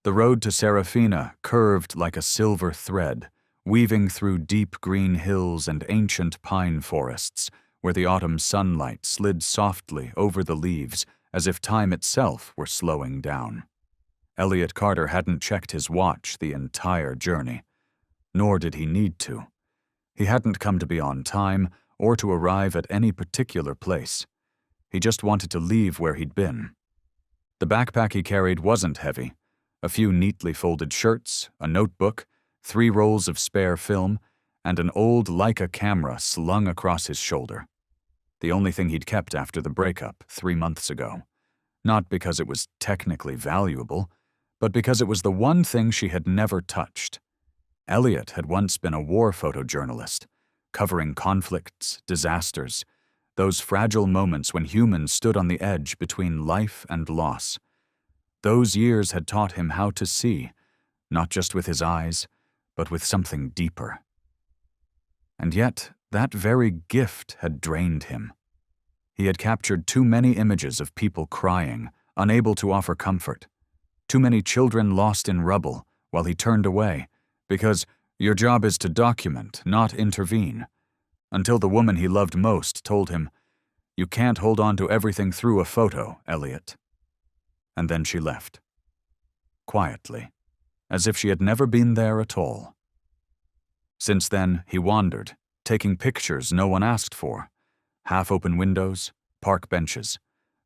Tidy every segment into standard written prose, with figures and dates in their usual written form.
The road to Serafina curved like a silver thread, weaving through deep green hills and ancient pine forests, where the autumn sunlight slid softly over the leaves as if time itself were slowing down. Elliot Carter hadn't checked his watch the entire journey, nor did he need to. He hadn't come to be on time or to arrive at any particular place. He just wanted to leave where he'd been. The backpack he carried wasn't heavy. A few neatly folded shirts, a notebook, 3 rolls of spare film, and an old Leica camera slung across his shoulder. The only thing he'd kept after the breakup 3 months ago. Not because it was technically valuable, but because it was the one thing she had never touched. Elliot had once been a war photojournalist, covering conflicts, disasters, those fragile moments when humans stood on the edge between life and loss. Those years had taught him how to see, not just with his eyes, but with something deeper. And yet, that very gift had drained him. He had captured too many images of people crying, unable to offer comfort. Too many children lost in rubble while he turned away, because your job is to document, not intervene. Until the woman he loved most told him, "You can't hold on to everything through a photo, Elliot." And then she left. Quietly, as if she had never been there at all. Since then, he wandered, taking pictures no one asked for. Half-open windows, park benches,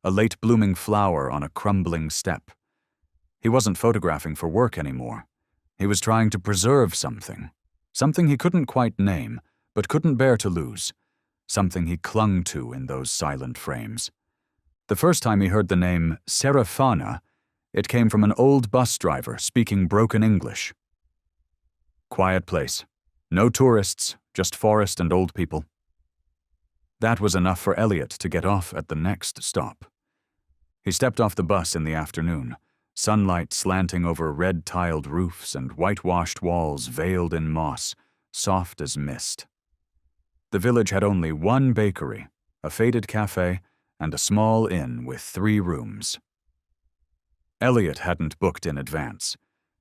a late-blooming flower on a crumbling step. He wasn't photographing for work anymore. He was trying to preserve something he couldn't quite name, but couldn't bear to lose, something he clung to in those silent frames. The first time he heard the name Serafina, it came from an old bus driver speaking broken English. Quiet place. No tourists, just forest and old people. That was enough for Elliot to get off at the next stop. He stepped off the bus in the afternoon, sunlight slanting over red-tiled roofs and whitewashed walls veiled in moss, soft as mist. The village had only one bakery, a faded cafe, and a small inn with 3 rooms. Elliot hadn't booked in advance.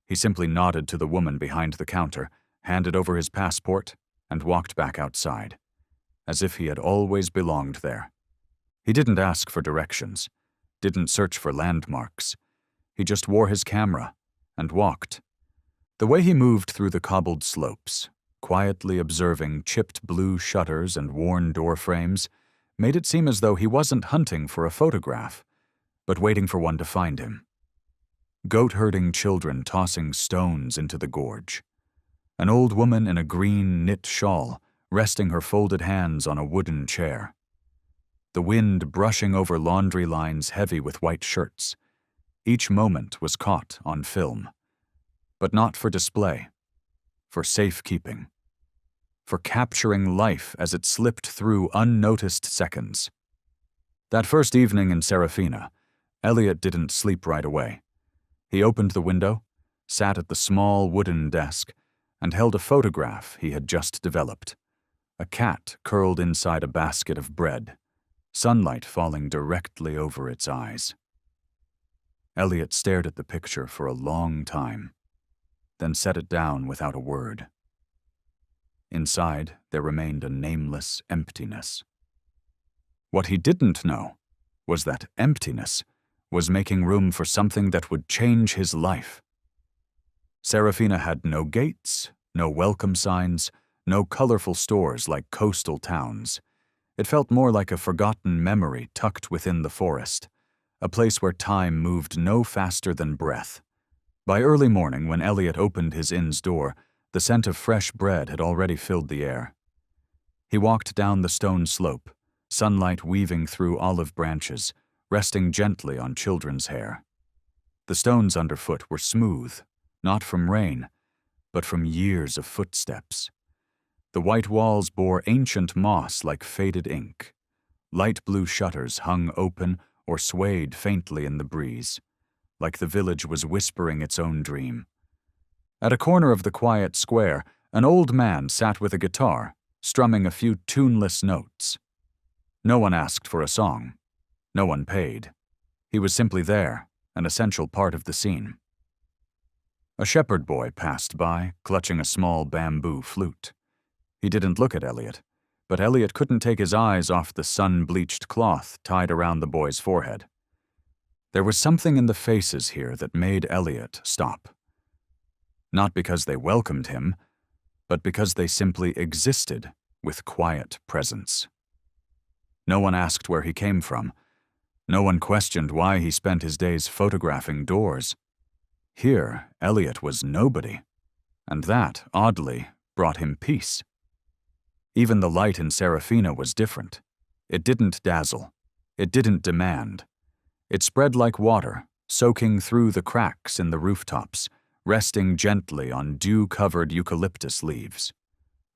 He simply nodded to the woman behind the counter, handed over his passport, and walked back outside, as if he had always belonged there. He didn't ask for directions, didn't search for landmarks. He just wore his camera and walked. The way he moved through the cobbled slopes, quietly observing chipped blue shutters and worn door frames, made it seem as though he wasn't hunting for a photograph, but waiting for one to find him. Goat-herding children tossing stones into the gorge. An old woman in a green knit shawl, resting her folded hands on a wooden chair. The wind brushing over laundry lines heavy with white shirts. Each moment was caught on film. But not for display. For safekeeping. For capturing life as it slipped through unnoticed seconds. That first evening in Serafina, Elliot didn't sleep right away. He opened the window, sat at the small wooden desk, and held a photograph he had just developed. A cat curled inside a basket of bread, sunlight falling directly over its eyes. Elliot stared at the picture for a long time, then set it down without a word. Inside, there remained a nameless emptiness. What he didn't know was that emptiness was making room for something that would change his life. Serafina had no gates, no welcome signs, no colorful stores like coastal towns. It felt more like a forgotten memory tucked within the forest, a place where time moved no faster than breath. By early morning, when Elliot opened his inn's door, the scent of fresh bread had already filled the air. He walked down the stone slope, sunlight weaving through olive branches, resting gently on children's hair. The stones underfoot were smooth, not from rain, but from years of footsteps. The white walls bore ancient moss like faded ink. Light blue shutters hung open or swayed faintly in the breeze, like the village was whispering its own dream. At a corner of the quiet square, an old man sat with a guitar, strumming a few tuneless notes. No one asked for a song. No one paid. He was simply there, an essential part of the scene. A shepherd boy passed by, clutching a small bamboo flute. He didn't look at Elliot, but Elliot couldn't take his eyes off the sun-bleached cloth tied around the boy's forehead. There was something in the faces here that made Elliot stop. Not because they welcomed him, but because they simply existed with quiet presence. No one asked where he came from. No one questioned why he spent his days photographing doors. Here, Elliot was nobody, and that, oddly, brought him peace. Even the light in Serafina was different. It didn't dazzle. It didn't demand. It spread like water, soaking through the cracks in the rooftops, resting gently on dew-covered eucalyptus leaves.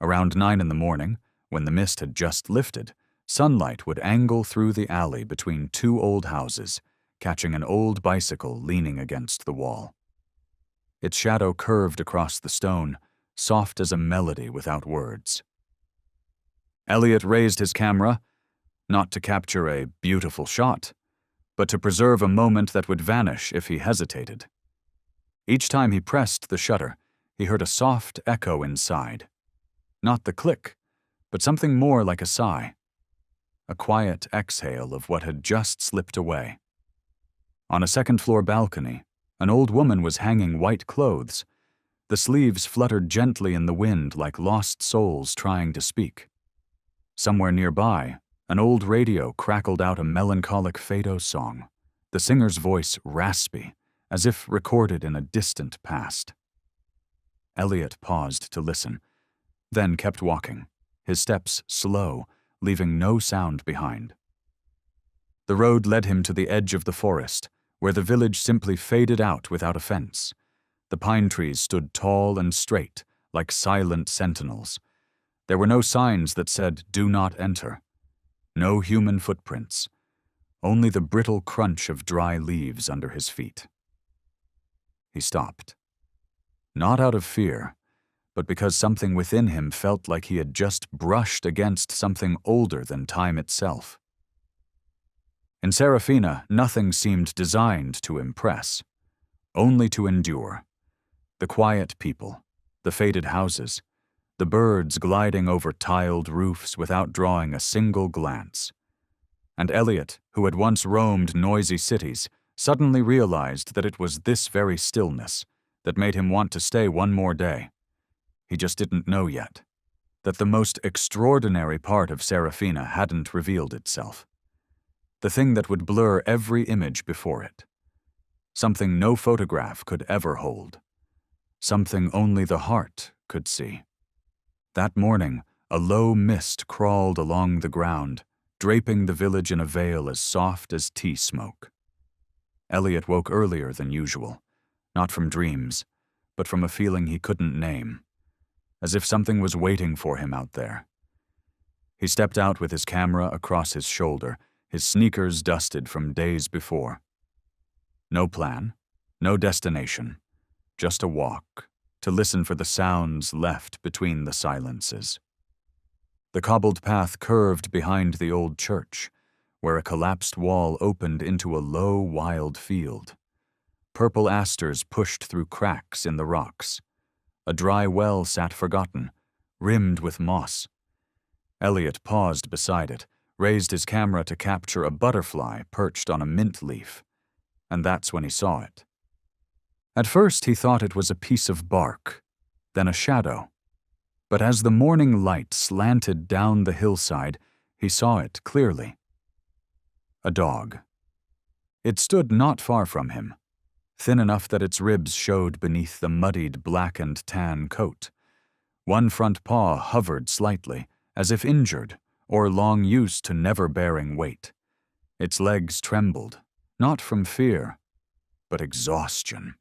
Around 9 in the morning, when the mist had just lifted, sunlight would angle through the alley between 2 old houses, catching an old bicycle leaning against the wall. Its shadow curved across the stone, soft as a melody without words. Elliot raised his camera, not to capture a beautiful shot, but to preserve a moment that would vanish if he hesitated. Each time he pressed the shutter, he heard a soft echo inside. Not the click, but something more like a sigh. A quiet exhale of what had just slipped away. On a second-floor balcony, an old woman was hanging white clothes. The sleeves fluttered gently in the wind like lost souls trying to speak. Somewhere nearby, an old radio crackled out a melancholic fado song, the singer's voice raspy, as if recorded in a distant past. Elliot paused to listen, then kept walking, his steps slow, leaving no sound behind. The road led him to the edge of the forest, where the village simply faded out without a fence. The pine trees stood tall and straight, like silent sentinels. There were no signs that said, "Do not enter." No human footprints, only the brittle crunch of dry leaves under his feet. He stopped. Not out of fear, but because something within him felt like he had just brushed against something older than time itself. In Serafina, nothing seemed designed to impress, only to endure. The quiet people, the faded houses, the birds gliding over tiled roofs without drawing a single glance. And Elliot, who had once roamed noisy cities, suddenly realized that it was this very stillness that made him want to stay one more day. He just didn't know yet that the most extraordinary part of Serafina hadn't revealed itself. The thing that would blur every image before it. Something no photograph could ever hold. Something only the heart could see. That morning, a low mist crawled along the ground, draping the village in a veil as soft as tea smoke. Elliot woke earlier than usual, not from dreams, but from a feeling he couldn't name, as if something was waiting for him out there. He stepped out with his camera across his shoulder, his sneakers dusted from days before. No plan, no destination, just a walk, to listen for the sounds left between the silences. The cobbled path curved behind the old church, where a collapsed wall opened into a low, wild field. Purple asters pushed through cracks in the rocks. A dry well sat forgotten, rimmed with moss. Elliot paused beside it, raised his camera to capture a butterfly perched on a mint leaf, and that's when he saw it. At first he thought it was a piece of bark, then a shadow. But as the morning light slanted down the hillside, he saw it clearly. A dog. It stood not far from him, thin enough that its ribs showed beneath the muddied black and tan coat. One front paw hovered slightly, as if injured, or long used to never bearing weight. Its legs trembled, not from fear, but exhaustion.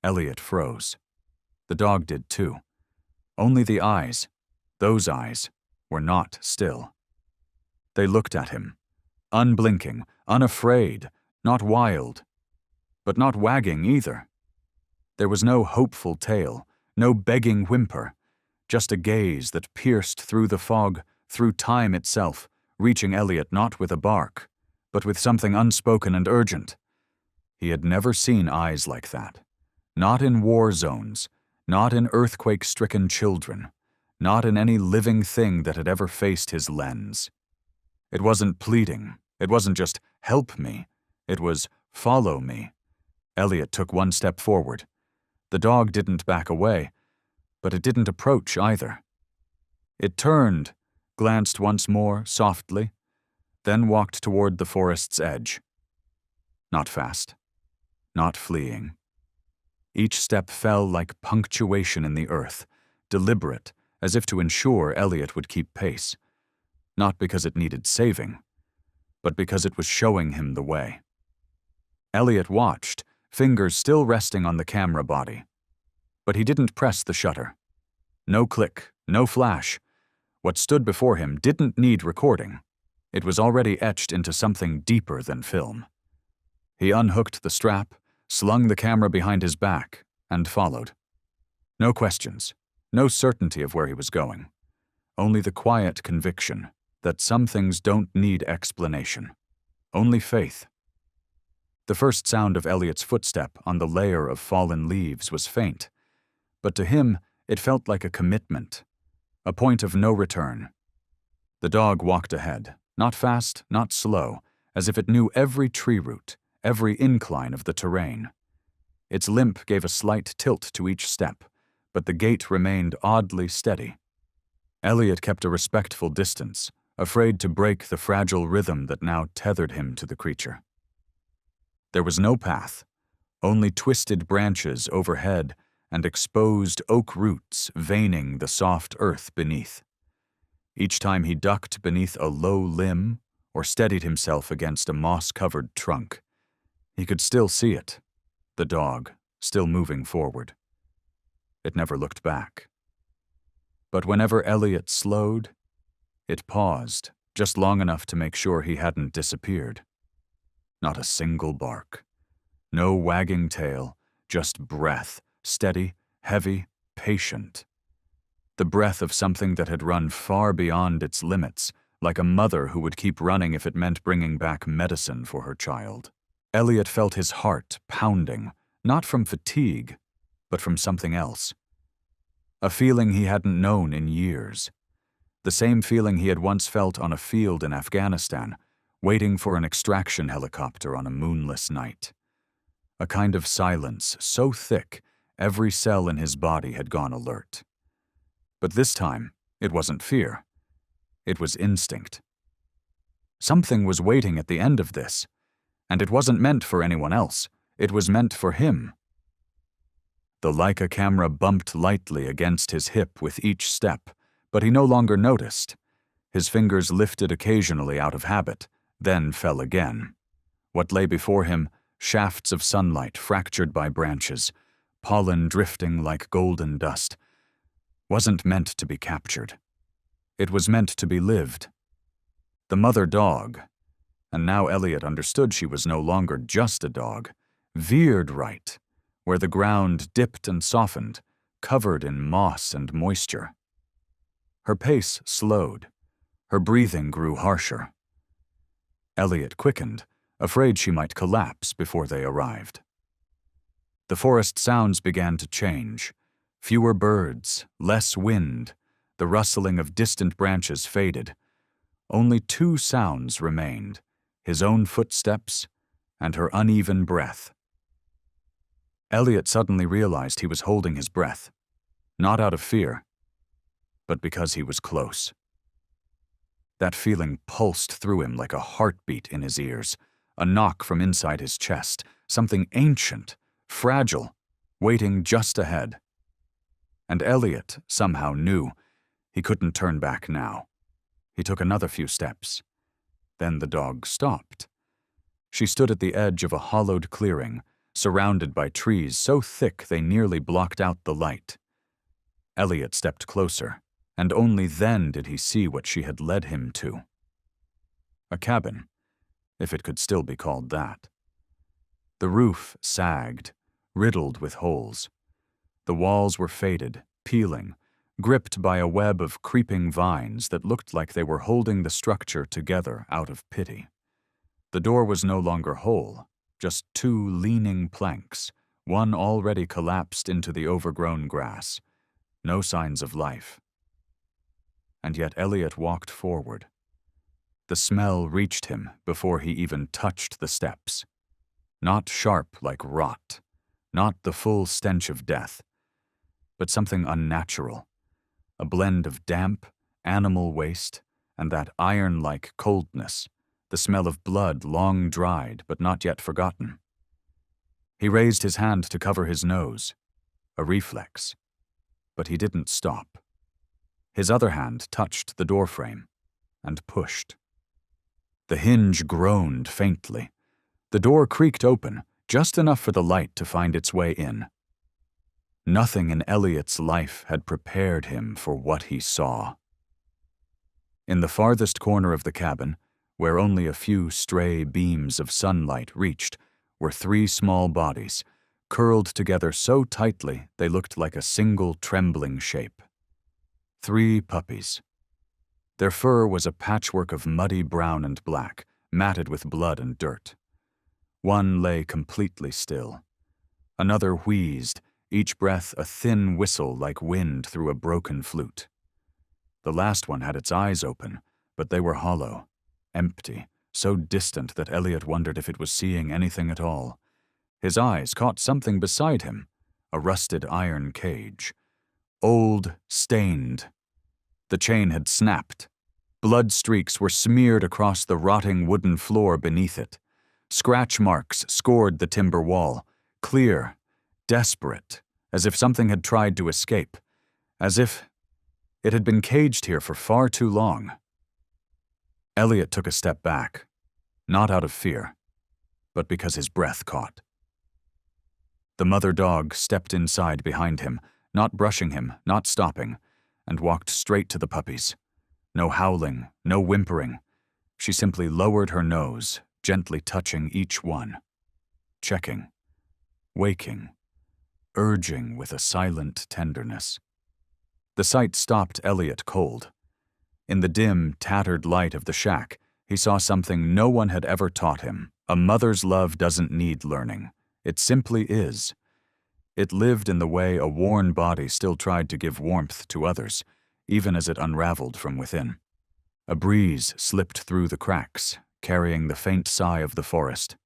Elliot froze. The dog did too. Only the eyes, those eyes, were not still. They looked at him, unblinking, unafraid, not wild, but not wagging either. There was no hopeful tail, no begging whimper, just a gaze that pierced through the fog, through time itself, reaching Elliot not with a bark, but with something unspoken and urgent. He had never seen eyes like that, Not in war zones, not in earthquake-stricken children, not in any living thing that had ever faced his lens. It wasn't pleading. It wasn't just, help me. It was, follow me. Elliot took one step forward. The dog didn't back away, but it didn't approach either. It turned, glanced once more, softly, then walked toward the forest's edge. Not fast, not fleeing. Each step fell like punctuation in the earth, deliberate, as if to ensure Elliot would keep pace. Not because it needed saving, but because it was showing him the way. Elliot watched, fingers still resting on the camera body. But he didn't press the shutter. No click, no flash. What stood before him didn't need recording. It was already etched into something deeper than film. He unhooked the strap, slung the camera behind his back, and followed. No questions, no certainty of where he was going. Only the quiet conviction that some things don't need explanation. Only faith. The first sound of Elliot's footstep on the layer of fallen leaves was faint, but to him it felt like a commitment, a point of no return. The dog walked ahead, not fast, not slow, as if it knew every tree root, every incline of the terrain. Its limp gave a slight tilt to each step, but the gait remained oddly steady. Elliot kept a respectful distance, afraid to break the fragile rhythm that now tethered him to the creature. There was no path, only twisted branches overhead and exposed oak roots veining the soft earth beneath. Each time he ducked beneath a low limb or steadied himself against a moss-covered trunk, he could still see it, the dog, still moving forward. It never looked back. But whenever Elliot slowed, it paused, just long enough to make sure he hadn't disappeared. Not a single bark. No wagging tail, just breath, steady, heavy, patient. The breath of something that had run far beyond its limits, like a mother who would keep running if it meant bringing back medicine for her child. Elliot felt his heart pounding, not from fatigue, but from something else. A feeling he hadn't known in years. The same feeling he had once felt on a field in Afghanistan, waiting for an extraction helicopter on a moonless night. A kind of silence so thick, every cell in his body had gone alert. But this time, it wasn't fear. It was instinct. Something was waiting at the end of this, and it wasn't meant for anyone else. It was meant for him. The Leica camera bumped lightly against his hip with each step, but he no longer noticed. His fingers lifted occasionally out of habit, then fell again. What lay before him, shafts of sunlight fractured by branches, pollen drifting like golden dust, wasn't meant to be captured. It was meant to be lived. The mother dog, and now Elliot understood she was no longer just a dog, veered right, where the ground dipped and softened, covered in moss and moisture. Her pace slowed. Her breathing grew harsher. Elliot quickened, afraid she might collapse before they arrived. The forest sounds began to change. Fewer birds, less wind, the rustling of distant branches faded. Only two sounds remained, his own footsteps and her uneven breath. Elliot suddenly realized he was holding his breath, not out of fear, but because he was close. That feeling pulsed through him like a heartbeat in his ears, a knock from inside his chest, something ancient, fragile, waiting just ahead. And Elliot somehow knew he couldn't turn back now. He took another few steps. Then the dog stopped. She stood at the edge of a hollowed clearing, surrounded by trees so thick they nearly blocked out the light. Elliot stepped closer, and only then did he see what she had led him to. A cabin, if it could still be called that. The roof sagged, riddled with holes. The walls were faded, peeling, gripped by a web of creeping vines that looked like they were holding the structure together out of pity. The door was no longer whole, just two leaning planks, one already collapsed into the overgrown grass. No signs of life. And yet Elliot walked forward. The smell reached him before he even touched the steps. Not sharp like rot, not the full stench of death, but something unnatural, a blend of damp, animal waste, and that iron-like coldness, the smell of blood long dried but not yet forgotten. He raised his hand to cover his nose, a reflex, but he didn't stop. His other hand touched the doorframe and pushed. The hinge groaned faintly. The door creaked open, just enough for the light to find its way in. Nothing in Elliot's life had prepared him for what he saw. In the farthest corner of the cabin, where only a few stray beams of sunlight reached, were 3 small bodies, curled together so tightly they looked like a single trembling shape. 3 puppies. Their fur was a patchwork of muddy brown and black, matted with blood and dirt. One lay completely still. Another wheezed, each breath a thin whistle like wind through a broken flute. The last one had its eyes open, but they were hollow, empty, so distant that Elliot wondered if it was seeing anything at all. His eyes caught something beside him, a rusted iron cage. Old, stained. The chain had snapped. Blood streaks were smeared across the rotting wooden floor beneath it. Scratch marks scored the timber wall, clear, desperate, as if something had tried to escape, as if it had been caged here for far too long. Elliot took a step back, not out of fear, but because his breath caught. The mother dog stepped inside behind him, not brushing him, not stopping, and walked straight to the puppies. No howling, no whimpering. She simply lowered her nose, gently touching each one, checking, waking, urging with a silent tenderness. The sight stopped Elliot cold. In the dim, tattered light of the shack, he saw something no one had ever taught him. A mother's love doesn't need learning. It simply is. It lived in the way a worn body still tried to give warmth to others, even as it unraveled from within. A breeze slipped through the cracks, carrying the faint sigh of the forest.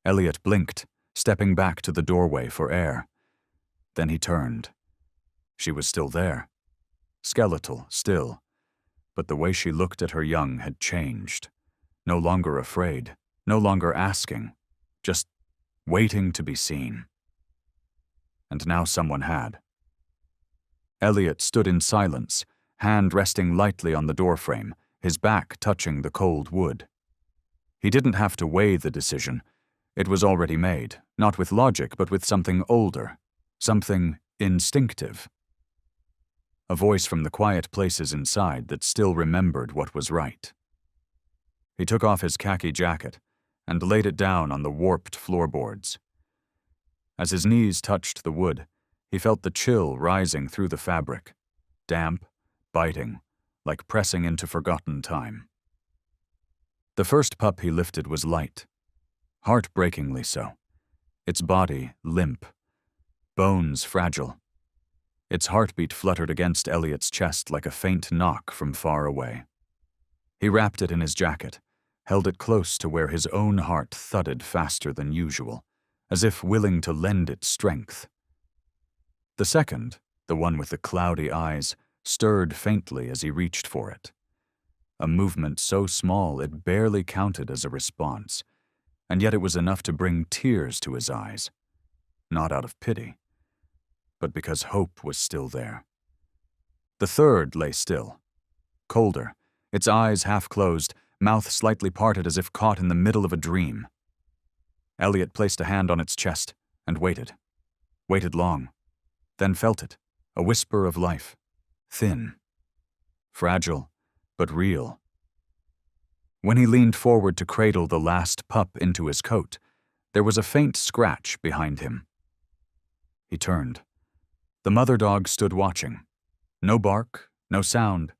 Elliot blinked, stepping back to the doorway for air. Then he turned. She was still there. Skeletal, still. But the way she looked at her young had changed. No longer afraid, no longer asking, just waiting to be seen. And now someone had. Elliot stood in silence, hand resting lightly on the doorframe, his back touching the cold wood. He didn't have to weigh the decision. It was already made, not with logic, but with something older, something instinctive. A voice from the quiet places inside that still remembered what was right. He took off his khaki jacket and laid it down on the warped floorboards. As his knees touched the wood, he felt the chill rising through the fabric, damp, biting, like pressing into forgotten time. The first pup he lifted was light, heartbreakingly so, its body limp, bones fragile. Its heartbeat fluttered against Elliot's chest like a faint knock from far away. He wrapped it in his jacket, held it close to where his own heart thudded faster than usual, as if willing to lend it strength. The second, the one with the cloudy eyes, stirred faintly as he reached for it. A movement so small it barely counted as a response, and yet it was enough to bring tears to his eyes, not out of pity, but because hope was still there. The third lay still, colder, its eyes half closed, mouth slightly parted as if caught in the middle of a dream. Elliot placed a hand on its chest and waited long, then felt it, a whisper of life, thin, fragile, but real. When he leaned forward to cradle the last pup into his coat, there was a faint scratch behind him. He turned. The mother dog stood watching. No bark, no sound,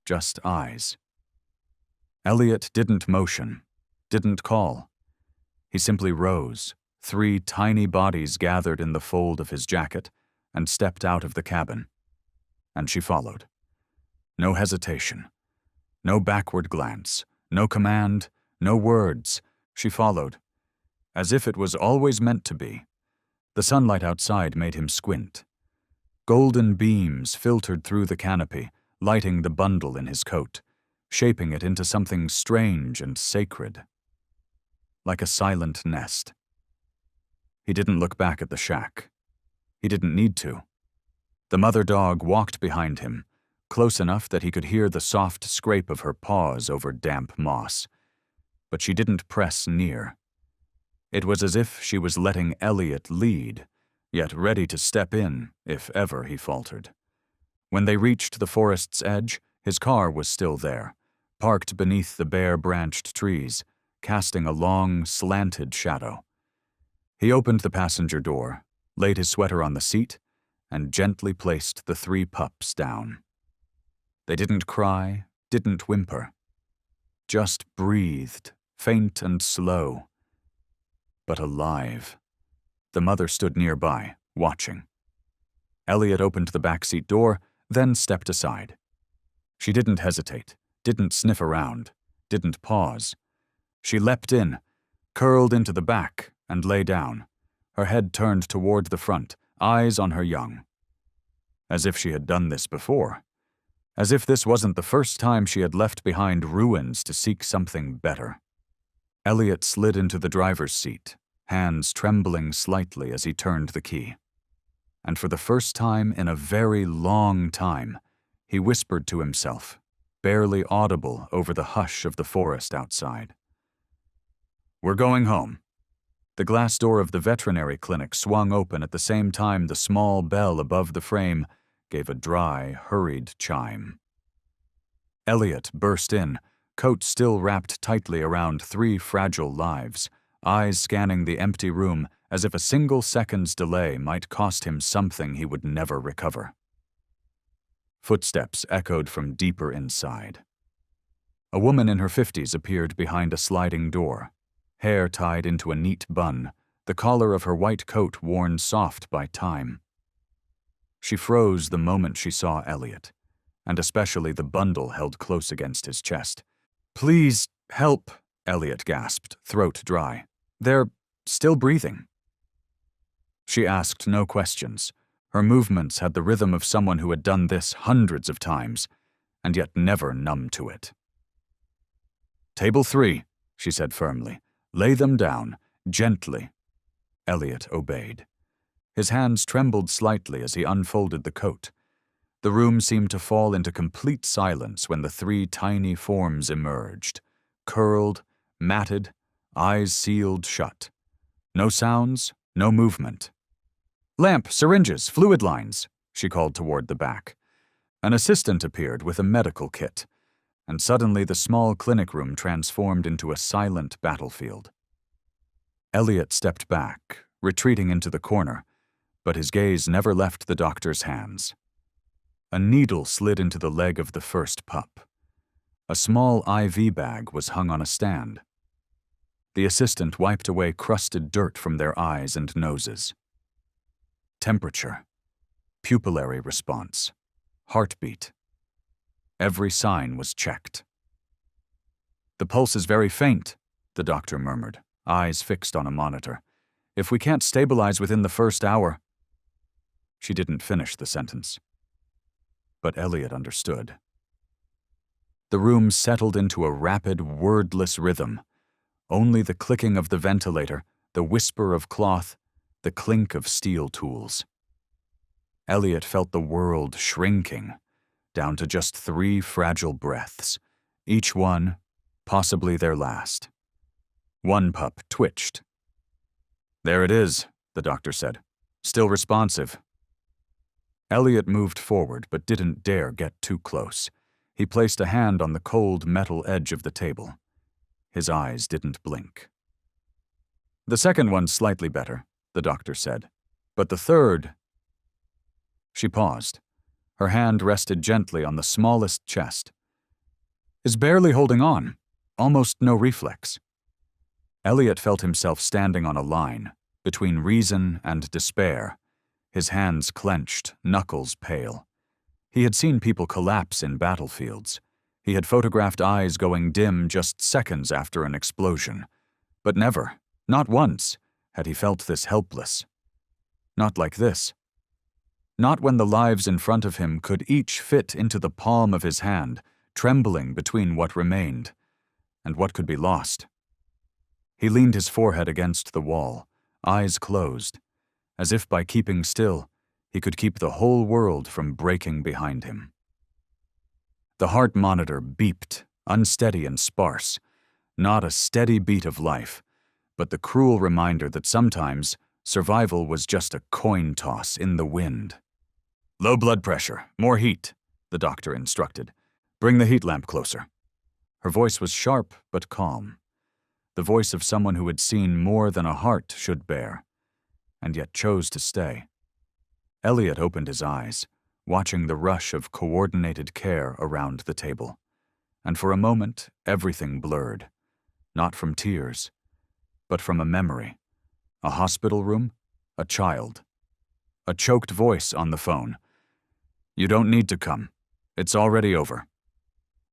just eyes. Elliot didn't motion, didn't call. He simply rose, 3 tiny bodies gathered in the fold of his jacket and stepped out of the cabin. And she followed. No hesitation. No backward glance. No command. No words. She followed. As if it was always meant to be. The sunlight outside made him squint. Golden beams filtered through the canopy, lighting the bundle in his coat, shaping it into something strange and sacred. Like a silent nest. He didn't look back at the shack. He didn't need to. The mother dog walked behind him, close enough that he could hear the soft scrape of her paws over damp moss. But she didn't press near. It was as if she was letting Elliot lead, yet ready to step in if ever he faltered. When they reached the forest's edge, his car was still there, parked beneath the bare-branched trees, casting a long, slanted shadow. He opened the passenger door, laid his sweater on the seat, and gently placed the 3 pups down. They didn't cry, didn't whimper. Just breathed, faint and slow. But alive. The mother stood nearby, watching. Elliot opened the backseat door, then stepped aside. She didn't hesitate, didn't sniff around, didn't pause. She leapt in, curled into the back, and lay down, her head turned toward the front, eyes on her young. As if she had done this before. As if this wasn't the first time she had left behind ruins to seek something better. Elliot slid into the driver's seat, hands trembling slightly as he turned the key. And for the first time in a very long time, he whispered to himself, barely audible over the hush of the forest outside. "We're going home." The glass door of the veterinary clinic swung open at the same time the small bell above the frame gave a dry, hurried chime. Elliot burst in, coat still wrapped tightly around 3 fragile lives, eyes scanning the empty room as if a single second's delay might cost him something he would never recover. Footsteps echoed from deeper inside. A woman in her 50s appeared behind a sliding door, hair tied into a neat bun, the collar of her white coat worn soft by time. She froze the moment she saw Elliot, and especially the bundle held close against his chest. "Please, help," Elliot gasped, throat dry. "They're still breathing." She asked no questions. Her movements had the rhythm of someone who had done this hundreds of times, and yet never numb to it. "Table 3, she said firmly. "Lay them down, gently." Elliot obeyed. His hands trembled slightly as he unfolded the coat. The room seemed to fall into complete silence when the 3 tiny forms emerged, curled, matted, eyes sealed shut. No sounds, no movement. "Lamp, syringes, fluid lines," she called toward the back. An assistant appeared with a medical kit, and suddenly the small clinic room transformed into a silent battlefield. Elliot stepped back, retreating into the corner, but his gaze never left the doctor's hands. A needle slid into the leg of the first pup. A small IV bag was hung on a stand. The assistant wiped away crusted dirt from their eyes and noses. Temperature, pupillary response, heartbeat. Every sign was checked. "The pulse is very faint," the doctor murmured, eyes fixed on a monitor. "If we can't stabilize within the first hour—" She didn't finish the sentence. But Elliot understood. The room settled into a rapid, wordless rhythm. Only the clicking of the ventilator, the whisper of cloth, the clink of steel tools. Elliot felt the world shrinking, down to just 3 fragile breaths, each one possibly their last. One pup twitched. "There it is," the doctor said. "Still responsive." Elliot moved forward but didn't dare get too close. He placed a hand on the cold metal edge of the table. His eyes didn't blink. "The second one's slightly better," the doctor said. "But the third—" She paused. Her hand rested gently on the smallest chest. "Is barely holding on. Almost no reflex." Elliot felt himself standing on a line, between reason and despair, his hands clenched, knuckles pale. He had seen people collapse in battlefields. He had photographed eyes going dim just seconds after an explosion. But never, not once, had he felt this helpless. Not like this. Not when the lives in front of him could each fit into the palm of his hand, trembling between what remained and what could be lost. He leaned his forehead against the wall, eyes closed, as if by keeping still, he could keep the whole world from breaking behind him. The heart monitor beeped, unsteady and sparse, not a steady beat of life, but the cruel reminder that sometimes survival was just a coin toss in the wind. "Low blood pressure, more heat," the doctor instructed. "Bring the heat lamp closer." Her voice was sharp but calm, the voice of someone who had seen more than a heart should bear, and yet chose to stay. Elliot opened his eyes, watching the rush of coordinated care around the table, and for a moment everything blurred, not from tears, but from a memory, a hospital room, a child, a choked voice on the phone. "You don't need to come. It's already over."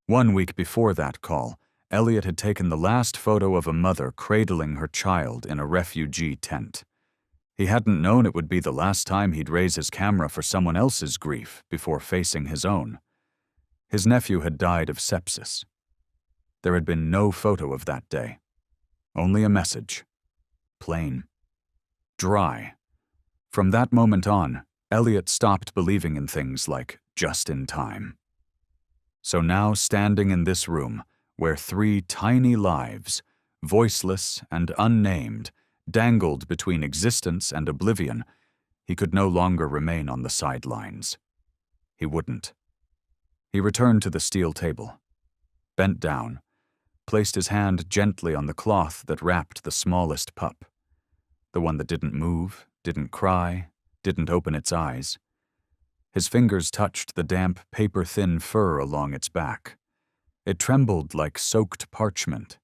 1 week before that call, Elliot had taken the last photo of a mother cradling her child in a refugee tent. He hadn't known it would be the last time he'd raise his camera for someone else's grief before facing his own. His nephew had died of sepsis. There had been no photo of that day. Only a message. Plain. Dry. From that moment on, Elliot stopped believing in things like just in time. So now, standing in this room, where 3 tiny lives, voiceless and unnamed, dangled between existence and oblivion, he could no longer remain on the sidelines. He wouldn't. He returned to the steel table, bent down, placed his hand gently on the cloth that wrapped the smallest pup, the one that didn't move, didn't cry, didn't open its eyes. His fingers touched the damp, paper-thin fur along its back. It trembled like soaked parchment.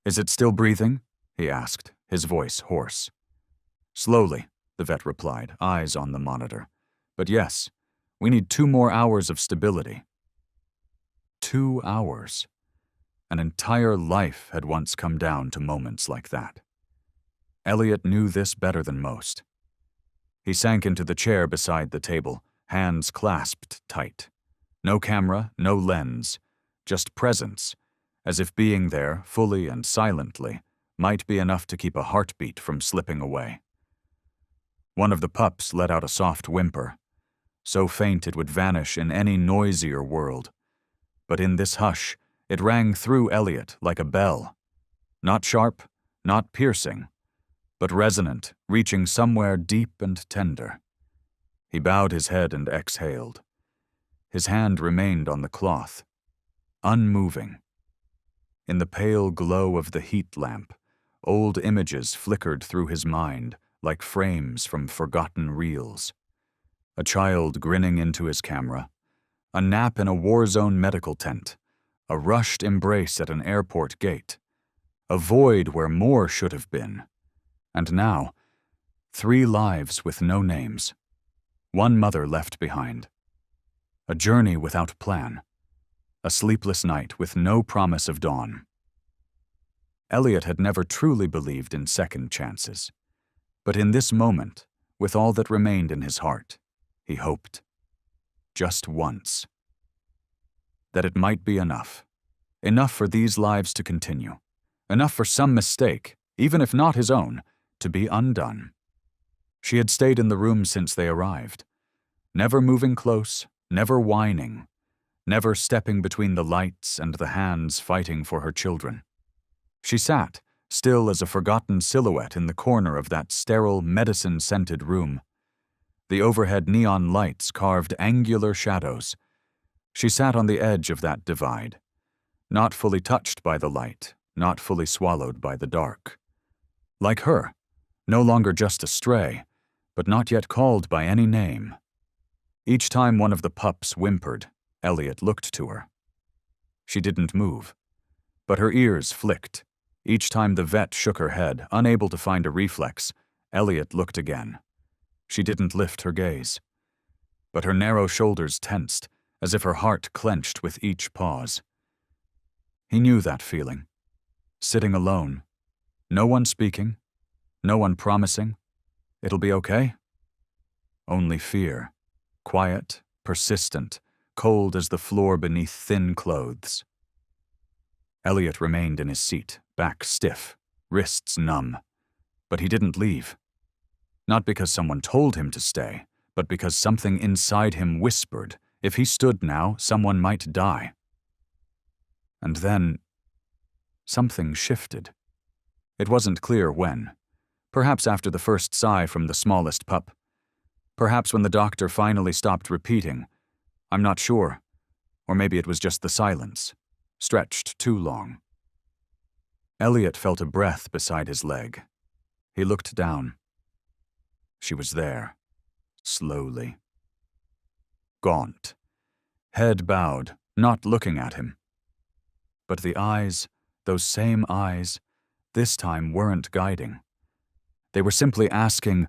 "Is it still breathing?" he asked, his voice hoarse. "Slowly," the vet replied, eyes on the monitor. "But yes, we need 2 more hours of stability." 2 hours. An entire life had once come down to moments like that. Elliot knew this better than most. He sank into the chair beside the table, hands clasped tight. No camera, no lens, just presence, as if being there, fully and silently, might be enough to keep a heartbeat from slipping away. One of the pups let out a soft whimper, so faint it would vanish in any noisier world. But in this hush, it rang through Elliot like a bell. Not sharp, not piercing, but resonant, reaching somewhere deep and tender. He bowed his head and exhaled. His hand remained on the cloth, unmoving. In the pale glow of the heat lamp, old images flickered through his mind like frames from forgotten reels. A child grinning into his camera, a nap in a war-zone medical tent, a rushed embrace at an airport gate, a void where more should have been. And now, 3 lives with no names, 1 mother left behind. A journey without plan, a sleepless night with no promise of dawn. Elliot had never truly believed in second chances, but in this moment, with all that remained in his heart, he hoped. Just once. That it might be enough. Enough for these lives to continue. Enough for some mistake, even if not his own, to be undone. She had stayed in the room since they arrived, never moving close, never whining, never stepping between the lights and the hands fighting for her children. She sat, still as a forgotten silhouette in the corner of that sterile, medicine-scented room. The overhead neon lights carved angular shadows. She sat on the edge of that divide, not fully touched by the light, not fully swallowed by the dark. Like her, no longer just a stray, but not yet called by any name. Each time one of the pups whimpered, Elliot looked to her. She didn't move, but her ears flicked, Each time the vet shook her head, unable to find a reflex, Elliot looked again. She didn't lift her gaze. But her narrow shoulders tensed, as if her heart clenched with each pause. He knew that feeling. Sitting alone. No one speaking. No one promising. It'll be okay? Only fear. Quiet, persistent, cold as the floor beneath thin clothes. Elliot remained in his seat, back stiff, wrists numb. But he didn't leave. Not because someone told him to stay, but because something inside him whispered, if he stood now, someone might die. And then, something shifted. It wasn't clear when. Perhaps after the first sigh from the smallest pup. Perhaps when the doctor finally stopped repeating, "I'm not sure." Or maybe it was just the silence, stretched too long. Elliot felt a breath beside his leg. He looked down. She was there, slowly. Gaunt, head bowed, not looking at him. But the eyes, those same eyes, this time weren't guiding. They were simply asking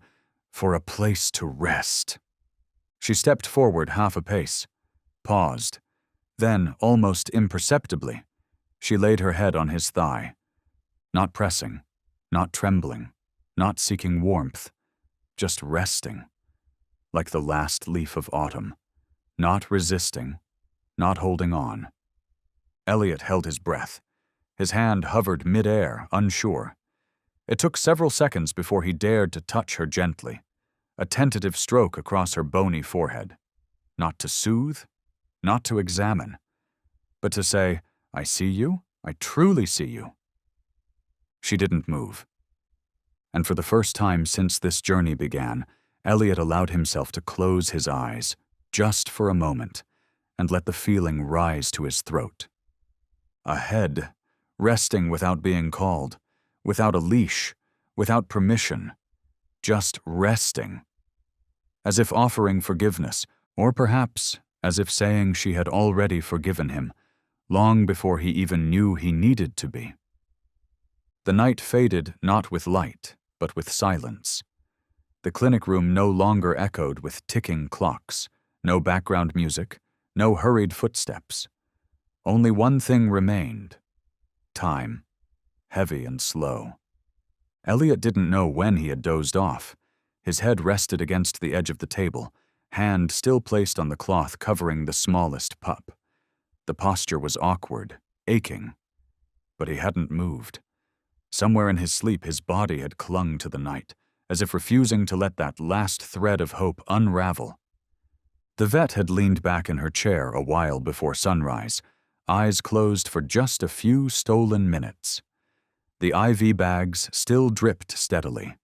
for a place to rest. She stepped forward half a pace, paused. Then, almost imperceptibly, she laid her head on his thigh. Not pressing, not trembling, not seeking warmth, just resting, like the last leaf of autumn, not resisting, not holding on. Elliot held his breath. His hand hovered mid-air, unsure. It took several seconds before he dared to touch her gently, a tentative stroke across her bony forehead. Not to soothe, not to examine, but to say, "I see you, I truly see you." She didn't move. And for the first time since this journey began, Elliot allowed himself to close his eyes, just for a moment, and let the feeling rise to his throat. A head, resting without being called, without a leash, without permission, just resting. As if offering forgiveness, or perhaps as if saying she had already forgiven him, long before he even knew he needed to be. The night faded not with light, but with silence. The clinic room no longer echoed with ticking clocks, no background music, no hurried footsteps. Only one thing remained: time, heavy and slow. Elliot didn't know when he had dozed off. His head rested against the edge of the table, hand still placed on the cloth covering the smallest pup. The posture was awkward, aching, but he hadn't moved. Somewhere in his sleep his body had clung to the night, as if refusing to let that last thread of hope unravel. The vet had leaned back in her chair a while before sunrise, eyes closed for just a few stolen minutes. The IV bags still dripped steadily.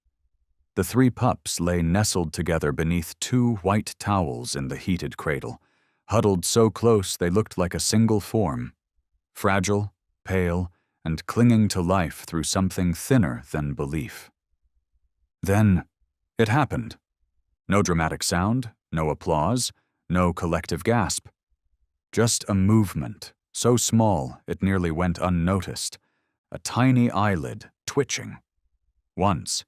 The three pups lay nestled together beneath two white towels in the heated cradle, huddled so close they looked like a single form, fragile, pale, and clinging to life through something thinner than belief. Then, it happened. No dramatic sound, no applause, no collective gasp. Just a movement, so small it nearly went unnoticed, a tiny eyelid twitching. Once,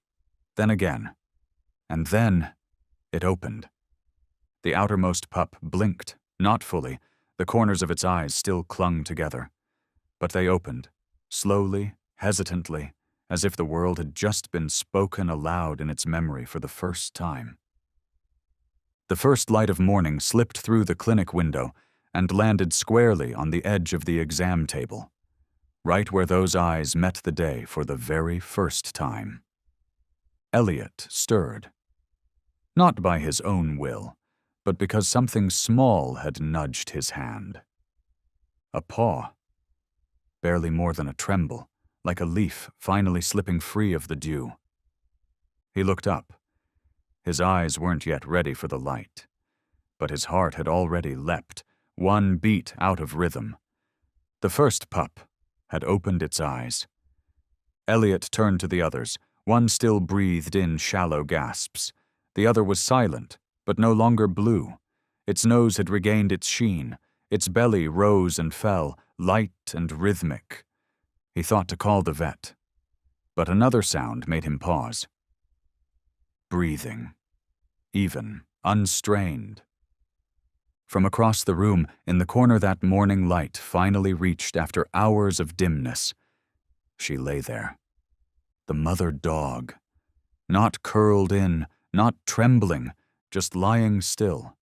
then again, and then it opened. The outermost pup blinked, not fully, the corners of its eyes still clung together. But they opened, slowly, hesitantly, as if the world had just been spoken aloud in its memory for the first time. The first light of morning slipped through the clinic window and landed squarely on the edge of the exam table, right where those eyes met the day for the very first time. Elliot stirred. Not by his own will, but because something small had nudged his hand. A paw. Barely more than a tremble, like a leaf finally slipping free of the dew. He looked up. His eyes weren't yet ready for the light, but his heart had already leapt, one beat out of rhythm. The first pup had opened its eyes. Elliot turned to the others. One still breathed in shallow gasps. The other was silent, but no longer blue. Its nose had regained its sheen. Its belly rose and fell, light and rhythmic. He thought to call the vet, but another sound made him pause. Breathing, even, unstrained. From across the room, in the corner that morning light finally reached after hours of dimness. She lay there. The mother dog. Not curled in, not trembling, just lying still.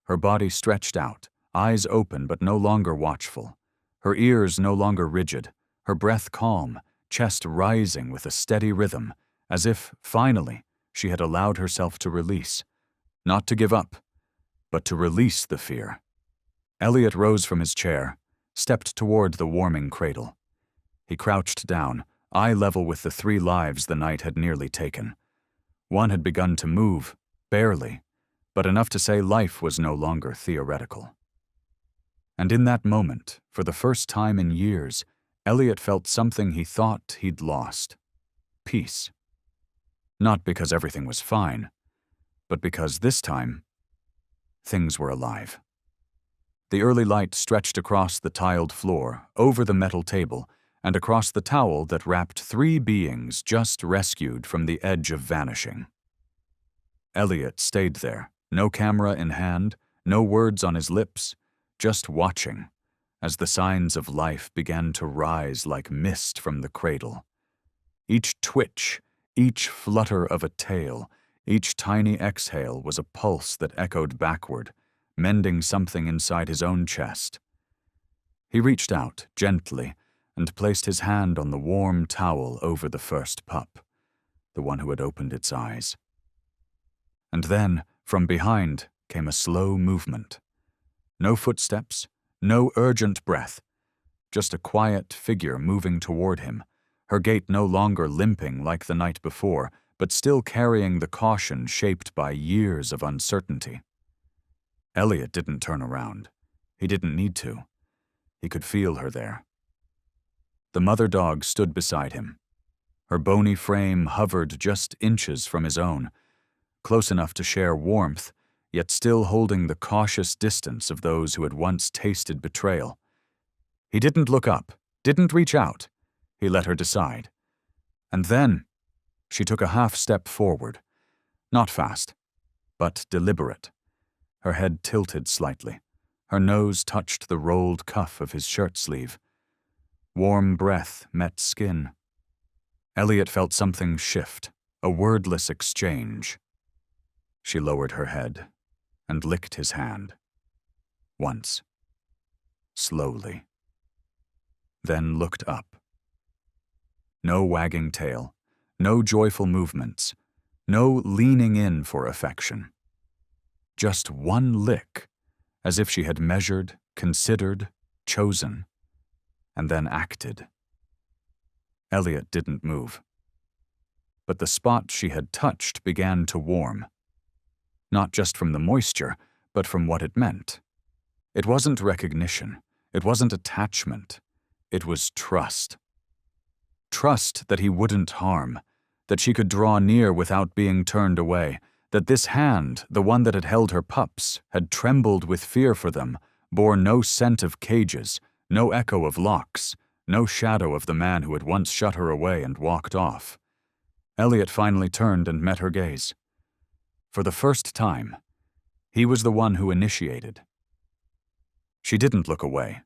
Her body stretched out, eyes open but no longer watchful. Her ears no longer rigid, her breath calm, chest rising with a steady rhythm, as if, finally, she had allowed herself to release. Not to give up, but to release the fear. Elliot rose from his chair, stepped toward the warming cradle. He crouched down, eye level with the 3 lives the night had nearly taken. One had begun to move, barely, but enough to say life was no longer theoretical. And in that moment, for the first time in years, Elliot felt something he thought he'd lost. Peace. Not because everything was fine, but because this time, things were alive. The early light stretched across the tiled floor, over the metal table, and across the towel that wrapped 3 beings just rescued from the edge of vanishing. Elliot stayed there, no camera in hand, no words on his lips, just watching, as the signs of life began to rise like mist from the cradle. Each twitch, each flutter of a tail, each tiny exhale was a pulse that echoed backward, mending something inside his own chest. He reached out, gently, and placed his hand on the warm towel over the first pup, the one who had opened its eyes. And then, from behind, came a slow movement. No footsteps, no urgent breath, just a quiet figure moving toward him, her gait no longer limping like the night before, but still carrying the caution shaped by years of uncertainty. Elliot didn't turn around. He didn't need to. He could feel her there. The mother dog stood beside him. Her bony frame hovered just inches from his own, close enough to share warmth, yet still holding the cautious distance of those who had once tasted betrayal. He didn't look up, didn't reach out. He let her decide. And then, she took a half-step forward. Not fast, but deliberate. Her head tilted slightly. Her nose touched the rolled cuff of his shirt sleeve. Warm breath met skin. Elliot felt something shift, a wordless exchange. She lowered her head and licked his hand. Once. Slowly. Then looked up. No wagging tail, no joyful movements, no leaning in for affection. Just one lick, as if she had measured, considered, chosen, and then acted. Elliot didn't move. But the spot she had touched began to warm. Not just from the moisture, but from what it meant. It wasn't recognition. It wasn't attachment. It was trust. Trust that he wouldn't harm, that she could draw near without being turned away, that this hand, the one that had held her pups, had trembled with fear for them, bore no scent of cages, no echo of locks, no shadow of the man who had once shut her away and walked off. Elliot finally turned and met her gaze. For the first time, he was the one who initiated. She didn't look away.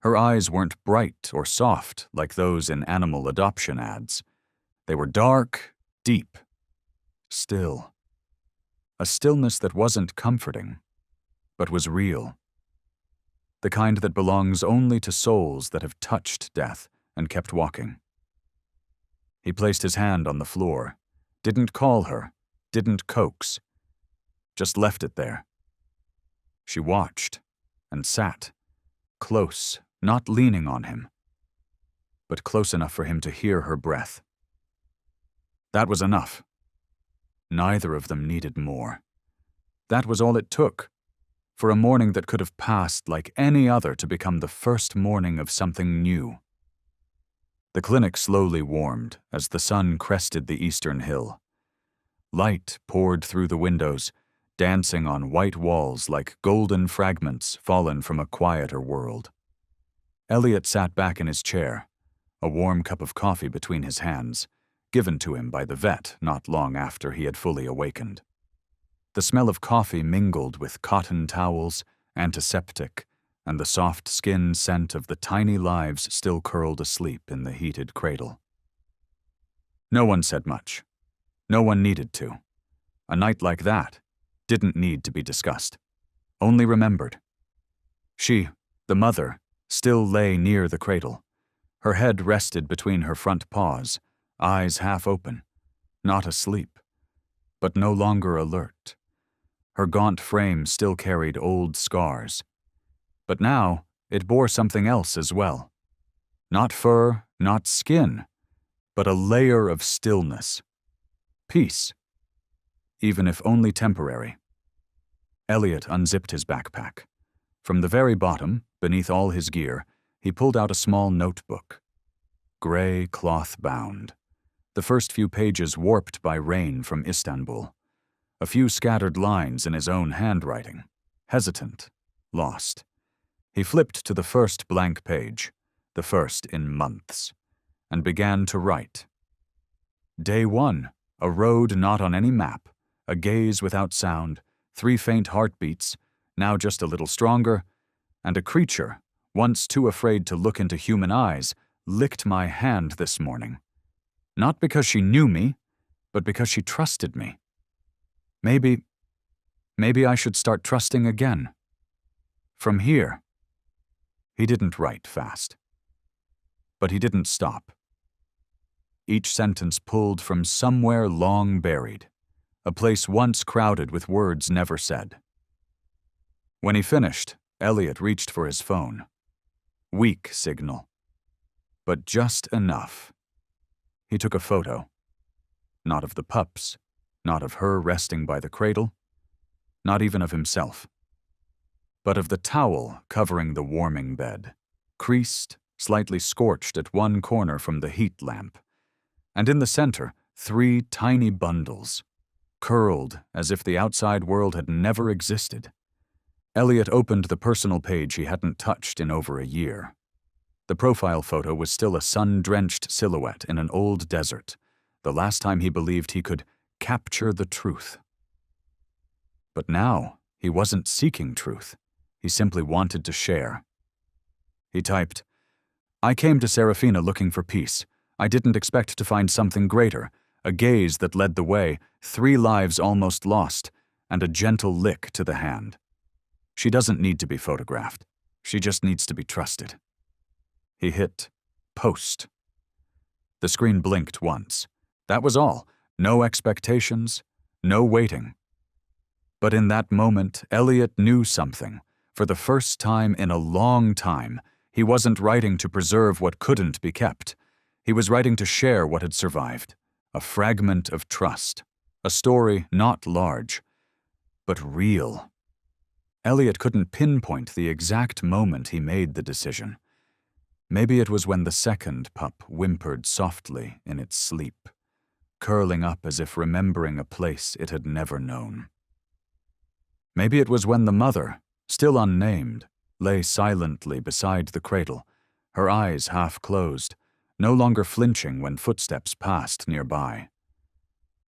Her eyes weren't bright or soft like those in animal adoption ads. They were dark, deep, still. A stillness that wasn't comforting, but was real. The kind that belongs only to souls that have touched death and kept walking. He placed his hand on the floor, didn't call her, didn't coax, just left it there. She watched and sat, close, not leaning on him, but close enough for him to hear her breath. That was enough. Neither of them needed more. That was all it took, for a morning that could have passed like any other to become the first morning of something new. The clinic slowly warmed as the sun crested the eastern hill. Light poured through the windows, dancing on white walls like golden fragments fallen from a quieter world. Elliot sat back in his chair, a warm cup of coffee between his hands, given to him by the vet not long after he had fully awakened. The smell of coffee mingled with cotton towels, antiseptic, and the soft skin scent of the tiny lives still curled asleep in the heated cradle. No one said much. No one needed to. A night like that didn't need to be discussed, only remembered. She, the mother, still lay near the cradle. Her head rested between her front paws, eyes half open, not asleep, but no longer alert. Her gaunt frame still carried old scars. But now it bore something else as well. Not fur, not skin, but a layer of stillness. Peace. Even if only temporary. Elliot unzipped his backpack. From the very bottom, beneath all his gear, he pulled out a small notebook. Gray cloth bound. The first few pages warped by rain from Istanbul. A few scattered lines in his own handwriting. Hesitant. Lost. He flipped to the first blank page, the first in months, and began to write. Day 1, a road not on any map, a gaze without sound, 3 faint heartbeats, now just a little stronger, and a creature, once too afraid to look into human eyes, licked my hand this morning. Not because she knew me, but because she trusted me. Maybe I should start trusting again. From here. He didn't write fast. But he didn't stop. Each sentence pulled from somewhere long buried, a place once crowded with words never said. When he finished, Elliot reached for his phone. Weak signal. But just enough. He took a photo. Not of the pups, not of her resting by the cradle, not even of himself, but of the towel covering the warming bed, creased, slightly scorched at one corner from the heat lamp, and in the center, 3 tiny bundles, curled as if the outside world had never existed. Elliot opened the personal page he hadn't touched in over a year. The profile photo was still a sun-drenched silhouette in an old desert, the last time he believed he could capture the truth. But now, he wasn't seeking truth. He simply wanted to share. He typed, I came to Serafina looking for peace. I didn't expect to find something greater, a gaze that led the way, 3 lives almost lost, and a gentle lick to the hand. She doesn't need to be photographed. She just needs to be trusted. He hit post. The screen blinked once. That was all. No expectations, no waiting. But in that moment, Elliot knew something. For the first time in a long time, he wasn't writing to preserve what couldn't be kept. He was writing to share what had survived. A fragment of trust. A story not large, but real. Elliot couldn't pinpoint the exact moment he made the decision. Maybe it was when the second pup whimpered softly in its sleep, curling up as if remembering a place it had never known. Maybe it was when the mother, still unnamed, lay silently beside the cradle, her eyes half closed, no longer flinching when footsteps passed nearby.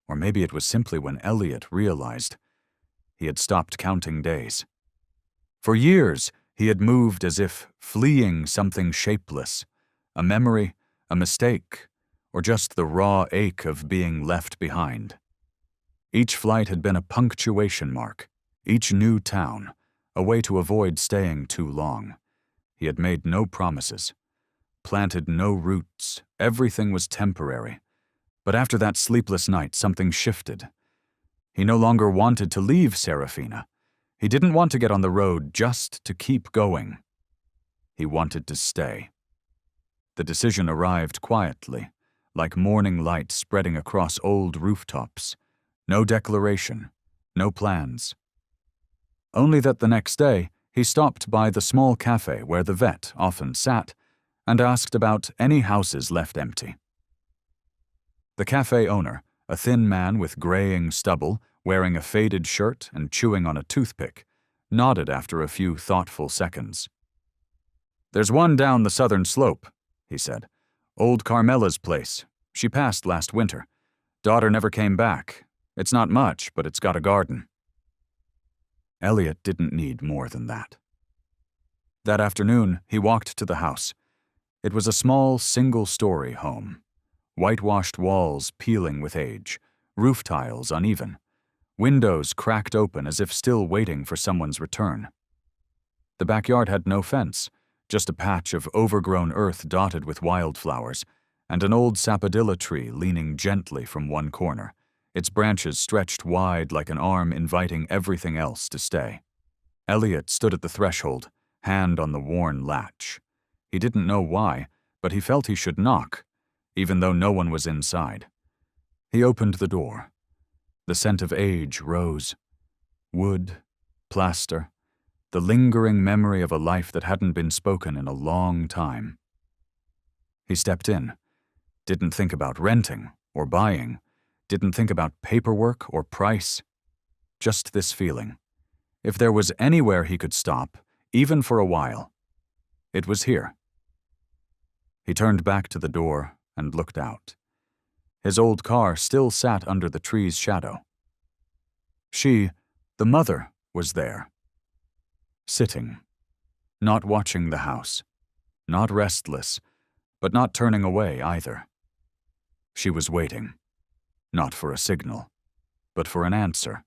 Or maybe it was simply when Elliot realized he had stopped counting days. For years, he had moved as if fleeing something shapeless, a memory, a mistake, or just the raw ache of being left behind. Each flight had been a punctuation mark, each new town, a way to avoid staying too long. He had made no promises, planted no roots, everything was temporary. But after that sleepless night, something shifted. He no longer wanted to leave Serafina. He didn't want to get on the road just to keep going. He wanted to stay. The decision arrived quietly, like morning light spreading across old rooftops. No declaration, no plans. Only that the next day, he stopped by the small cafe where the vet often sat and asked about any houses left empty. The cafe owner, a thin man with graying stubble, wearing a faded shirt and chewing on a toothpick, nodded after a few thoughtful seconds. "There's one down the southern slope," he said. Old Carmela's place. She passed last winter. Daughter never came back. It's not much, but it's got a garden. Elliot didn't need more than that. That afternoon, he walked to the house. It was a small, single-story home. Whitewashed walls peeling with age, roof tiles uneven, windows cracked open as if still waiting for someone's return. The backyard had no fence, just a patch of overgrown earth dotted with wildflowers, and an old sapodilla tree leaning gently from one corner, its branches stretched wide like an arm inviting everything else to stay. Elliot stood at the threshold, hand on the worn latch. He didn't know why, but he felt he should knock, even though no one was inside. He opened the door. The scent of age rose. Wood, plaster, the lingering memory of a life that hadn't been spoken in a long time. He stepped in, didn't think about renting or buying, didn't think about paperwork or price. Just this feeling. If there was anywhere he could stop, even for a while, it was here. He turned back to the door and looked out. His old car still sat under the tree's shadow. She, the mother, was there. Sitting, not watching the house, not restless, but not turning away either. She was waiting, not for a signal, but for an answer,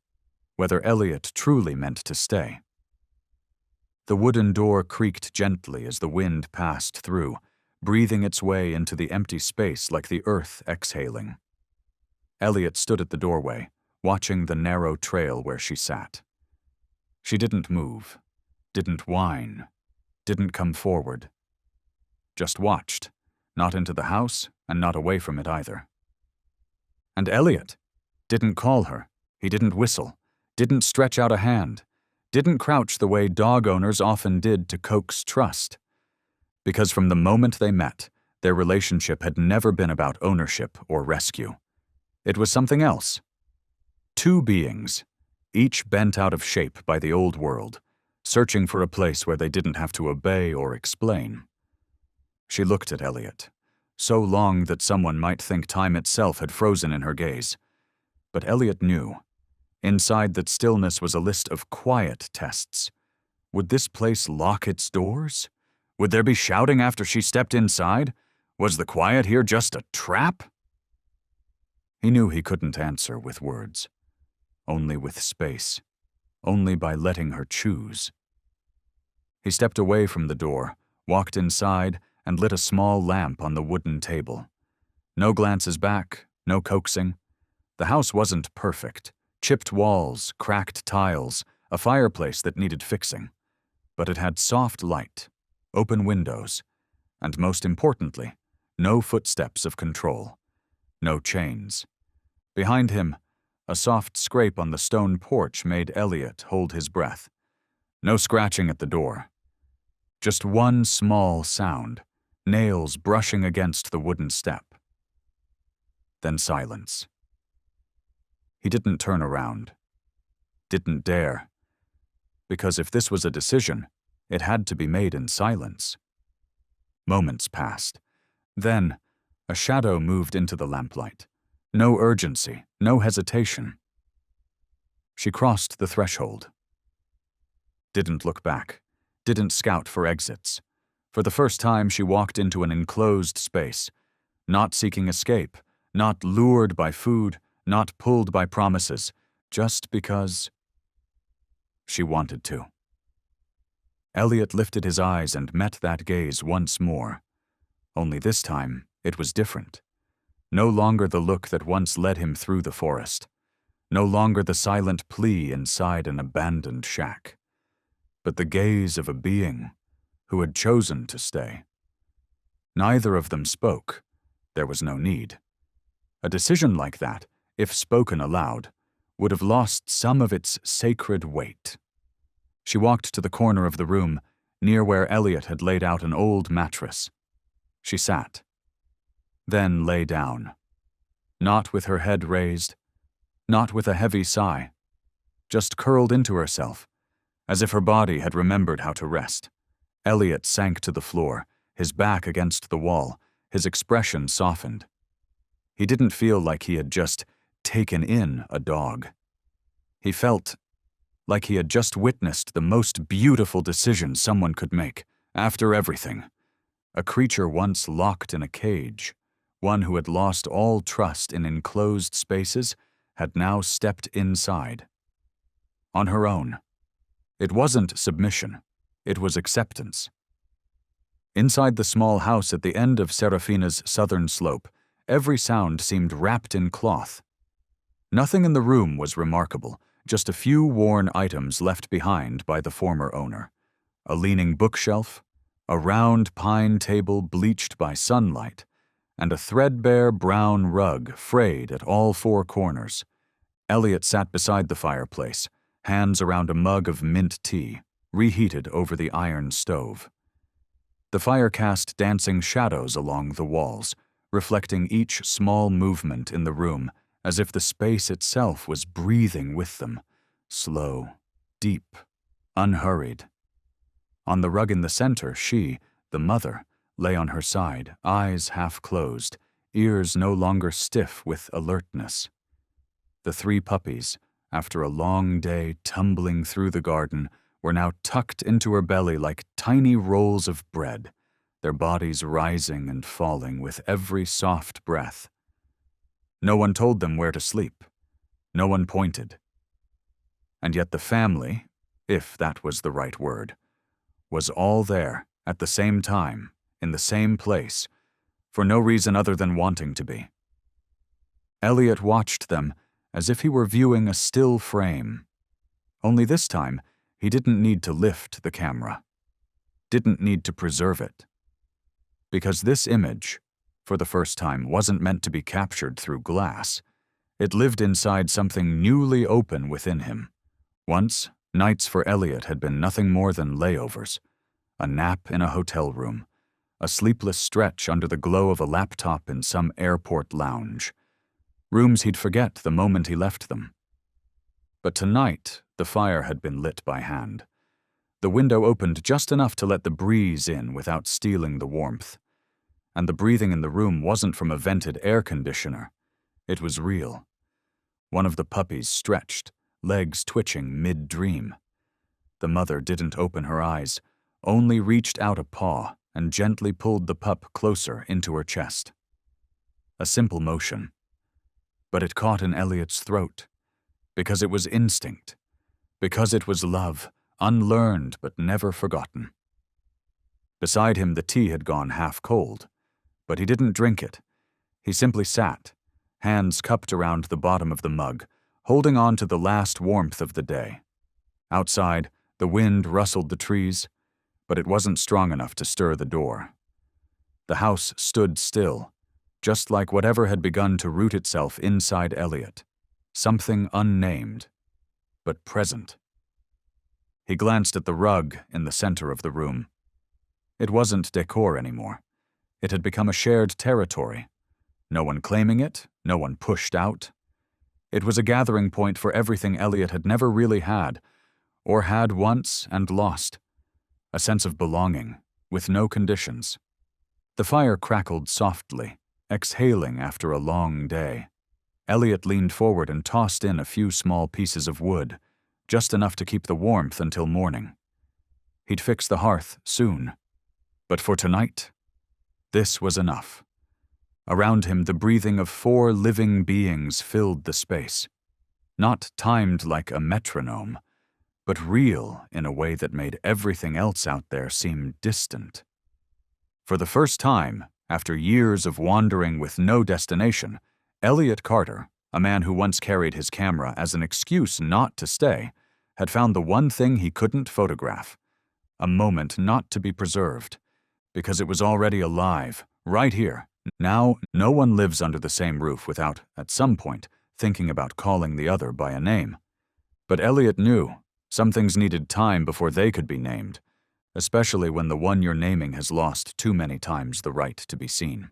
whether Elliot truly meant to stay. The wooden door creaked gently as the wind passed through, breathing its way into the empty space like the earth exhaling. Elliot stood at the doorway, watching the narrow trail where she sat. She didn't move, didn't whine, didn't come forward. Just watched, not into the house and not away from it either. And Elliot didn't call her, he didn't whistle, didn't stretch out a hand, didn't crouch the way dog owners often did to coax trust. Because from the moment they met, their relationship had never been about ownership or rescue. It was something else. Two beings, each bent out of shape by the old world, searching for a place where they didn't have to obey or explain. She looked at Elliot, so long that someone might think time itself had frozen in her gaze. But Elliot knew. Inside that stillness was a list of quiet tests. Would this place lock its doors? Would there be shouting after she stepped inside? Was the quiet here just a trap? He knew he couldn't answer with words. Only with space. Only by letting her choose. He stepped away from the door, walked inside, and lit a small lamp on the wooden table. No glances back, no coaxing. The house wasn't perfect. Chipped walls, cracked tiles, a fireplace that needed fixing. But it had soft light, open windows, and most importantly, no footsteps of control. No chains. Behind him, a soft scrape on the stone porch made Elliot hold his breath. No scratching at the door. Just one small sound, nails brushing against the wooden step. Then silence. He didn't turn around. Didn't dare. Because if this was a decision, it had to be made in silence. Moments passed. Then, a shadow moved into the lamplight. No urgency, no hesitation. She crossed the threshold. Didn't look back. Didn't scout for exits. For the first time, she walked into an enclosed space, not seeking escape, not lured by food, not pulled by promises, just because she wanted to. Elliot lifted his eyes and met that gaze once more. Only this time, it was different. No longer the look that once led him through the forest. No longer the silent plea inside an abandoned shack. But the gaze of a being who had chosen to stay. Neither of them spoke. There was no need. A decision like that, if spoken aloud, would have lost some of its sacred weight. She walked to the corner of the room, near where Elliot had laid out an old mattress. She sat. Then lay down. Not with her head raised, not with a heavy sigh, just curled into herself, as if her body had remembered how to rest. Elliot sank to the floor, his back against the wall, His expression softened. He didn't feel like he had just taken in a dog. He felt like he had just witnessed the most beautiful decision someone could make, after everything. A creature once locked in a cage, one who had lost all trust in enclosed spaces, had now stepped inside. On her own. It wasn't submission, it was acceptance. Inside the small house at the end of Serafina's southern slope, every sound seemed wrapped in cloth. Nothing in the room was remarkable, just a few worn items left behind by the former owner. A leaning bookshelf, a round pine table bleached by sunlight, and a threadbare brown rug frayed at all four corners. Elliot sat beside the fireplace, hands around a mug of mint tea, reheated over the iron stove. The fire cast dancing shadows along the walls, reflecting each small movement in the room, as if the space itself was breathing with them, slow, deep, unhurried. On the rug in the center, she, the mother, lay on her side, eyes half closed, ears no longer stiff with alertness. The three puppies, after a long day tumbling through the garden, were now tucked into her belly like tiny rolls of bread, their bodies rising and falling with every soft breath. No one told them where to sleep. No one pointed. And yet the family, if that was the right word, was all there at the same time, in the same place, for no reason other than wanting to be. Elliot watched them as if he were viewing a still frame. Only this time, he didn't need to lift the camera, didn't need to preserve it. Because this image, for the first time, wasn't meant to be captured through glass. It lived inside something newly open within him. Once, nights for Elliot had been nothing more than layovers, a nap in a hotel room, a sleepless stretch under the glow of a laptop in some airport lounge. Rooms he'd forget the moment he left them. But tonight, the fire had been lit by hand. The window opened just enough to let the breeze in without stealing the warmth. And the breathing in the room wasn't from a vented air conditioner. It was real. One of the puppies stretched, legs twitching mid-dream. The mother didn't open her eyes, only reached out a paw and gently pulled the pup closer into her chest. A simple motion. But it caught in Elliot's throat, because it was instinct, because it was love, unlearned but never forgotten. Beside him, the tea had gone half cold, but he didn't drink it. He simply sat, hands cupped around the bottom of the mug, holding on to the last warmth of the day. Outside, the wind rustled the trees, but it wasn't strong enough to stir the door. The house stood still, just like whatever had begun to root itself inside Elliot, something unnamed, but present. He glanced at the rug in the center of the room. It wasn't decor anymore. It had become a shared territory. No one claiming it, no one pushed out. It was a gathering point for everything Elliot had never really had, or had once and lost. A sense of belonging, with no conditions. The fire crackled softly, exhaling after a long day. Elliot leaned forward and tossed in a few small pieces of wood, just enough to keep the warmth until morning. He'd fix the hearth soon. But for tonight, this was enough. Around him, the breathing of 4 living beings filled the space. Not timed like a metronome, but real in a way that made everything else out there seem distant. For the first time, after years of wandering with no destination, Elliot Carter, a man who once carried his camera as an excuse not to stay, had found the one thing he couldn't photograph, a moment not to be preserved, because it was already alive, right here. Now, no one lives under the same roof without, at some point, thinking about calling the other by a name. But Elliot knew some things needed time before they could be named, especially when the one you're naming has lost too many times the right to be seen.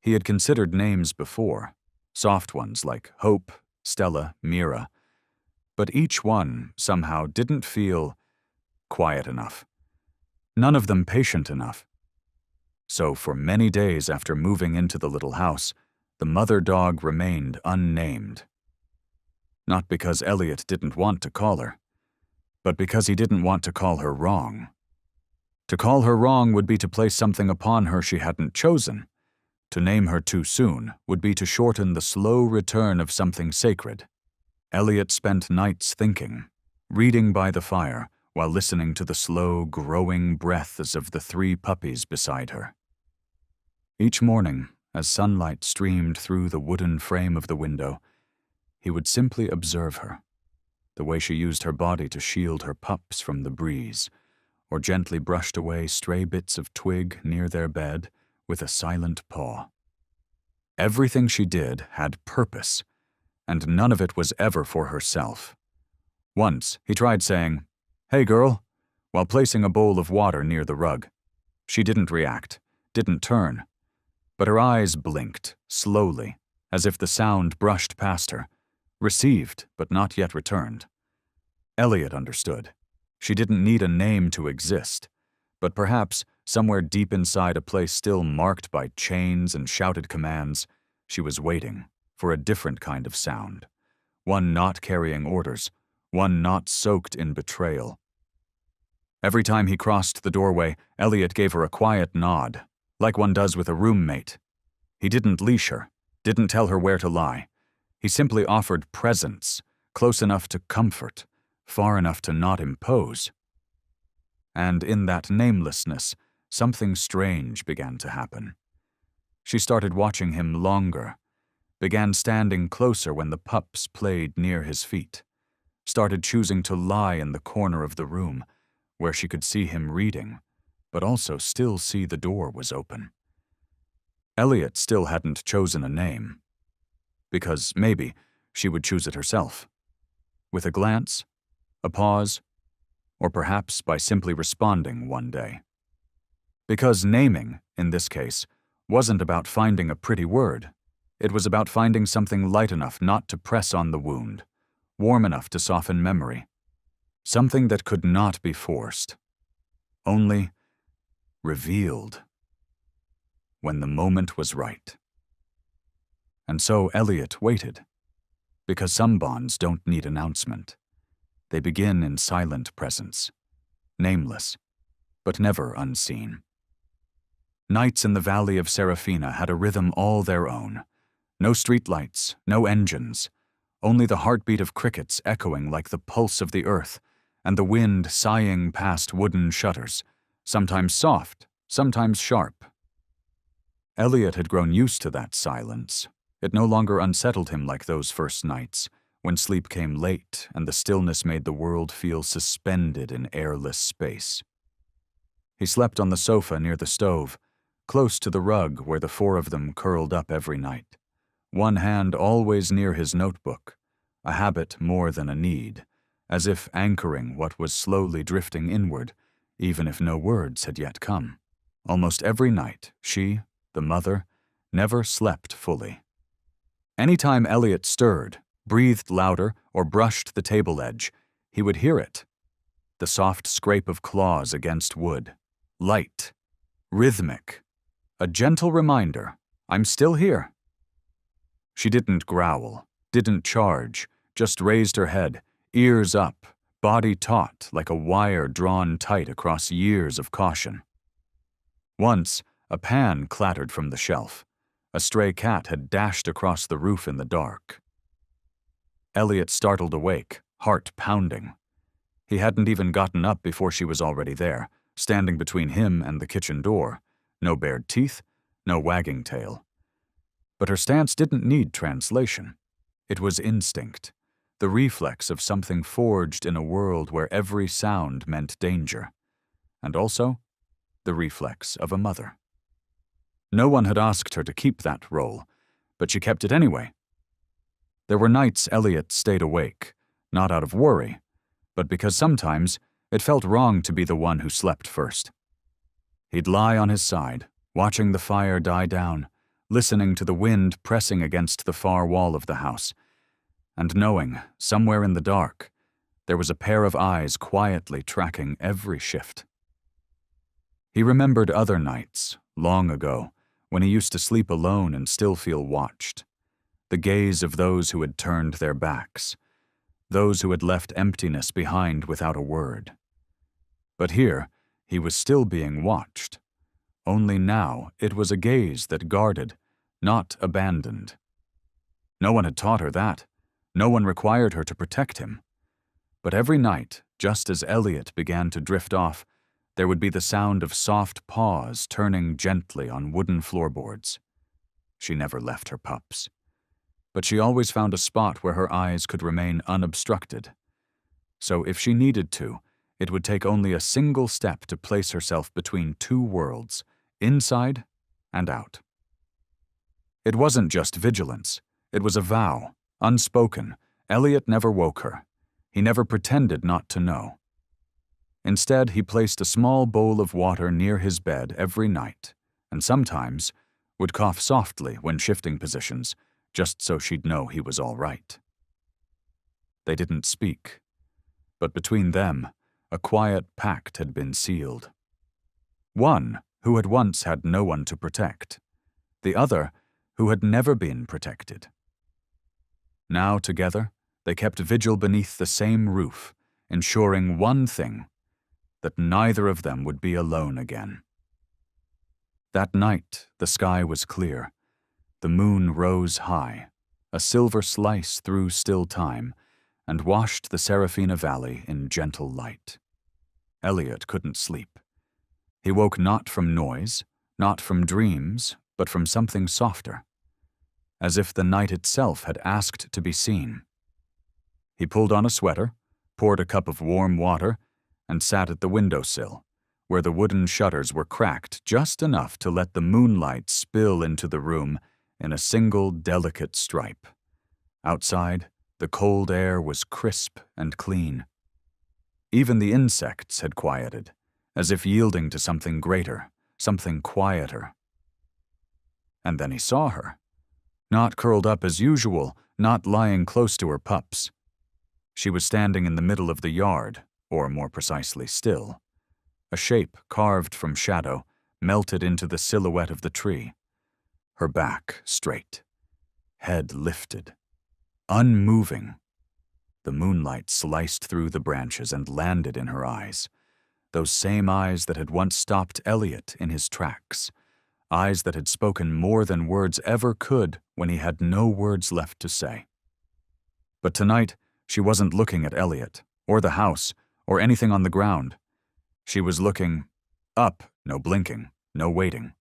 He had considered names before, soft ones like Hope, Stella, Mira, but each one somehow didn't feel quiet enough. None of them patient enough. So for many days after moving into the little house, the mother dog remained unnamed. Not because Elliot didn't want to call her, but because he didn't want to call her wrong. To call her wrong would be to place something upon her she hadn't chosen. To name her too soon would be to shorten the slow return of something sacred. Elliot spent nights thinking, reading by the fire, while listening to the slow, growing breaths of the 3 puppies beside her. Each morning, as sunlight streamed through the wooden frame of the window, he would simply observe her, the way she used her body to shield her pups from the breeze, or gently brushed away stray bits of twig near their bed with a silent paw. Everything she did had purpose, and none of it was ever for herself. Once, he tried saying, "Hey girl," while placing a bowl of water near the rug. She didn't react, didn't turn, but her eyes blinked, slowly, as if the sound brushed past her, received but not yet returned. Elliot understood. She didn't need a name to exist, but perhaps, somewhere deep inside a place still marked by chains and shouted commands, she was waiting for a different kind of sound, one not carrying orders, one not soaked in betrayal. Every time he crossed the doorway, Elliot gave her a quiet nod, like one does with a roommate. He didn't leash her, didn't tell her where to lie. He simply offered presence, close enough to comfort, far enough to not impose. And in that namelessness, something strange began to happen. She started watching him longer, began standing closer when the pups played near his feet, started choosing to lie in the corner of the room, where she could see him reading, but also still see the door was open. Elliot still hadn't chosen a name, because maybe she would choose it herself. With a glance, a pause, or perhaps by simply responding one day. Because naming, in this case, wasn't about finding a pretty word. It was about finding something light enough not to press on the wound, warm enough to soften memory. Something that could not be forced, only revealed when the moment was right. And so Elliot waited, because some bonds don't need announcement. They begin in silent presence, nameless, but never unseen. Nights in the valley of Serafina had a rhythm all their own. No streetlights, no engines, only the heartbeat of crickets echoing like the pulse of the earth, and the wind sighing past wooden shutters, sometimes soft, sometimes sharp. Elliot had grown used to that silence. It no longer unsettled him like those first nights, when sleep came late and the stillness made the world feel suspended in airless space. He slept on the sofa near the stove, close to the rug where the 4 of them curled up every night, one hand always near his notebook, a habit more than a need, as if anchoring what was slowly drifting inward, even if no words had yet come. Almost every night, she, the mother, never slept fully. Anytime Elliot stirred, breathed louder, or brushed the table edge, he would hear it. The soft scrape of claws against wood. Light. Rhythmic. A gentle reminder, I'm still here. She didn't growl, didn't charge, just raised her head, ears up, body taut like a wire drawn tight across years of caution. Once, a pan clattered from the shelf. A stray cat had dashed across the roof in the dark. Elliot startled awake, heart pounding. He hadn't even gotten up before she was already there, standing between him and the kitchen door. No bared teeth, no wagging tail. But her stance didn't need translation. It was instinct, the reflex of something forged in a world where every sound meant danger, and also the reflex of a mother. No one had asked her to keep that role, but she kept it anyway. There were nights Elliot stayed awake, not out of worry, but because sometimes it felt wrong to be the one who slept first. He'd lie on his side, watching the fire die down, listening to the wind pressing against the far wall of the house, and knowing, somewhere in the dark, there was a pair of eyes quietly tracking every shift. He remembered other nights, long ago, when he used to sleep alone and still feel watched. The gaze of those who had turned their backs, those who had left emptiness behind without a word. But here, he was still being watched. Only now it was a gaze that guarded, not abandoned. No one had taught her that. No one required her to protect him. But every night, just as Elliot began to drift off, there would be the sound of soft paws turning gently on wooden floorboards. She never left her pups. But she always found a spot where her eyes could remain unobstructed. So if she needed to, it would take only a single step to place herself between two worlds, inside and out. It wasn't just vigilance. It was a vow, unspoken. Elliot never woke her. He never pretended not to know. Instead, he placed a small bowl of water near his bed every night, and sometimes would cough softly when shifting positions, just so she'd know he was all right. They didn't speak, but between them, a quiet pact had been sealed. One who had once had no one to protect, the other who had never been protected. Now together, they kept vigil beneath the same roof, ensuring one thing, that neither of them would be alone again. That night, the sky was clear. The moon rose high, a silver slice through still time, and washed the Serafina Valley in gentle light. Elliot couldn't sleep. He woke not from noise, not from dreams, but from something softer, as if the night itself had asked to be seen. He pulled on a sweater, poured a cup of warm water, and sat at the windowsill, where the wooden shutters were cracked just enough to let the moonlight spill into the room in a single delicate stripe. Outside, the cold air was crisp and clean. Even the insects had quieted, as if yielding to something greater, something quieter. And then he saw her, not curled up as usual, not lying close to her pups. She was standing in the middle of the yard, or more precisely still. A shape carved from shadow melted into the silhouette of the tree. Her back straight, head lifted, unmoving. The moonlight sliced through the branches and landed in her eyes, those same eyes that had once stopped Elliot in his tracks, eyes that had spoken more than words ever could when he had no words left to say. But tonight, she wasn't looking at Elliot, or the house, or anything on the ground. She was looking up, no blinking, no waiting,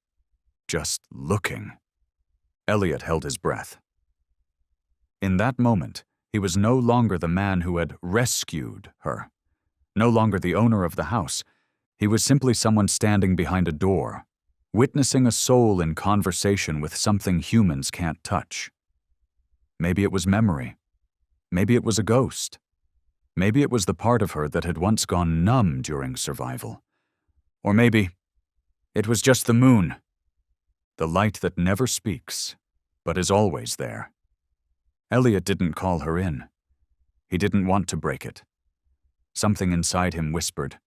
just looking. Elliot held his breath. In that moment, he was no longer the man who had rescued her, no longer the owner of the house. He was simply someone standing behind a door, witnessing a soul in conversation with something humans can't touch. Maybe it was memory. Maybe it was a ghost. Maybe it was the part of her that had once gone numb during survival. Or maybe it was just the moon, the light that never speaks, but is always there. Elliot didn't call her in. He didn't want to break it. Something inside him whispered,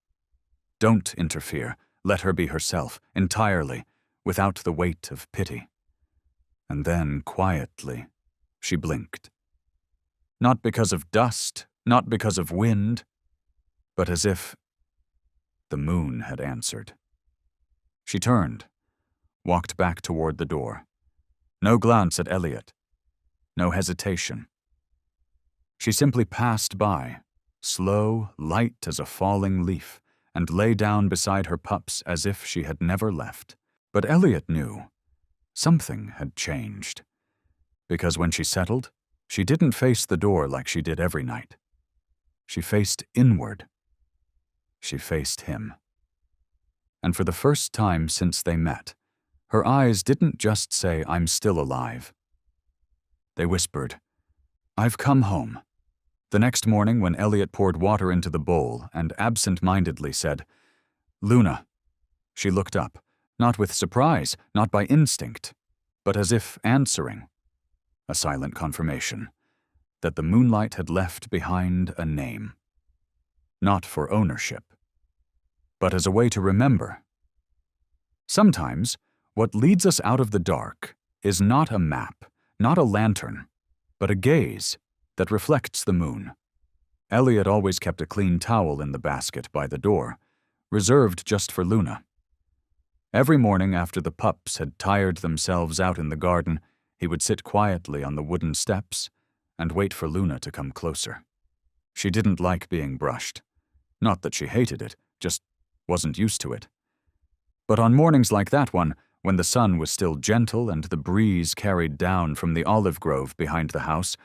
"Don't interfere. Let her be herself, entirely, without the weight of pity." And then, quietly, she blinked. Not because of dust, not because of wind, but as if the moon had answered. She turned, walked back toward the door. No glance at Elliot. No hesitation. She simply passed by, slow, light as a falling leaf, and lay down beside her pups as if she had never left. But Elliot knew something had changed, because when she settled, she didn't face the door like she did every night. She faced inward. She faced him. And for the first time since they met, her eyes didn't just say, "I'm still alive." They whispered, "I've come home." The next morning, when Elliot poured water into the bowl and absent-mindedly said, "Luna," she looked up, not with surprise, not by instinct, but as if answering. A silent confirmation that the moonlight had left behind a name. Not for ownership, but as a way to remember. Sometimes, What leads us out of the dark is not a map, not a lantern, but a gaze that reflects the moon. Elliot always kept a clean towel in the basket by the door, reserved just for Luna. Every morning after the pups had tired themselves out in the garden, he would sit quietly on the wooden steps and wait for Luna to come closer. She didn't like being brushed. Not that she hated it, just wasn't used to it. But on mornings like that one, when the sun was still gentle and the breeze carried down from the olive grove behind the house,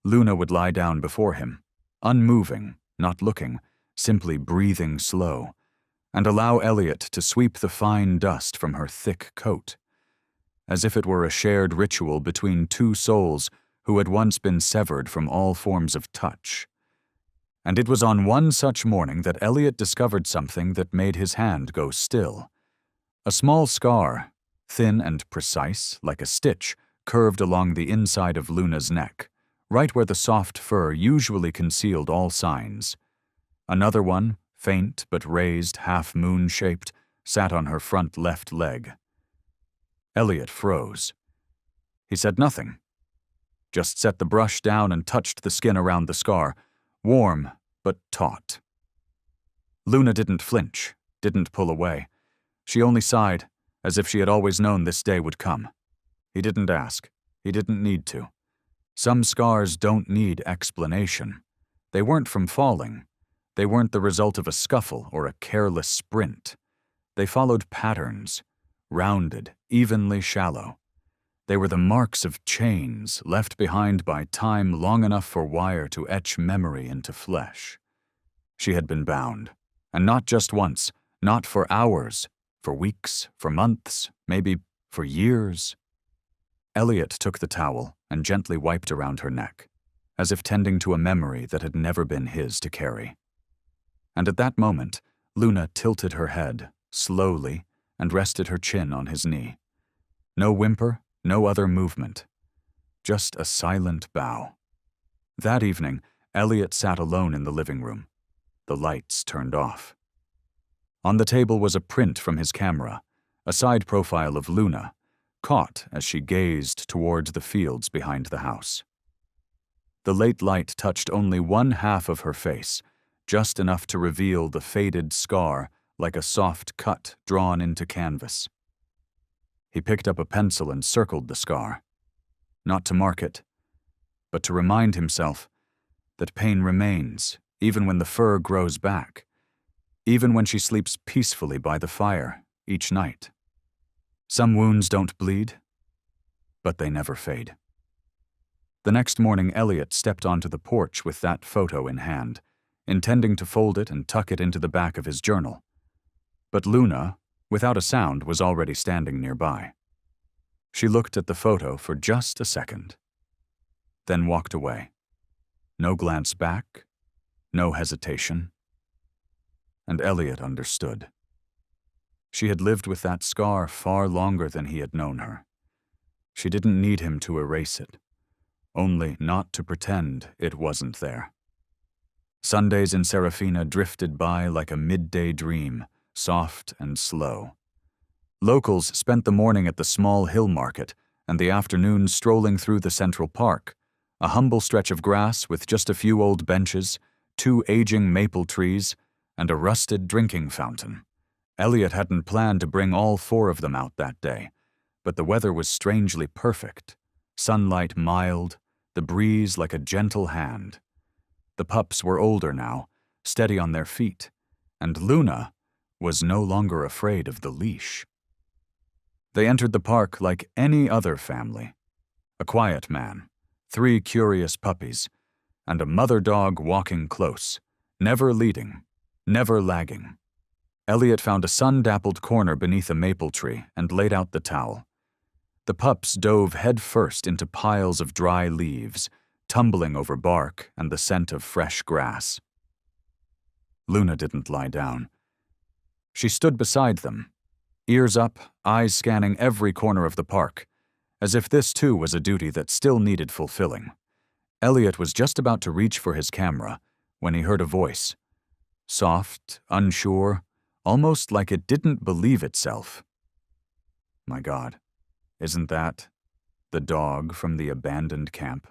Luna would lie down before him, unmoving, not looking, simply breathing slow, and allow Elliot to sweep the fine dust from her thick coat, as if it were a shared ritual between two souls who had once been severed from all forms of touch. And it was on one such morning that Elliot discovered something that made his hand go still. A small scar, thin and precise, like a stitch, curved along the inside of Luna's neck, right where the soft fur usually concealed all signs. Another one, faint but raised, half-moon-shaped, sat on her front left leg. Elliot froze. He said nothing, just set the brush down and touched the skin around the scar, warm but taut. Luna didn't flinch, didn't pull away. She only sighed, as if she had always known this day would come. He didn't ask. He didn't need to. Some scars don't need explanation. They weren't from falling. They weren't the result of a scuffle or a careless sprint. They followed patterns, rounded, evenly shallow. They were the marks of chains left behind by time long enough for wire to etch memory into flesh. She had been bound, and not just once, not for hours, for weeks, for months, maybe for years. Elliot took the towel and gently wiped around her neck, as if tending to a memory that had never been his to carry. And at that moment, Luna tilted her head, slowly, and rested her chin on his knee. No whimper, no other movement. Just a silent bow. That evening, Elliot sat alone in the living room. The lights turned off. On the table was a print from his camera, a side profile of Luna, caught as she gazed towards the fields behind the house. The late light touched only one half of her face, just enough to reveal the faded scar like a soft cut drawn into canvas. He picked up a pencil and circled the scar, not to mark it, but to remind himself that pain remains even when the fur grows back, even when she sleeps peacefully by the fire each night. Some wounds don't bleed, but they never fade. The next morning, Elliot stepped onto the porch with that photo in hand, intending to fold it and tuck it into the back of his journal. But Luna, without a sound, was already standing nearby. She looked at the photo for just a second, then walked away. No glance back, no hesitation. And Elliot understood. She had lived with that scar far longer than he had known her. She didn't need him to erase it, only not to pretend it wasn't there. Sundays in Serafina drifted by like a midday dream, soft and slow. Locals spent the morning at the small hill market and the afternoon strolling through the Central Park, a humble stretch of grass with just a few old benches, 2 aging maple trees, and a rusted drinking fountain. Elliot hadn't planned to bring all 4 of them out that day, but the weather was strangely perfect, sunlight mild, the breeze like a gentle hand. The pups were older now, steady on their feet, and Luna was no longer afraid of the leash. They entered the park like any other family. A quiet man, 3 curious puppies, and a mother dog walking close, never leading, never lagging. Elliot found a sun-dappled corner beneath a maple tree and laid out the towel. The pups dove headfirst into piles of dry leaves, tumbling over bark and the scent of fresh grass. Luna didn't lie down. She stood beside them, ears up, eyes scanning every corner of the park, as if this too was a duty that still needed fulfilling. Elliot was just about to reach for his camera when he heard a voice, soft, unsure, almost like it didn't believe itself. My God, isn't that the dog from the abandoned camp?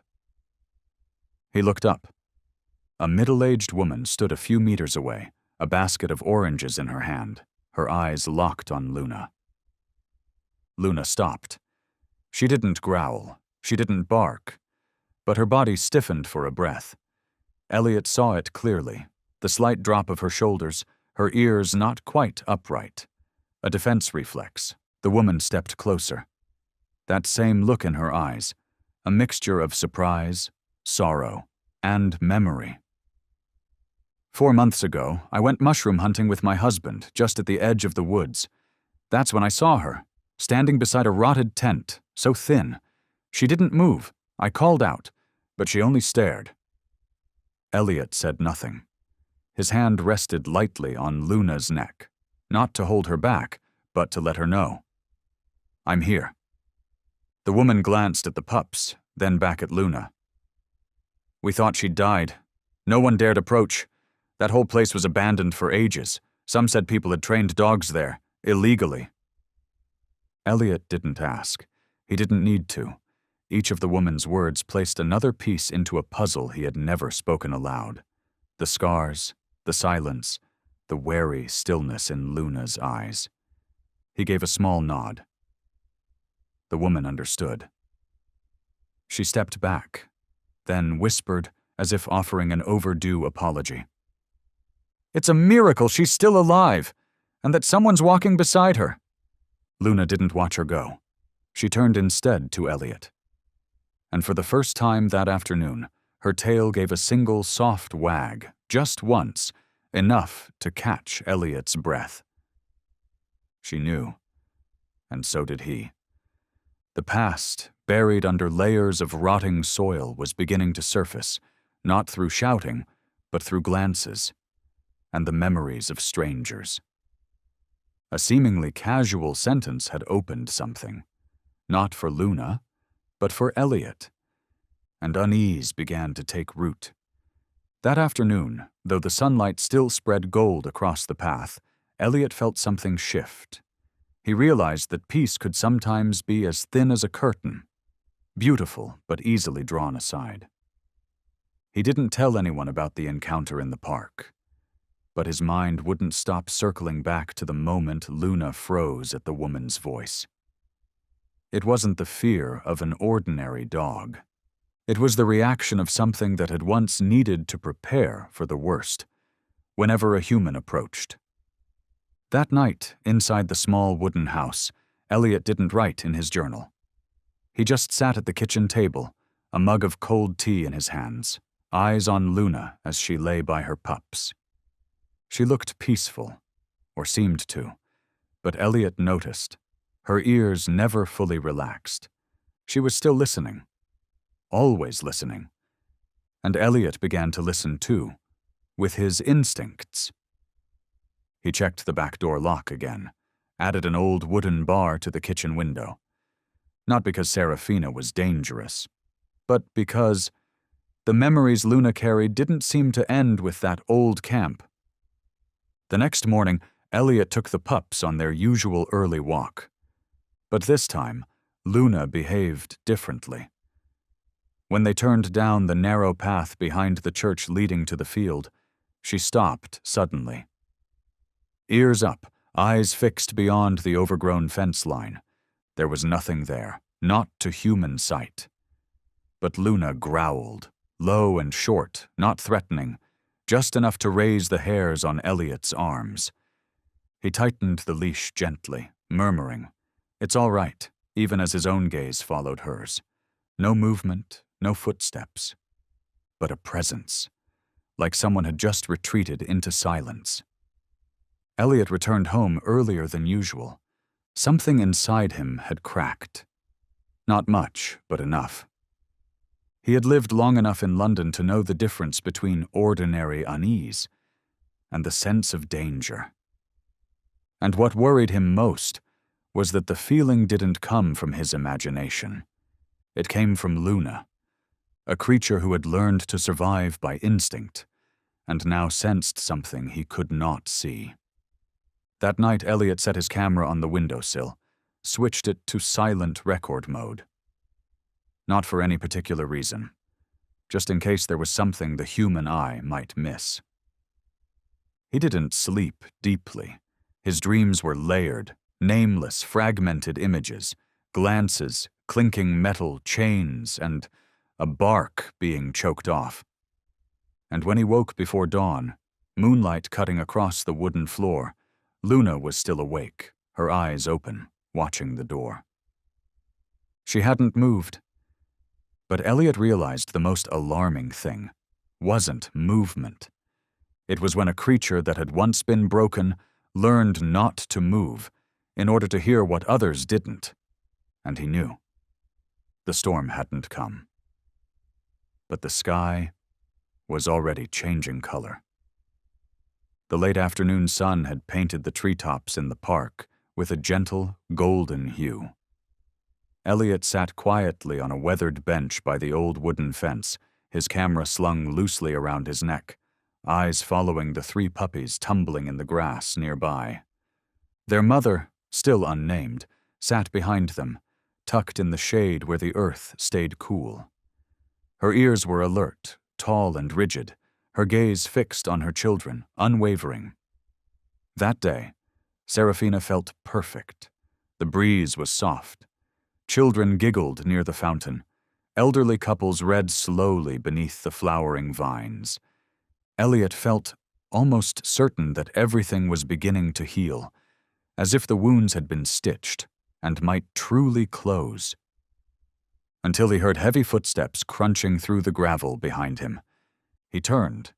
He looked up. A middle-aged woman stood a few meters away, a basket of oranges in her hand, her eyes locked on Luna. Luna stopped. She didn't growl, she didn't bark, but her body stiffened for a breath. Elliot saw it clearly, the slight drop of her shoulders, her ears not quite upright. A defense reflex. The woman stepped closer. That same look in her eyes, a mixture of surprise, sorrow, and memory. 4 months ago, I went mushroom hunting with my husband just at the edge of the woods. That's when I saw her, standing beside a rotted tent, so thin. She didn't move. I called out, but she only stared. Elliot said nothing. His hand rested lightly on Luna's neck, not to hold her back, but to let her know. I'm here. The woman glanced at the pups, then back at Luna. We thought she'd died. No one dared approach. That whole place was abandoned for ages. Some said people had trained dogs there, illegally. Elliot didn't ask. He didn't need to. Each of the woman's words placed another piece into a puzzle he had never spoken aloud. The scars, the silence, the wary stillness in Luna's eyes. He gave a small nod. The woman understood. She stepped back, then whispered as if offering an overdue apology. It's a miracle she's still alive, and that someone's walking beside her. Luna didn't watch her go. She turned instead to Elliot. And for the first time that afternoon, her tail gave a single soft wag, just once, enough to catch Elliot's breath. She knew, and so did he. The past, buried under layers of rotting soil, was beginning to surface, not through shouting, but through glances, and the memories of strangers. A seemingly casual sentence had opened something, not for Luna, but for Elliot, and unease began to take root. That afternoon, though the sunlight still spread gold across the path, Elliot felt something shift. He realized that peace could sometimes be as thin as a curtain, beautiful but easily drawn aside. He didn't tell anyone about the encounter in the park, but his mind wouldn't stop circling back to the moment Luna froze at the woman's voice. It wasn't the fear of an ordinary dog. It was the reaction of something that had once needed to prepare for the worst, whenever a human approached. That night, inside the small wooden house, Elliot didn't write in his journal. He just sat at the kitchen table, a mug of cold tea in his hands, eyes on Luna as she lay by her pups. She looked peaceful, or seemed to, but Elliot noticed. Her ears never fully relaxed. She was still listening. Always listening. And Elliot began to listen too, with his instincts. He checked the back door lock again, added an old wooden bar to the kitchen window. Not because Serafina was dangerous, but because the memories Luna carried didn't seem to end with that old camp. The next morning, Elliot took the pups on their usual early walk. But this time, Luna behaved differently. When they turned down the narrow path behind the church leading to the field, she stopped suddenly. Ears up, eyes fixed beyond the overgrown fence line. There was nothing there, not to human sight. But Luna growled, low and short, not threatening, just enough to raise the hairs on Elliot's arms. He tightened the leash gently, murmuring, "It's all right," even as his own gaze followed hers. No movement, no footsteps, but a presence, like someone had just retreated into silence. Elliot returned home earlier than usual. Something inside him had cracked. Not much, but enough. He had lived long enough in London to know the difference between ordinary unease and the sense of danger. And what worried him most was that the feeling didn't come from his imagination. It came from Luna, a creature who had learned to survive by instinct, and now sensed something he could not see. That night, Elliot set his camera on the windowsill, switched it to silent record mode. Not for any particular reason, just in case there was something the human eye might miss. He didn't sleep deeply. His dreams were layered, nameless, fragmented images, glances, clinking metal chains, and a bark being choked off. And when he woke before dawn, moonlight cutting across the wooden floor, Luna was still awake, her eyes open, watching the door. She hadn't moved. But Elliot realized the most alarming thing wasn't movement. It was when a creature that had once been broken learned not to move in order to hear what others didn't. And he knew. The storm hadn't come. But the sky was already changing color. The late afternoon sun had painted the treetops in the park with a gentle, golden hue. Elliot sat quietly on a weathered bench by the old wooden fence, his camera slung loosely around his neck, eyes following the 3 puppies tumbling in the grass nearby. Their mother, still unnamed, sat behind them, tucked in the shade where the earth stayed cool. Her ears were alert, tall and rigid, her gaze fixed on her children, unwavering. That day, Serafina felt perfect. The breeze was soft. Children giggled near the fountain. Elderly couples read slowly beneath the flowering vines. Elliot felt almost certain that everything was beginning to heal, as if the wounds had been stitched and might truly close. Until he heard heavy footsteps crunching through the gravel behind him. He turned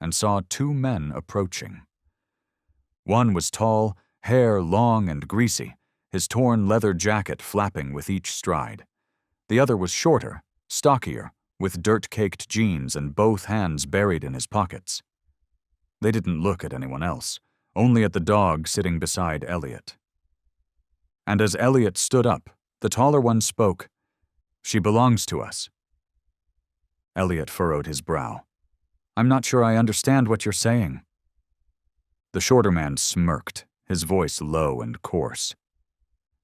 and saw 2 men approaching. One was tall, hair long and greasy, his torn leather jacket flapping with each stride. The other was shorter, stockier, with dirt-caked jeans and both hands buried in his pockets. They didn't look at anyone else, only at the dog sitting beside Elliot. And as Elliot stood up, the taller one spoke, "She belongs to us." Elliot furrowed his brow. "I'm not sure I understand what you're saying." The shorter man smirked, his voice low and coarse.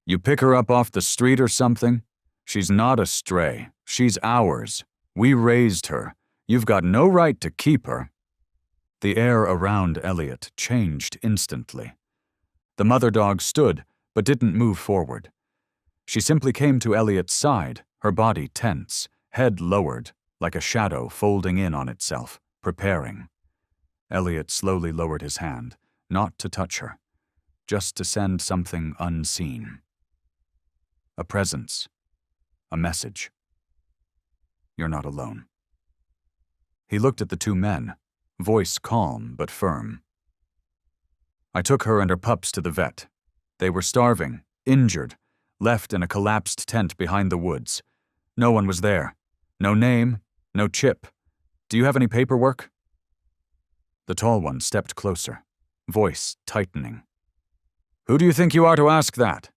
"You pick her up off the street or something? She's not a stray. She's ours. We raised her. You've got no right to keep her." The air around Elliot changed instantly. The mother dog stood, but didn't move forward. She simply came to Elliot's side, her body tense, head lowered, like a shadow folding in on itself, preparing. Elliot slowly lowered his hand, not to touch her, just to send something unseen. A presence. A message. "You're not alone." He looked at the 2 men, voice calm but firm. "I took her and her pups to the vet. They were starving, injured, left in a collapsed tent behind the woods. No one was there. No name, no chip. Do you have any paperwork?" The tall one stepped closer, voice tightening. "Who do you think you are to ask that?"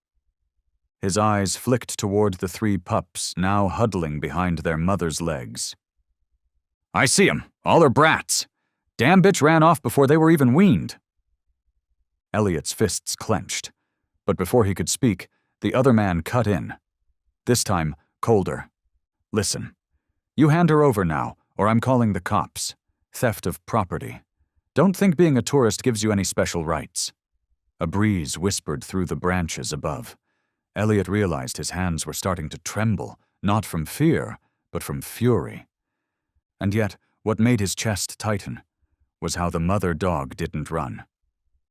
His eyes flicked toward the 3 pups now huddling behind their mother's legs. "I see 'em, all her brats. Damn bitch ran off before they were even weaned." Elliot's fists clenched, but before he could speak, the other man cut in. This time, colder. "Listen, you hand her over now, or I'm calling the cops. Theft of property. Don't think being a tourist gives you any special rights." A breeze whispered through the branches above. Elliot realized his hands were starting to tremble, not from fear, but from fury. And yet, what made his chest tighten was how the mother dog didn't run.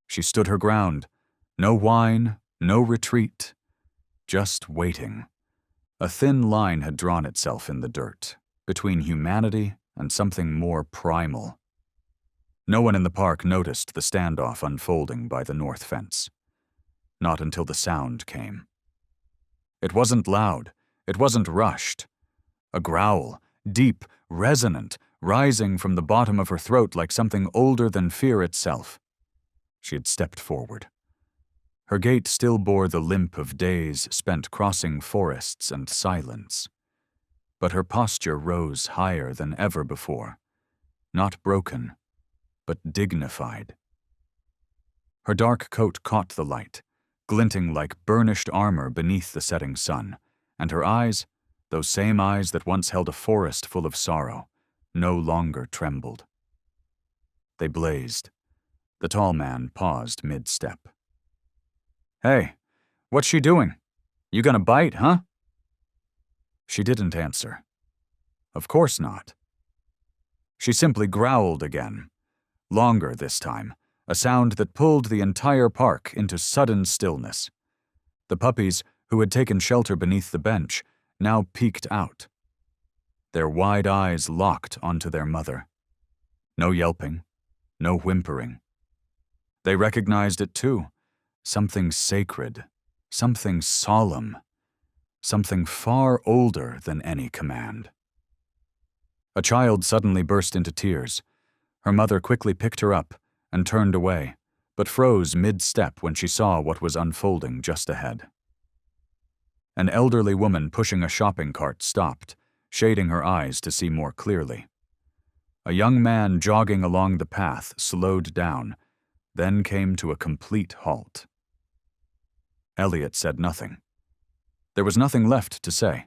She stood her ground. No whine, no retreat. Just waiting. A thin line had drawn itself in the dirt, between humanity and something more primal. No one in the park noticed the standoff unfolding by the north fence. Not until the sound came. It wasn't loud. It wasn't rushed. A growl, deep, resonant, rising from the bottom of her throat like something older than fear itself. She had stepped forward. Her gait still bore the limp of days spent crossing forests and silence. But her posture rose higher than ever before. Not broken, but dignified. Her dark coat caught the light, glinting like burnished armor beneath the setting sun, and her eyes, those same eyes that once held a forest full of sorrow, no longer trembled. They blazed. The tall man paused mid-step. "Hey, what's she doing? You gonna bite, huh?" She didn't answer. Of course not. She simply growled again, longer this time, a sound that pulled the entire park into sudden stillness. The puppies, who had taken shelter beneath the bench, now peeked out. Their wide eyes locked onto their mother. No yelping, no whimpering. They recognized it too. Something sacred, something solemn, something far older than any command. A child suddenly burst into tears. Her mother quickly picked her up and turned away, but froze mid-step when she saw what was unfolding just ahead. An elderly woman pushing a shopping cart stopped, shading her eyes to see more clearly. A young man jogging along the path slowed down, then came to a complete halt. Elliot said nothing. There was nothing left to say,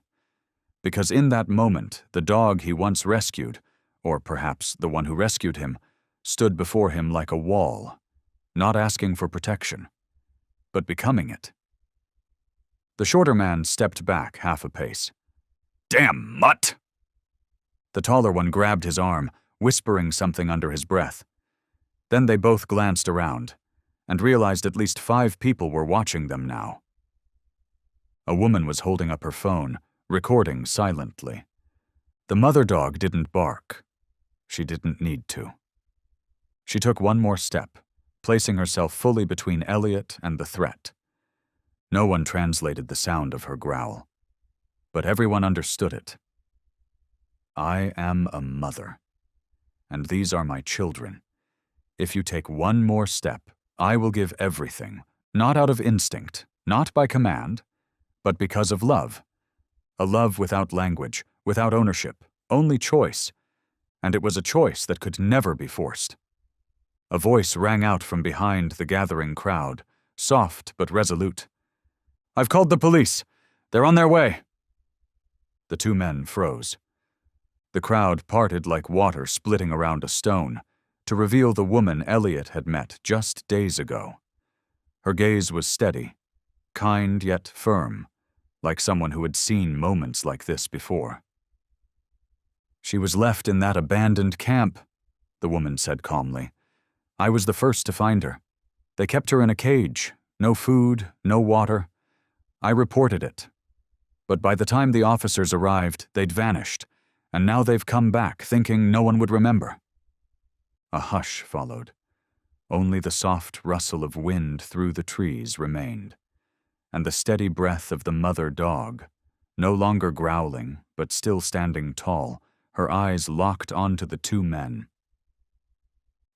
because in that moment the dog he once rescued, or perhaps the one who rescued him, stood before him like a wall, not asking for protection, but becoming it. The shorter man stepped back half a pace. "Damn mutt!" The taller one grabbed his arm, whispering something under his breath. Then they both glanced around, and realized at least 5 people were watching them now. A woman was holding up her phone, recording silently. The mother dog didn't bark. She didn't need to. She took one more step, placing herself fully between Elliot and the threat. No one translated the sound of her growl, but everyone understood it. "I am a mother, and these are my children. If you take one more step, I will give everything, not out of instinct, not by command, but because of love. A love without language, without ownership, only choice. And it was a choice that could never be forced." A voice rang out from behind the gathering crowd, soft but resolute. "I've called the police. They're on their way." The 2 men froze. The crowd parted like water splitting around a stone, to reveal the woman Elliot had met just days ago. Her gaze was steady, kind yet firm, like someone who had seen moments like this before. "She was left in that abandoned camp," the woman said calmly. "I was the first to find her. They kept her in a cage, no food, no water. I reported it. But by the time the officers arrived, they'd vanished, and now they've come back thinking no one would remember." A hush followed. Only the soft rustle of wind through the trees remained, and the steady breath of the mother dog, no longer growling, but still standing tall, her eyes locked onto the 2 men.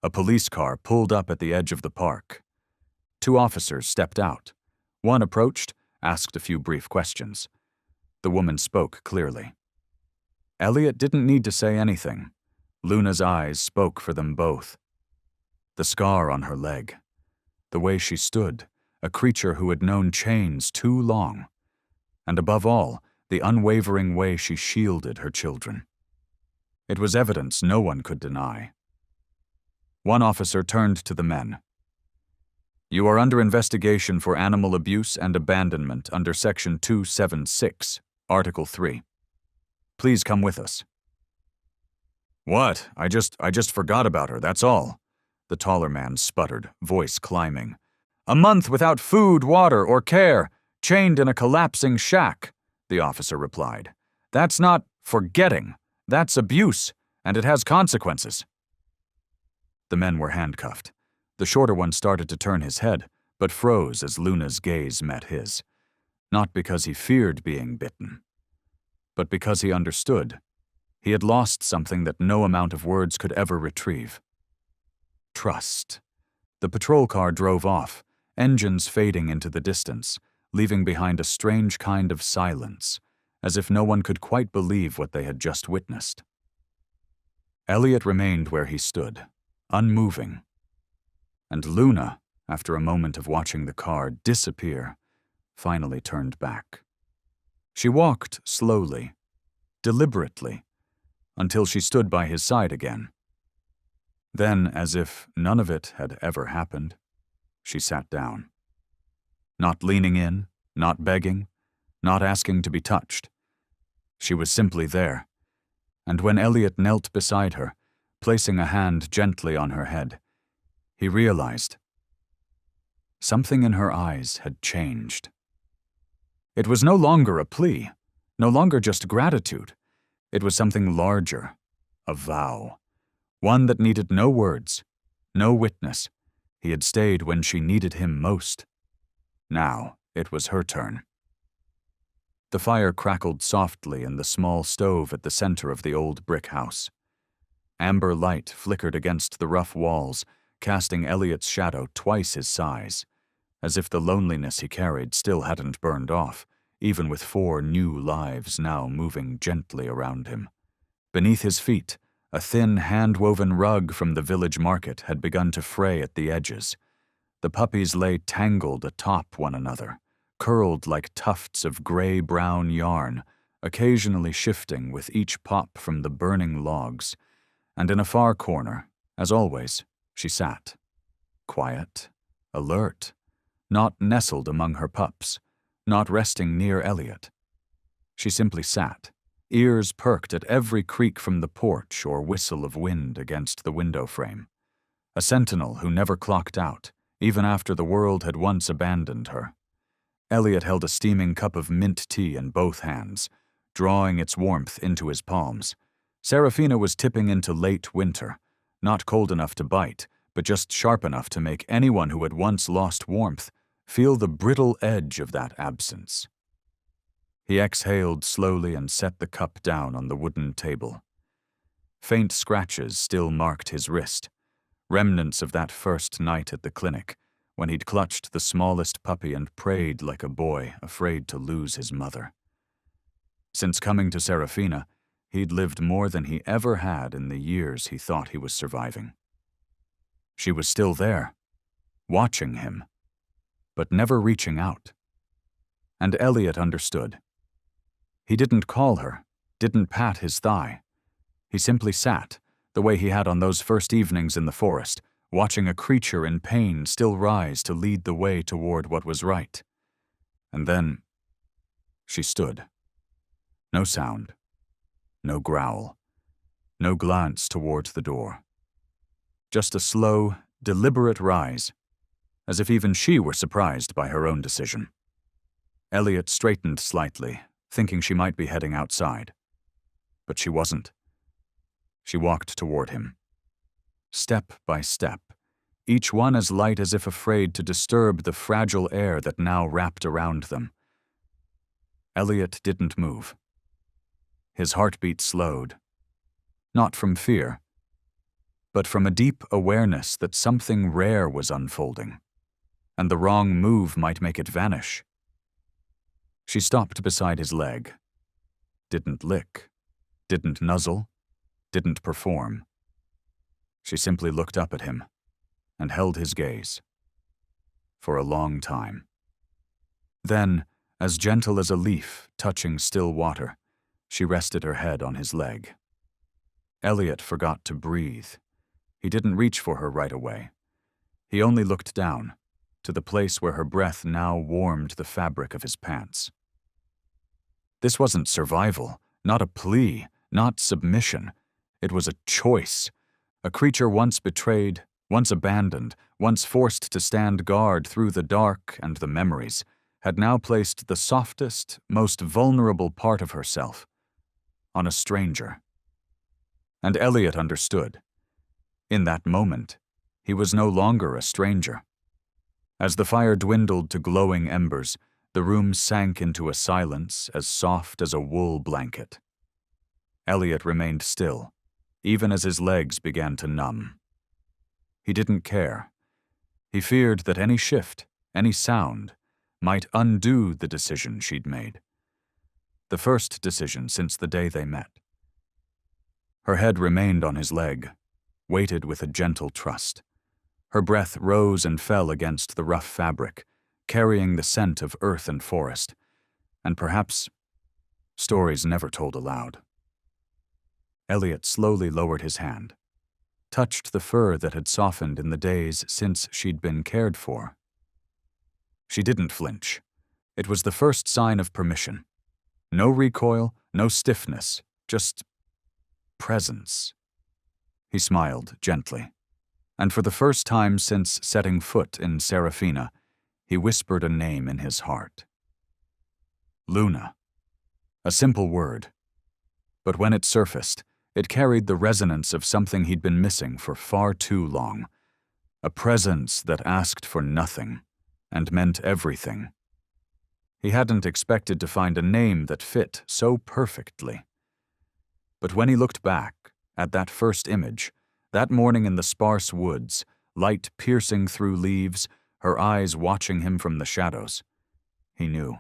A police car pulled up at the edge of the park. 2 officers stepped out. One approached, asked a few brief questions. The woman spoke clearly. Elliot didn't need to say anything. Luna's eyes spoke for them both. The scar on her leg, the way she stood, a creature who had known chains too long, and above all, the unwavering way she shielded her children. It was evidence no one could deny. One officer turned to the men. "You are under investigation for animal abuse and abandonment under Section 276, Article 3. Please come with us." "What? I just forgot about her, that's all," the taller man sputtered, voice climbing. "A month without food, water, or care, chained in a collapsing shack," the officer replied. "That's not forgetting. That's abuse, and it has consequences." The men were handcuffed. The shorter one started to turn his head, but froze as Luna's gaze met his. Not because he feared being bitten, but because he understood. He had lost something that no amount of words could ever retrieve. Trust. The patrol car drove off, engines fading into the distance, leaving behind a strange kind of silence, as if no one could quite believe what they had just witnessed. Elliot remained where he stood, unmoving. And Luna, after a moment of watching the car disappear, finally turned back. She walked slowly, deliberately, until she stood by his side again. Then, as if none of it had ever happened, she sat down. Not leaning in, not begging, not asking to be touched. She was simply there, and when Elliot knelt beside her, placing a hand gently on her head, he realized something in her eyes had changed. It was no longer a plea, no longer just gratitude. It was something larger, a vow, one that needed no words, no witness. He had stayed when she needed him most. Now it was her turn. The fire crackled softly in the small stove at the center of the old brick house. Amber light flickered against the rough walls, casting Elliot's shadow twice his size, as if the loneliness he carried still hadn't burned off, even with 4 new lives now moving gently around him. Beneath his feet, a thin, hand-woven rug from the village market had begun to fray at the edges. The puppies lay tangled atop one another, curled like tufts of gray-brown yarn, occasionally shifting with each pop from the burning logs. And in a far corner, as always, she sat, quiet, alert, not nestled among her pups, not resting near Elliot. She simply sat, ears perked at every creak from the porch or whistle of wind against the window frame. A sentinel who never clocked out, even after the world had once abandoned her. Elliot held a steaming cup of mint tea in both hands, drawing its warmth into his palms. Serafina was tipping into late winter, not cold enough to bite, but just sharp enough to make anyone who had once lost warmth feel the brittle edge of that absence. He exhaled slowly and set the cup down on the wooden table. Faint scratches still marked his wrist, remnants of that first night at the clinic, when he'd clutched the smallest puppy and prayed like a boy afraid to lose his mother. Since coming to Serafina, he'd lived more than he ever had in the years he thought he was surviving. She was still there, watching him, but never reaching out. And Elliot understood. He didn't call her, didn't pat his thigh. He simply sat, the way he had on those first evenings in the forest, watching a creature in pain still rise to lead the way toward what was right. And then she stood. No sound, no growl, no glance toward the door. Just a slow, deliberate rise, as if even she were surprised by her own decision. Elliot straightened slightly, thinking she might be heading outside. But she wasn't. She walked toward him. Step by step, each one as light as if afraid to disturb the fragile air that now wrapped around them. Elliot didn't move. His heartbeat slowed, not from fear, but from a deep awareness that something rare was unfolding, and the wrong move might make it vanish. She stopped beside his leg, didn't lick, didn't nuzzle, didn't perform. She simply looked up at him and held his gaze for a long time. Then, as gentle as a leaf touching still water, she rested her head on his leg. Elliot forgot to breathe. He didn't reach for her right away. He only looked down, to the place where her breath now warmed the fabric of his pants. This wasn't survival, not a plea, not submission. It was a choice. A creature once betrayed, once abandoned, once forced to stand guard through the dark and the memories, had now placed the softest, most vulnerable part of herself on a stranger. And Elliot understood. In that moment, he was no longer a stranger. As the fire dwindled to glowing embers, the room sank into a silence as soft as a wool blanket. Elliot remained still, even as his legs began to numb. He didn't care. He feared that any shift, any sound, might undo the decision she'd made. The first decision since the day they met. Her head remained on his leg, weighted with a gentle trust. Her breath rose and fell against the rough fabric, carrying the scent of earth and forest, and perhaps stories never told aloud. Elliot slowly lowered his hand, touched the fur that had softened in the days since she'd been cared for. She didn't flinch. It was the first sign of permission. No recoil, no stiffness, just presence. He smiled gently, and for the first time since setting foot in Serafina, he whispered a name in his heart. Luna. A simple word. But when it surfaced, it carried the resonance of something he'd been missing for far too long. A presence that asked for nothing and meant everything. He hadn't expected to find a name that fit so perfectly. But when he looked back at that first image, that morning in the sparse woods, light piercing through leaves, her eyes watching him from the shadows, he knew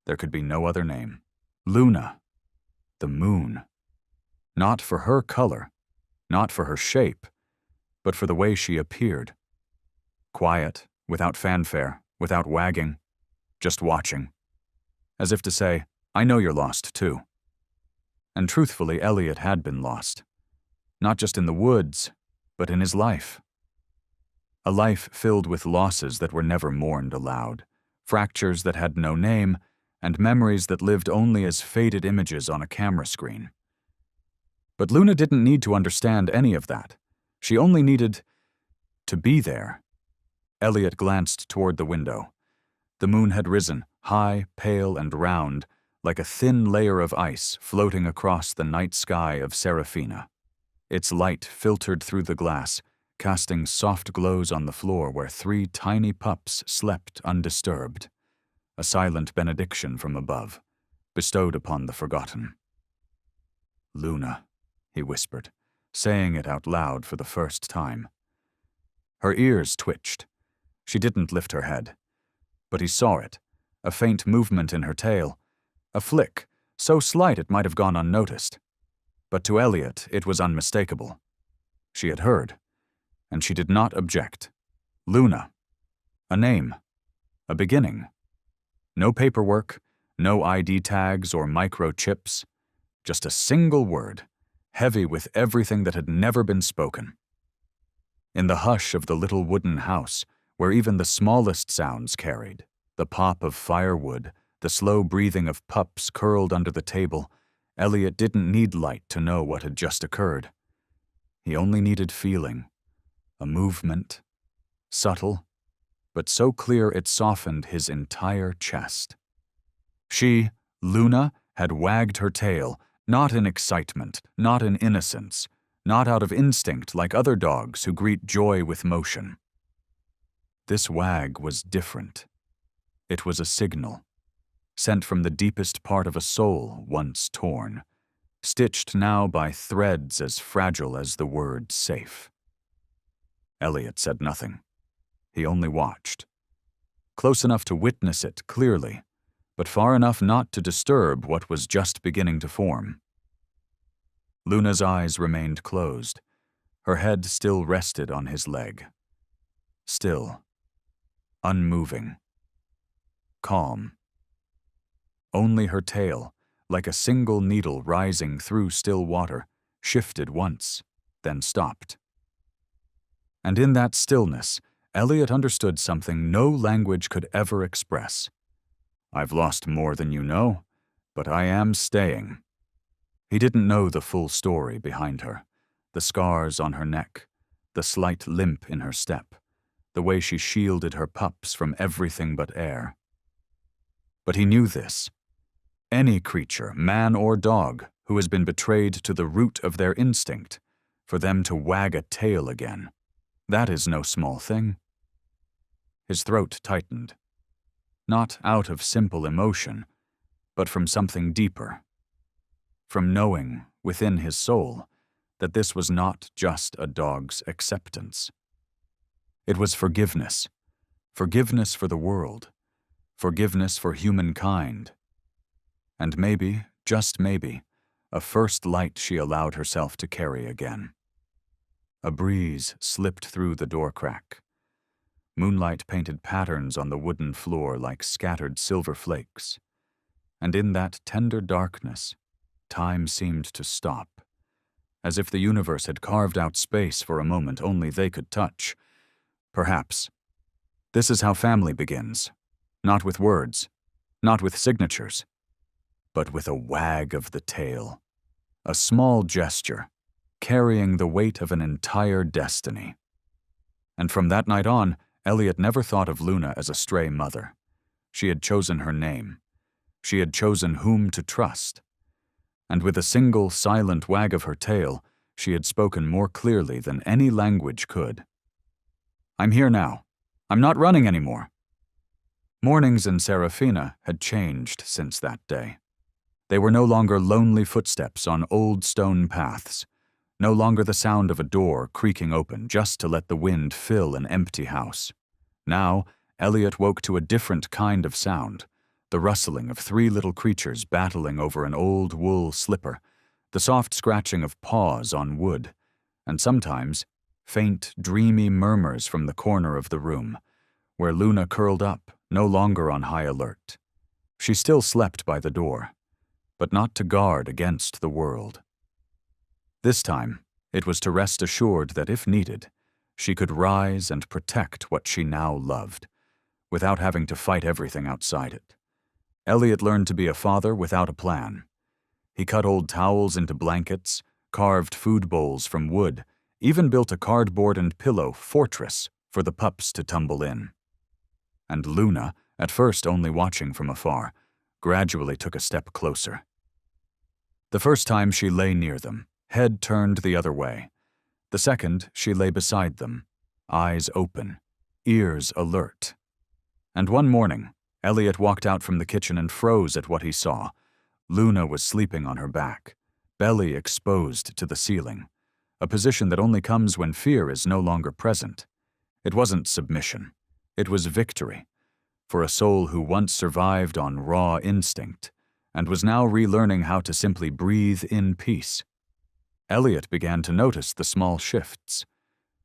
there could be no other name. Luna. The moon. Not for her color, not for her shape, but for the way she appeared. Quiet, without fanfare, without wagging, just watching. As if to say, I know you're lost too. And truthfully, Elliot had been lost. Not just in the woods, but in his life. A life filled with losses that were never mourned aloud, fractures that had no name, and memories that lived only as faded images on a camera screen. But Luna didn't need to understand any of that. She only needed to be there. Elliot glanced toward the window. The moon had risen, high, pale, and round, like a thin layer of ice floating across the night sky of Serafina. Its light filtered through the glass, casting soft glows on the floor where 3 tiny pups slept undisturbed. A silent benediction from above, bestowed upon the forgotten. Luna, he whispered, saying it out loud for the first time. Her ears twitched. She didn't lift her head. But he saw it, a faint movement in her tail, a flick, so slight it might have gone unnoticed. But to Elliot, it was unmistakable. She had heard, and she did not object. Luna. A name. A beginning. No paperwork, no ID tags or microchips, just a single word, heavy with everything that had never been spoken. In the hush of the little wooden house, where even the smallest sounds carried, the pop of firewood, the slow breathing of pups curled under the table, Elliot didn't need light to know what had just occurred. He only needed feeling, a movement, subtle, but so clear it softened his entire chest. She, Luna, had wagged her tail, not in excitement, not in innocence, not out of instinct like other dogs who greet joy with motion. This wag was different. It was a signal, sent from the deepest part of a soul once torn, stitched now by threads as fragile as the word safe. Elliot said nothing. He only watched. Close enough to witness it clearly, but far enough not to disturb what was just beginning to form. Luna's eyes remained closed. Her head still rested on his leg. Still. Unmoving. Calm. Only her tail, like a single needle rising through still water, shifted once, then stopped. And in that stillness, Elliot understood something no language could ever express. I've lost more than you know, but I am staying. He didn't know the full story behind her, the scars on her neck, the slight limp in her step, the way she shielded her pups from everything but air. But he knew this. Any creature, man or dog, who has been betrayed to the root of their instinct, for them to wag a tail again, that is no small thing. His throat tightened, not out of simple emotion, but from something deeper, from knowing within his soul that this was not just a dog's acceptance. It was forgiveness, forgiveness for the world, forgiveness for humankind, and maybe, just maybe, a first light she allowed herself to carry again. A breeze slipped through the door crack. Moonlight painted patterns on the wooden floor like scattered silver flakes. And in that tender darkness, time seemed to stop, as if the universe had carved out space for a moment only they could touch. Perhaps. This is how family begins. Not with words, not with signatures, but with a wag of the tail. A small gesture, carrying the weight of an entire destiny. And from that night on, Elliot never thought of Luna as a stray mother. She had chosen her name. She had chosen whom to trust. And with a single silent wag of her tail, she had spoken more clearly than any language could. I'm here now. I'm not running anymore. Mornings in Serafina had changed since that day. They were no longer lonely footsteps on old stone paths, no longer the sound of a door creaking open just to let the wind fill an empty house. Now, Elliot woke to a different kind of sound, the rustling of three little creatures battling over an old wool slipper, the soft scratching of paws on wood, and sometimes faint, dreamy murmurs from the corner of the room, where Luna curled up, no longer on high alert. She still slept by the door, but not to guard against the world. This time, it was to rest assured that if needed, she could rise and protect what she now loved, without having to fight everything outside it. Elliot learned to be a father without a plan. He cut old towels into blankets, carved food bowls from wood, even built a cardboard and pillow fortress for the pups to tumble in. And Luna, at first only watching from afar, gradually took a step closer. The first time she lay near them, head turned the other way. The second, she lay beside them, eyes open, ears alert. And one morning, Elliot walked out from the kitchen and froze at what he saw. Luna was sleeping on her back, belly exposed to the ceiling, a position that only comes when fear is no longer present. It wasn't submission. It was victory, for a soul who once survived on raw instinct and was now relearning how to simply breathe in peace. Elliot began to notice the small shifts.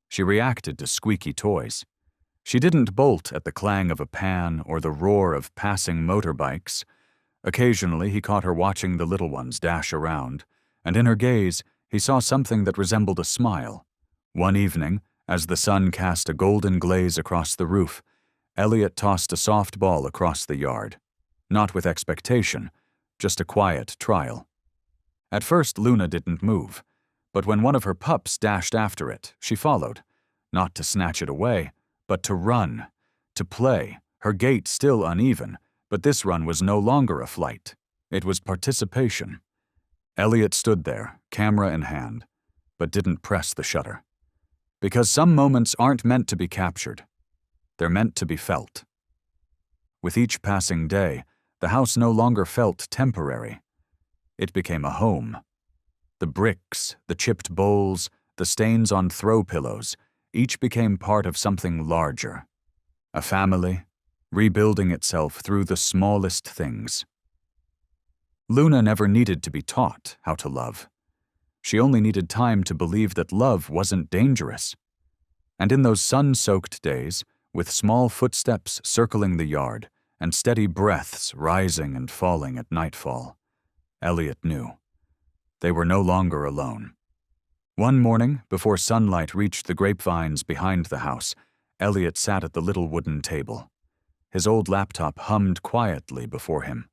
She reacted to squeaky toys. She didn't bolt at the clang of a pan or the roar of passing motorbikes. Occasionally, he caught her watching the little ones dash around, and in her gaze, he saw something that resembled a smile. One evening, as the sun cast a golden glaze across the roof, Elliot tossed a soft ball across the yard. Not with expectation, just a quiet trial. At first, Luna didn't move, but when one of her pups dashed after it, she followed, not to snatch it away, but to run, to play, her gait still uneven, but this run was no longer a flight. It was participation. Elliot stood there, camera in hand, but didn't press the shutter. Because some moments aren't meant to be captured. They're meant to be felt. With each passing day, the house no longer felt temporary. It became a home. The bricks, the chipped bowls, the stains on throw pillows, each became part of something larger. A family, rebuilding itself through the smallest things. Luna never needed to be taught how to love. She only needed time to believe that love wasn't dangerous. And in those sun-soaked days, with small footsteps circling the yard and steady breaths rising and falling at nightfall, Elliot knew. They were no longer alone. One morning, before sunlight reached the grapevines behind the house, Elliot sat at the little wooden table. His old laptop hummed quietly before him.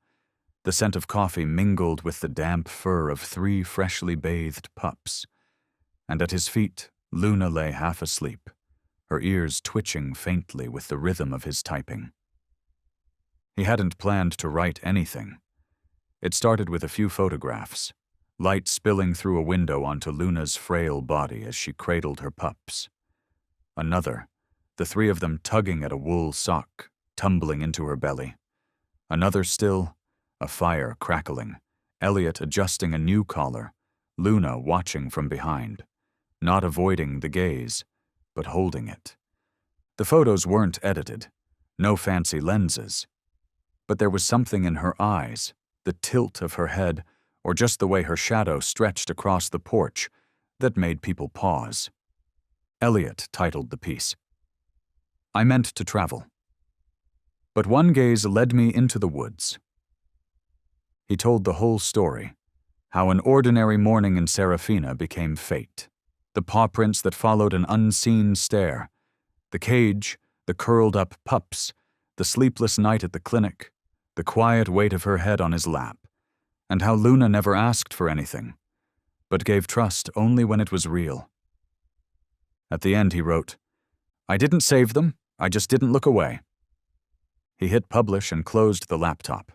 The scent of coffee mingled with the damp fur of three freshly bathed pups. And at his feet, Luna lay half asleep, her ears twitching faintly with the rhythm of his typing. He hadn't planned to write anything. It started with a few photographs, light spilling through a window onto Luna's frail body as she cradled her pups. Another, the three of them tugging at a wool sock, tumbling into her belly. Another still, a fire crackling, Elliot adjusting a new collar, Luna watching from behind, not avoiding the gaze, but holding it. The photos weren't edited, no fancy lenses, but there was something in her eyes, the tilt of her head, or just the way her shadow stretched across the porch, that made people pause. Elliot titled the piece. I meant to travel. But one gaze led me into the woods. He told the whole story, how an ordinary morning in Serafina became fate, the paw prints that followed an unseen stare, the cage, the curled-up pups, the sleepless night at the clinic, the quiet weight of her head on his lap, and how Luna never asked for anything, but gave trust only when it was real. At the end he wrote, "I didn't save them, I just didn't look away." He hit publish and closed the laptop.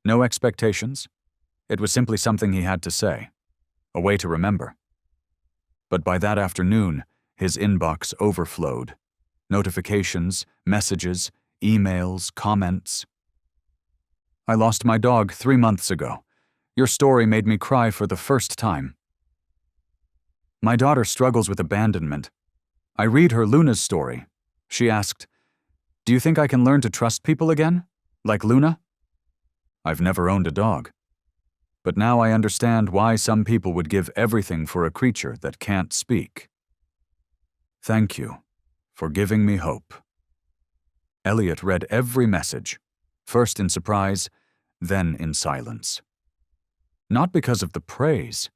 No expectations. It was simply something he had to say, a way to remember. But by that afternoon, his inbox overflowed. Notifications, messages, emails, comments. "I lost my dog 3 months ago. Your story made me cry for the first time. My daughter struggles with abandonment. I read her Luna's story. She asked, 'Do you think I can learn to trust people again? Like Luna?' I've never owned a dog. But now I understand why some people would give everything for a creature that can't speak. Thank you for giving me hope." Elliot read every message, first in surprise, then in silence. Not because of the praise,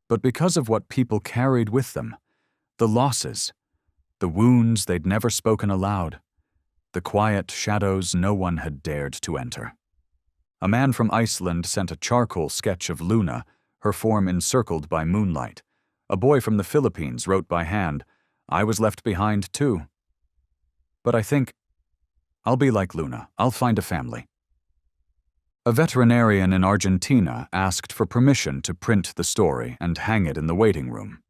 but because of what people carried with them, the losses, the wounds they'd never spoken aloud, the quiet shadows no one had dared to enter. A man from Iceland sent a charcoal sketch of Luna, her form encircled by moonlight. A boy from the Philippines wrote by hand, "I was left behind too. But I think I'll be like Luna. I'll find a family." A veterinarian in Argentina asked for permission to print the story and hang it in the waiting room,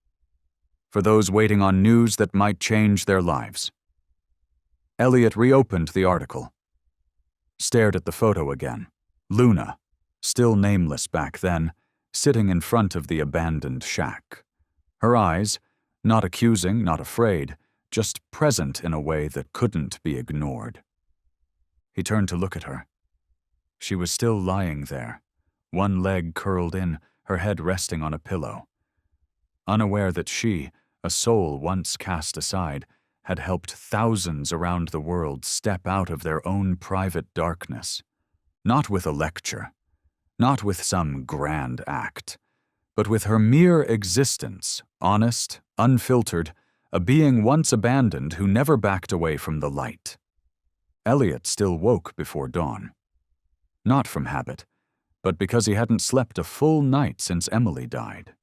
for those waiting on news that might change their lives. Elliot reopened the article, stared at the photo again. Luna, still nameless back then, sitting in front of the abandoned shack. Her eyes, not accusing, not afraid, just present in a way that couldn't be ignored. He turned to look at her. She was still lying there, one leg curled in, her head resting on a pillow. Unaware that she, a soul once cast aside, had helped thousands around the world step out of their own private darkness. Not with a lecture, not with some grand act, but with her mere existence, honest, unfiltered, a being once abandoned who never backed away from the light. Elliot still woke before dawn. Not from habit, but because he hadn't slept a full night since Emily died.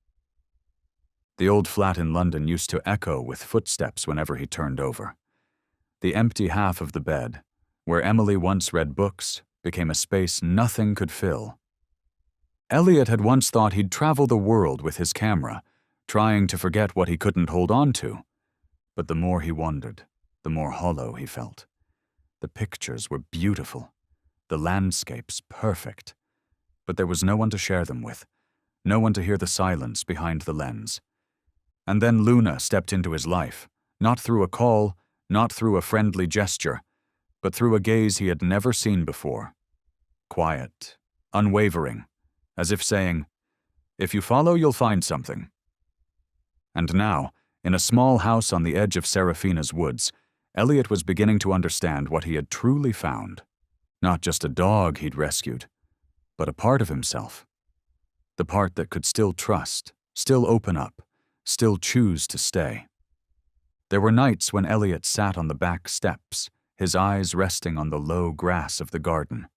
The old flat in London used to echo with footsteps whenever he turned over. The empty half of the bed, where Emily once read books, became a space nothing could fill. Elliot had once thought he'd travel the world with his camera, trying to forget what he couldn't hold on to. But the more he wandered, the more hollow he felt. The pictures were beautiful, the landscapes perfect, but there was no one to share them with, no one to hear the silence behind the lens. And then Luna stepped into his life, not through a call, not through a friendly gesture, but through a gaze he had never seen before. Quiet, unwavering, as if saying, "If you follow, you'll find something." And now, in a small house on the edge of Serafina's woods, Elliot was beginning to understand what he had truly found. Not just a dog he'd rescued, but a part of himself. The part that could still trust, still open up, still choose to stay. There were nights when Elliot sat on the back steps, his eyes resting on the low grass of the garden.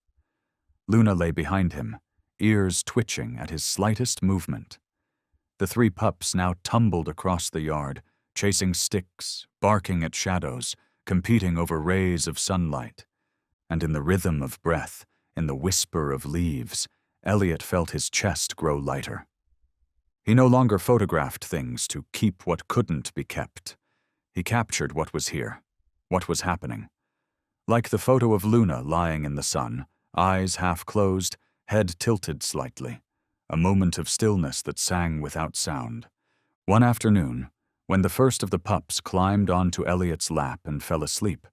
Luna lay behind him, ears twitching at his slightest movement. The 3 pups now tumbled across the yard, chasing sticks, barking at shadows, competing over rays of sunlight. And in the rhythm of breath, in the whisper of leaves, Elliot felt his chest grow lighter. He no longer photographed things to keep what couldn't be kept. He captured what was here, what was happening. Like the photo of Luna lying in the sun, eyes half closed, head tilted slightly, a moment of stillness that sang without sound. One afternoon, when the first of the pups climbed onto Elliot's lap and fell asleep,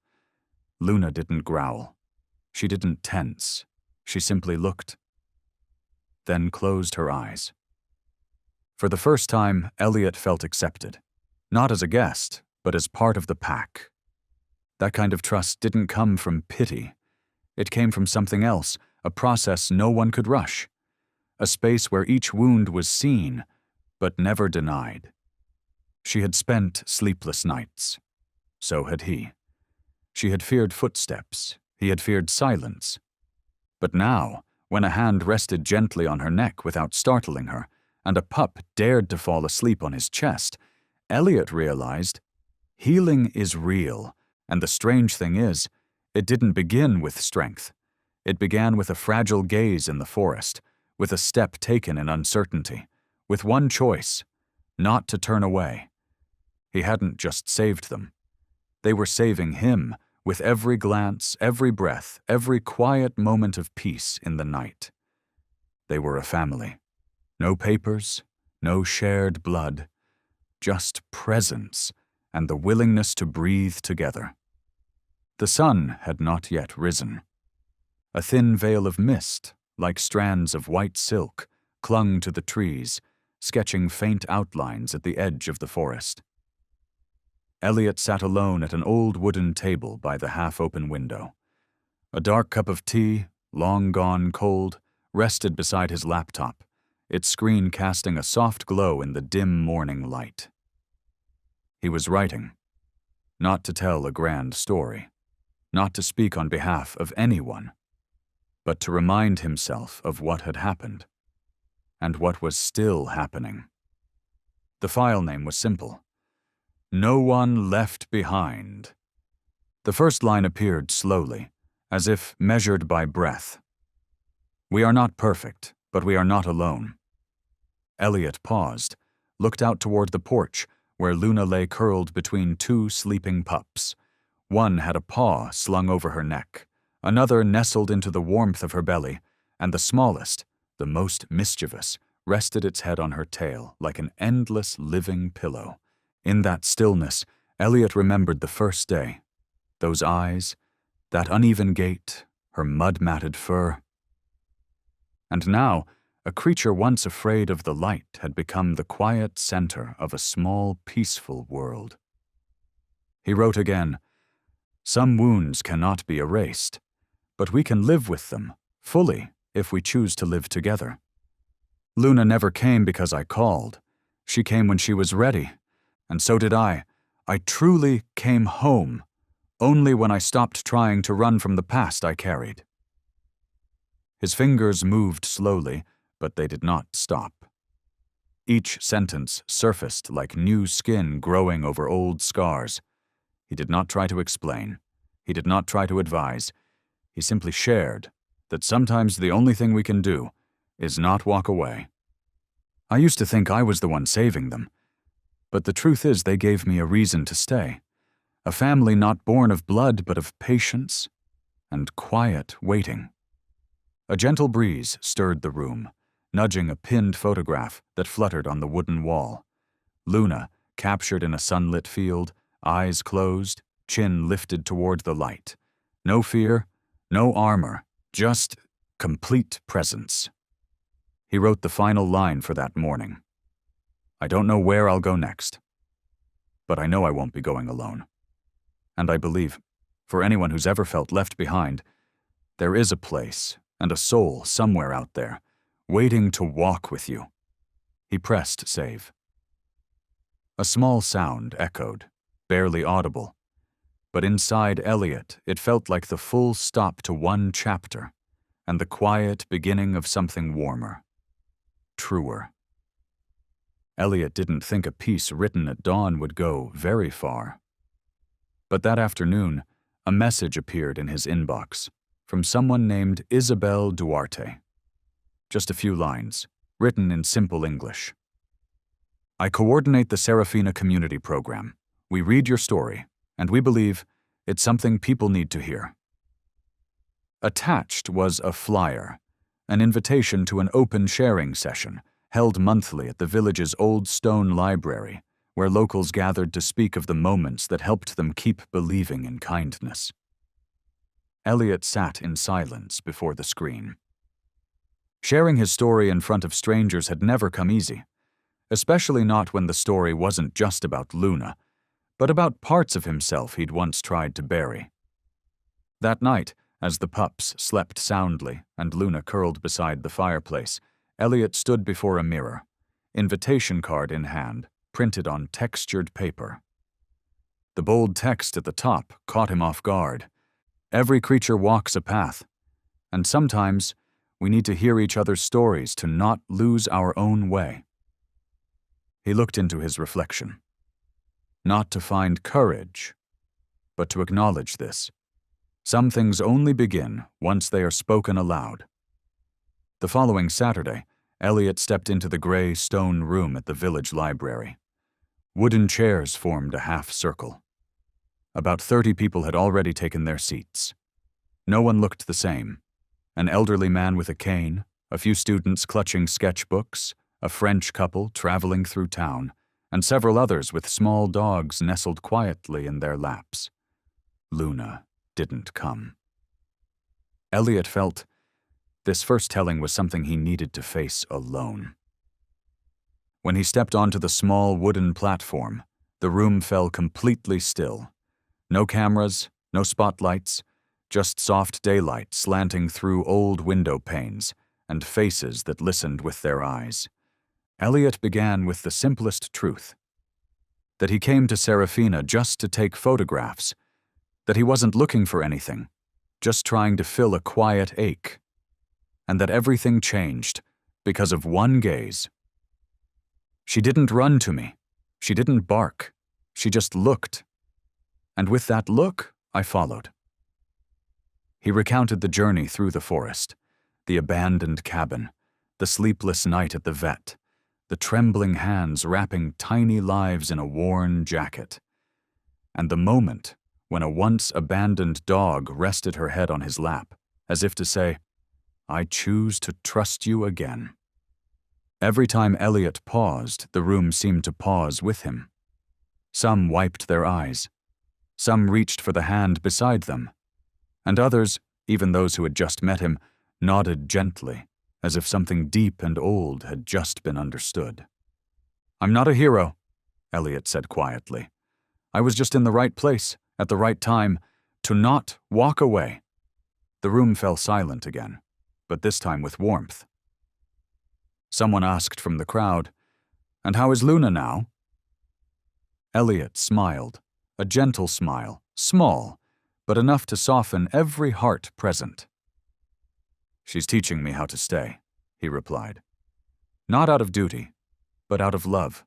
Luna didn't growl. She didn't tense. She simply looked, then closed her eyes. For the first time, Elliot felt accepted. Not as a guest, but as part of the pack. That kind of trust didn't come from pity. It came from something else, a process no one could rush. A space where each wound was seen, but never denied. She had spent sleepless nights. So had he. She had feared footsteps. He had feared silence. But now, when a hand rested gently on her neck without startling her, and a pup dared to fall asleep on his chest, Elliot realized healing is real, and the strange thing is, it didn't begin with strength. It began with a fragile gaze in the forest, with a step taken in uncertainty, with one choice, not to turn away. He hadn't just saved them. They were saving him with every glance, every breath, every quiet moment of peace in the night. They were a family. No papers, no shared blood, just presence and the willingness to breathe together. The sun had not yet risen. A thin veil of mist, like strands of white silk, clung to the trees, sketching faint outlines at the edge of the forest. Elliot sat alone at an old wooden table by the half-open window. A dark cup of tea, long gone cold, rested beside his laptop, its screen casting a soft glow in the dim morning light. He was writing, not to tell a grand story, not to speak on behalf of anyone, but to remind himself of what had happened, and what was still happening. The file name was simple. No one left behind. The first line appeared slowly, as if measured by breath. We are not perfect, but we are not alone. Elliot paused, looked out toward the porch, where Luna lay curled between two sleeping pups. One had a paw slung over her neck, another nestled into the warmth of her belly, and the smallest, the most mischievous, rested its head on her tail like an endless living pillow. In that stillness, Elliot remembered the first day. Those eyes, that uneven gait, her mud-matted fur. And now, a creature once afraid of the light had become the quiet center of a small, peaceful world. He wrote again, "Some wounds cannot be erased, but we can live with them, fully, if we choose to live together. Luna never came because I called. She came when she was ready. And so did I. I truly came home, only when I stopped trying to run from the past I carried." His fingers moved slowly, but they did not stop. Each sentence surfaced like new skin growing over old scars. He did not try to explain. He did not try to advise. He simply shared that sometimes the only thing we can do is not walk away. I used to think I was the one saving them. But the truth is they gave me a reason to stay. A family not born of blood but of patience and quiet waiting. A gentle breeze stirred the room, nudging a pinned photograph that fluttered on the wooden wall. Luna, captured in a sunlit field, eyes closed, chin lifted toward the light. No fear, no armor, just complete presence. He wrote the final line for that morning. I don't know where I'll go next, but I know I won't be going alone. And I believe, for anyone who's ever felt left behind, there is a place and a soul somewhere out there, waiting to walk with you. He pressed save. A small sound echoed, barely audible, but inside Elliot it felt like the full stop to one chapter, and the quiet beginning of something warmer, truer. Elliot didn't think a piece written at dawn would go very far. But that afternoon, a message appeared in his inbox from someone named Isabel Duarte. Just a few lines, written in simple English. I coordinate the Serafina Community Program. We read your story, and we believe it's something people need to hear. Attached was a flyer, an invitation to an open sharing session held monthly at the village's old stone library, where locals gathered to speak of the moments that helped them keep believing in kindness. Elliot sat in silence before the screen. Sharing his story in front of strangers had never come easy. especially not when the story wasn't just about Luna, but about parts of himself he'd once tried to bury. That night, as the pups slept soundly and Luna curled beside the fireplace, Elliot stood before a mirror, invitation card in hand, printed on textured paper. The bold text at the top caught him off guard. Every creature walks a path, and sometimes we need to hear each other's stories to not lose our own way. He looked into his reflection. Not to find courage, but to acknowledge this. Some things only begin once they are spoken aloud. The following Saturday, Elliot stepped into the gray stone room at the village library. Wooden chairs formed a half circle. About 30 people had already taken their seats. No one looked the same. An elderly man with a cane, a few students clutching sketchbooks, a French couple traveling through town, and several others with small dogs nestled quietly in their laps. Luna didn't come. Elliot felt this first telling was something he needed to face alone. When he stepped onto the small wooden platform, the room fell completely still. No cameras, no spotlights, just soft daylight slanting through old window panes and faces that listened with their eyes. Elliot began with the simplest truth: that he came to Serafina just to take photographs, that he wasn't looking for anything, just trying to fill a quiet ache, and that everything changed because of one gaze. She didn't run to me. She didn't bark. She just looked. And with that look, I followed. He recounted the journey through the forest, the abandoned cabin, the sleepless night at the vet, the trembling hands wrapping tiny lives in a worn jacket, and the moment when a once abandoned dog rested her head on his lap, as if to say, "I choose to trust you again." Every time Elliot paused, the room seemed to pause with him. Some wiped their eyes. Some reached for the hand beside them. And others, even those who had just met him, nodded gently, as if something deep and old had just been understood. "I'm not a hero," Elliot said quietly. "I was just in the right place, at the right time, to not walk away." The room fell silent again, but this time with warmth. Someone asked from the crowd, "And how is Luna now?" Elliot smiled, a gentle smile, small, but enough to soften every heart present. "She's teaching me how to stay," he replied. "Not out of duty, but out of love."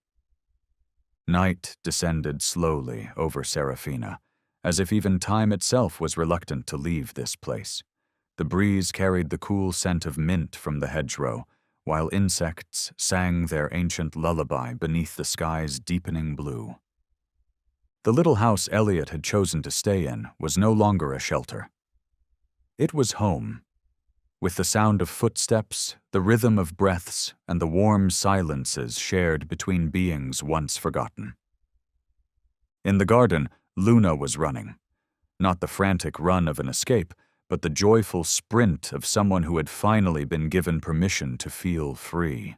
Night descended slowly over Serafina, as if even time itself was reluctant to leave this place. The breeze carried the cool scent of mint from the hedgerow, while insects sang their ancient lullaby beneath the sky's deepening blue. The little house Elliot had chosen to stay in was no longer a shelter. It was home, with the sound of footsteps, the rhythm of breaths, and the warm silences shared between beings once forgotten. In the garden, Luna was running, not the frantic run of an escape, but the joyful sprint of someone who had finally been given permission to feel free.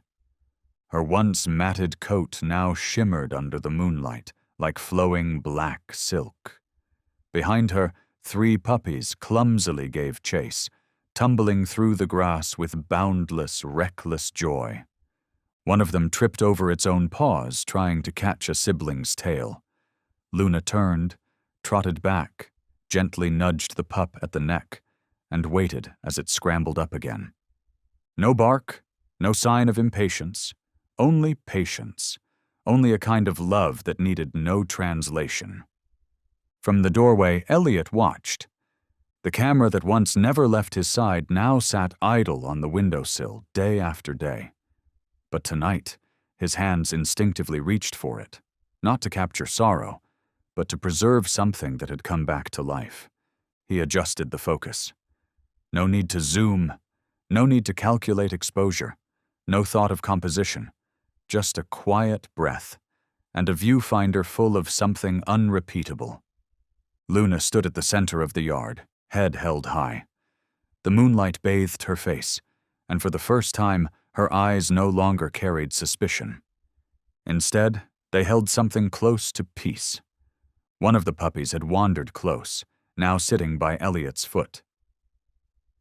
Her once matted coat now shimmered under the moonlight, like flowing black silk. Behind her, 3 puppies clumsily gave chase, tumbling through the grass with boundless, reckless joy. One of them tripped over its own paws, trying to catch a sibling's tail. Luna turned, trotted back, gently nudged the pup at the neck, and waited as it scrambled up again. No bark, no sign of impatience, only patience, only a kind of love that needed no translation. From the doorway, Elliot watched. The camera that once never left his side now sat idle on the windowsill day after day. But tonight, his hands instinctively reached for it, not to capture sorrow, but to preserve something that had come back to life. He adjusted the focus. No need to zoom, no need to calculate exposure, no thought of composition, just a quiet breath, and a viewfinder full of something unrepeatable. Luna stood at the center of the yard, head held high. The moonlight bathed her face, and for the first time, her eyes no longer carried suspicion. Instead, they held something close to peace. One of the puppies had wandered close, now sitting by Elliot's foot.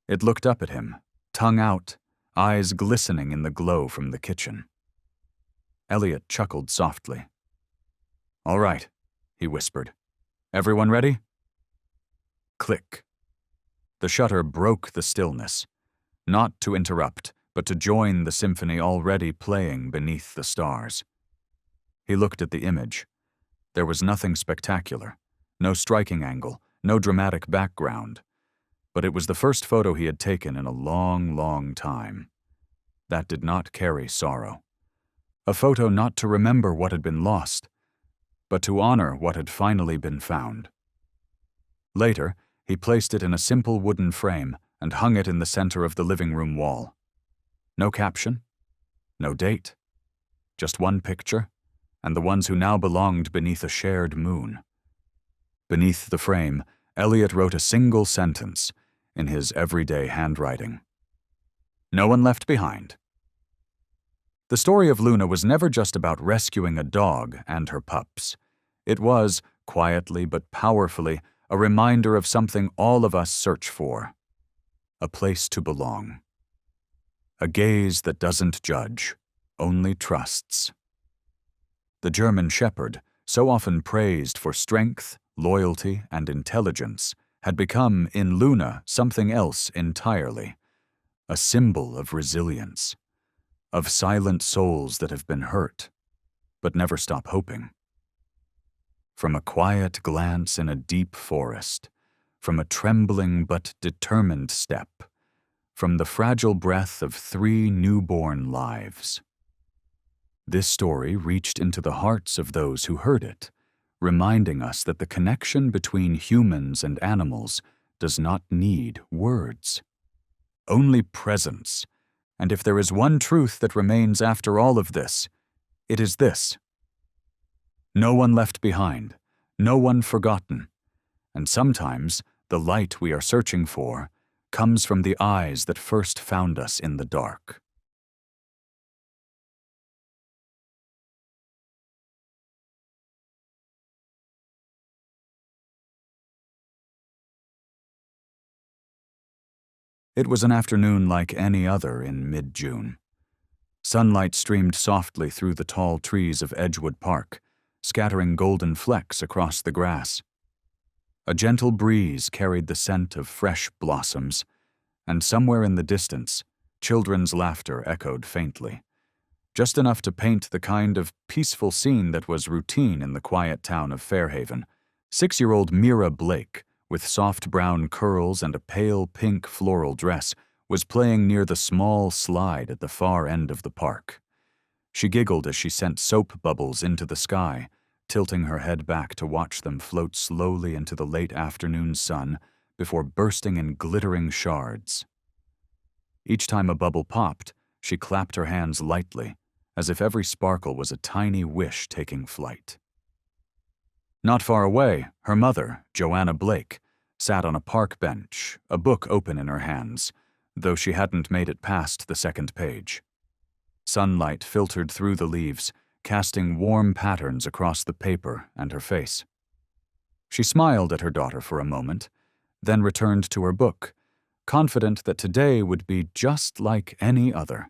It looked up at him, tongue out, eyes glistening in the glow from the kitchen. Elliot chuckled softly. "All right," he whispered. "Everyone ready?" Click. The shutter broke the stillness, not to interrupt, but to join the symphony already playing beneath the stars. He looked at the image. There was nothing spectacular, no striking angle, no dramatic background, but it was the first photo he had taken in a long, long time. That did not carry sorrow. A photo not to remember what had been lost, but to honor what had finally been found. Later, he placed it in a simple wooden frame and hung it in the center of the living room wall. No caption, no date, just one picture, and the ones who now belonged beneath a shared moon. Beneath the frame, Elliot wrote a single sentence in his everyday handwriting. "No one left behind." The story of Luna was never just about rescuing a dog and her pups. It was, quietly but powerfully, a reminder of something all of us search for: a place to belong. A gaze that doesn't judge, only trusts. The German Shepherd, so often praised for strength, loyalty, and intelligence, had become, in Luna, something else entirely: a symbol of resilience, of silent souls that have been hurt, but never stop hoping. From a quiet glance in a deep forest, from a trembling but determined step, from the fragile breath of 3 newborn lives. This story reached into the hearts of those who heard it, reminding us that the connection between humans and animals does not need words, only presence. And if there is one truth that remains after all of this, it is this: no one left behind, no one forgotten, and sometimes the light we are searching for comes from the eyes that first found us in the dark. It was an afternoon like any other in mid-June. Sunlight streamed softly through the tall trees of Edgewood Park, scattering golden flecks across the grass. A gentle breeze carried the scent of fresh blossoms, and somewhere in the distance, children's laughter echoed faintly, just enough to paint the kind of peaceful scene that was routine in the quiet town of Fairhaven. 6-year-old Mira Blake, with soft brown curls and a pale pink floral dress, was playing near the small slide at the far end of the park. She giggled as she sent soap bubbles into the sky, tilting her head back to watch them float slowly into the late afternoon sun before bursting in glittering shards. Each time a bubble popped, she clapped her hands lightly, as if every sparkle was a tiny wish taking flight. Not far away, her mother, Joanna Blake, sat on a park bench, a book open in her hands, though she hadn't made it past the second page. Sunlight filtered through the leaves, casting warm patterns across the paper and her face. She smiled at her daughter for a moment, then returned to her book, confident that today would be just like any other.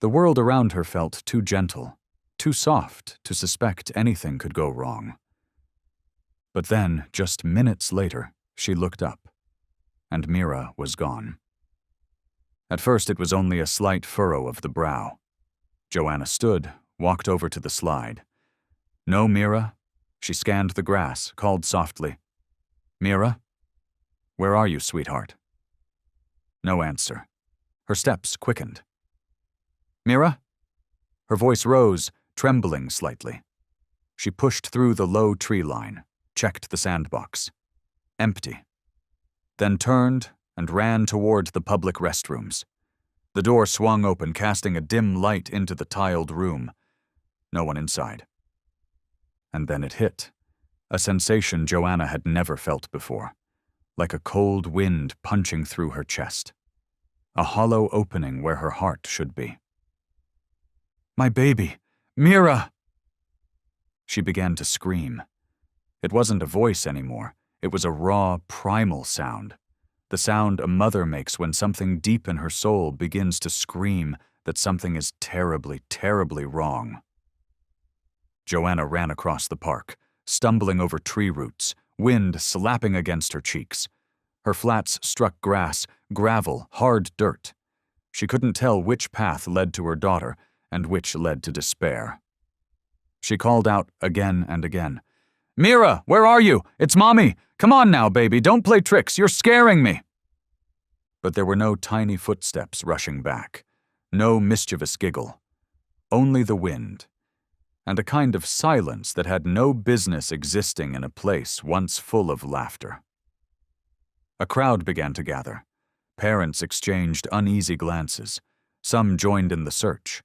The world around her felt too gentle, too soft to suspect anything could go wrong. But then, just minutes later, she looked up, and Mira was gone. At first it was only a slight furrow of the brow. Joanna stood, walked over to the slide. "No, Mira." She scanned the grass, called softly, "Mira? Where are you, sweetheart?" No answer. Her steps quickened. "Mira?" Her voice rose, trembling slightly. She pushed through the low tree line, checked the sandbox. Empty. Then turned and ran toward the public restrooms. The door swung open, casting a dim light into the tiled room. No one inside. And then it hit, a sensation Joanna had never felt before, like a cold wind punching through her chest. A hollow opening where her heart should be. "My baby! Mira!" She began to scream. It wasn't a voice anymore. It was a raw, primal sound. The sound a mother makes when something deep in her soul begins to scream that something is terribly, terribly wrong. Joanna ran across the park, stumbling over tree roots, wind slapping against her cheeks. Her flats struck grass, gravel, hard dirt. She couldn't tell which path led to her daughter and which led to despair. She called out again and again, "Mira, where are you? It's Mommy! Come on now, baby, don't play tricks, you're scaring me!" But there were no tiny footsteps rushing back, no mischievous giggle, only the wind, and a kind of silence that had no business existing in a place once full of laughter. A crowd began to gather. Parents exchanged uneasy glances. Some joined in the search.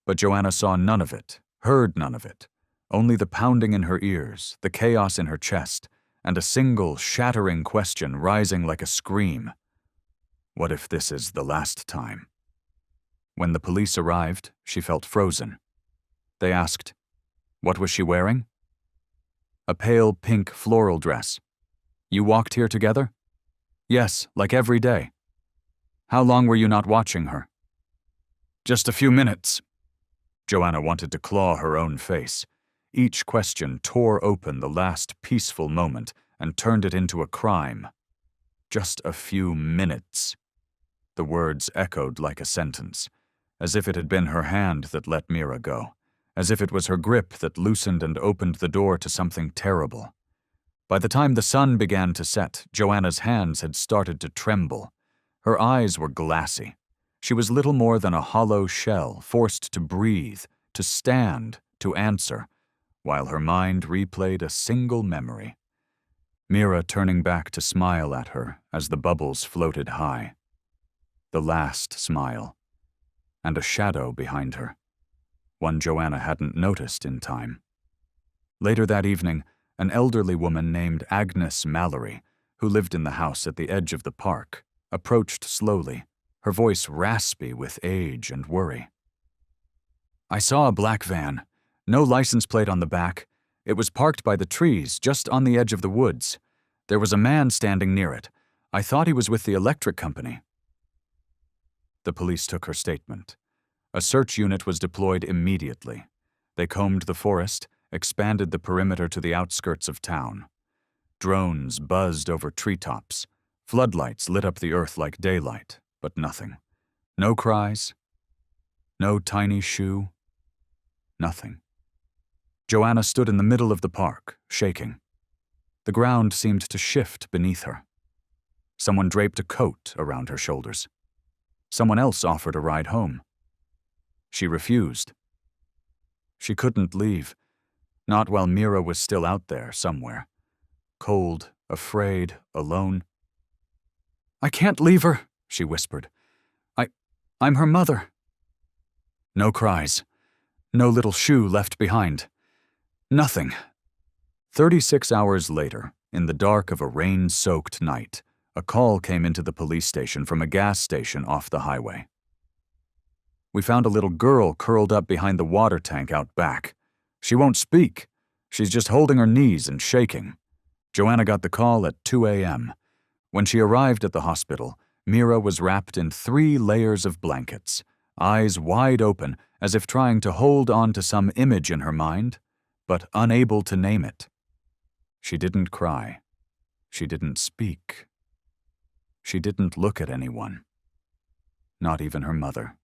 But Joanna saw none of it, heard none of it, only the pounding in her ears, the chaos in her chest, and a single, shattering question rising like a scream. What if this is the last time? When the police arrived, she felt frozen. They asked, "What was she wearing?" "A pale pink floral dress." "You walked here together?" "Yes, like every day." "How long were you not watching her?" "Just a few minutes." Joanna wanted to claw her own face. Each question tore open the last peaceful moment and turned it into a crime. Just a few minutes. The words echoed like a sentence, as if it had been her hand that let Mira go, as if it was her grip that loosened and opened the door to something terrible. By the time the sun began to set, Joanna's hands had started to tremble. Her eyes were glassy. She was little more than a hollow shell, forced to breathe, to stand, to answer, while her mind replayed a single memory. Mira turning back to smile at her as the bubbles floated high. The last smile. And a shadow behind her. One Joanna hadn't noticed in time. Later that evening, an elderly woman named Agnes Mallory, who lived in the house at the edge of the park, approached slowly, her voice raspy with age and worry. "I saw a black van. No license plate on the back. It was parked by the trees, just on the edge of the woods. There was a man standing near it. I thought he was with the electric company." The police took her statement. A search unit was deployed immediately. They combed the forest, expanded the perimeter to the outskirts of town. Drones buzzed over treetops. Floodlights lit up the earth like daylight, but nothing. No cries. No tiny shoe. Nothing. Joanna stood in the middle of the park, shaking. The ground seemed to shift beneath her. Someone draped a coat around her shoulders. Someone else offered a ride home. She refused. She couldn't leave, not while Mira was still out there somewhere. Cold, afraid, alone. "I can't leave her," she whispered. I'm her mother." No cries. No little shoe left behind. Nothing. 36 hours later, in the dark of a rain-soaked night, a call came into the police station from a gas station off the highway. "We found a little girl curled up behind the water tank out back. She won't speak. She's just holding her knees and shaking." Joanna got the call at 2 a.m. When she arrived at the hospital, Mira was wrapped in 3 layers of blankets, eyes wide open as if trying to hold on to some image in her mind, but unable to name it. She didn't cry. She didn't speak. She didn't look at anyone. Not even her mother.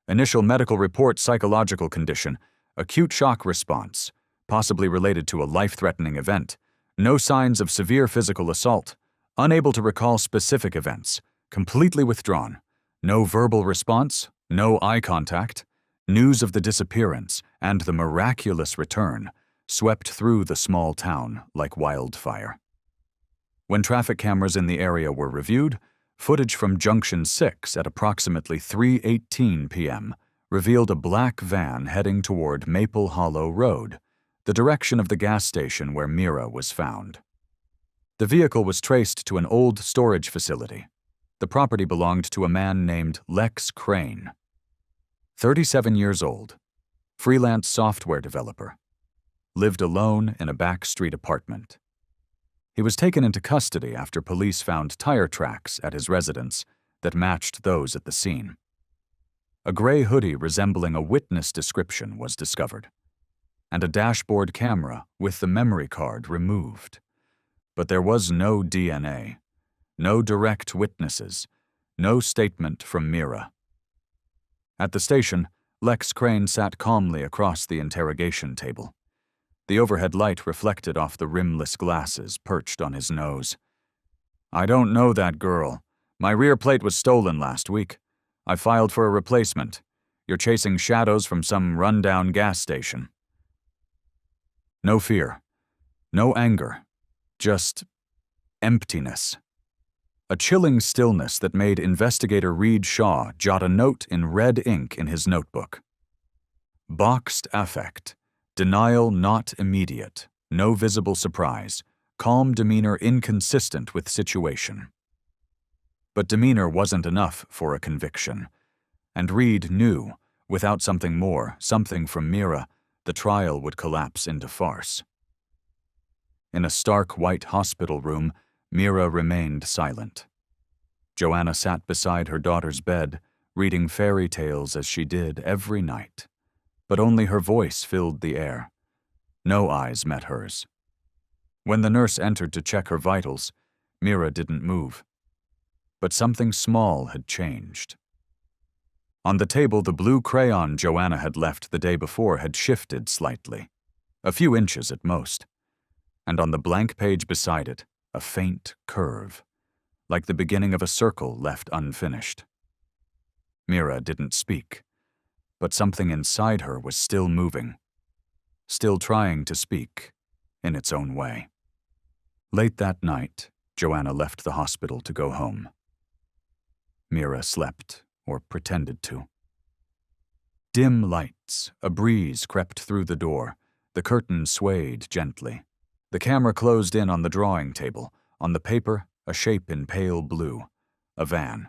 Initial medical report: psychological condition, acute shock response, possibly related to a life-threatening event, no signs of severe physical assault, unable to recall specific events, completely withdrawn, no verbal response, no eye contact. News of the disappearance and the miraculous return swept through the small town like wildfire. When traffic cameras in the area were reviewed, footage from Junction 6 at approximately 3:18 p.m. revealed a black van heading toward Maple Hollow Road, the direction of the gas station where Mira was found. The vehicle was traced to an old storage facility. The property belonged to a man named Lex Crane. 37 years old. freelance software developer, lived alone in a backstreet apartment. He was taken into custody after police found tire tracks at his residence that matched those at the scene. A gray hoodie resembling a witness description was discovered, and a dashboard camera with the memory card removed. But there was no DNA, no direct witnesses, no statement from Mira. At the station, Lex Crane sat calmly across the interrogation table. The overhead light reflected off the rimless glasses perched on his nose. "I don't know that girl. My rear plate was stolen last week. I filed for a replacement. You're chasing shadows from some rundown gas station." No fear, no anger, just emptiness. A chilling stillness that made investigator Reed Shaw jot a note in red ink in his notebook. Boxed affect, denial not immediate, no visible surprise, calm demeanor inconsistent with situation. But demeanor wasn't enough for a conviction, and Reed knew, without something more, something from Mira, the trial would collapse into farce. In a stark white hospital room, Mira remained silent. Joanna sat beside her daughter's bed, reading fairy tales as she did every night. But only her voice filled the air. No eyes met hers. When the nurse entered to check her vitals, Mira didn't move. But something small had changed. On the table, the blue crayon Joanna had left the day before had shifted slightly, a few inches at most, and on the blank page beside it, a faint curve, like the beginning of a circle left unfinished. Mira didn't speak, but something inside her was still moving, still trying to speak in its own way. Late that night, Joanna left the hospital to go home. Mira slept, or pretended to. Dim lights, a breeze crept through the door, the curtain swayed gently. The camera closed in on the drawing table, on the paper, a shape in pale blue, a van.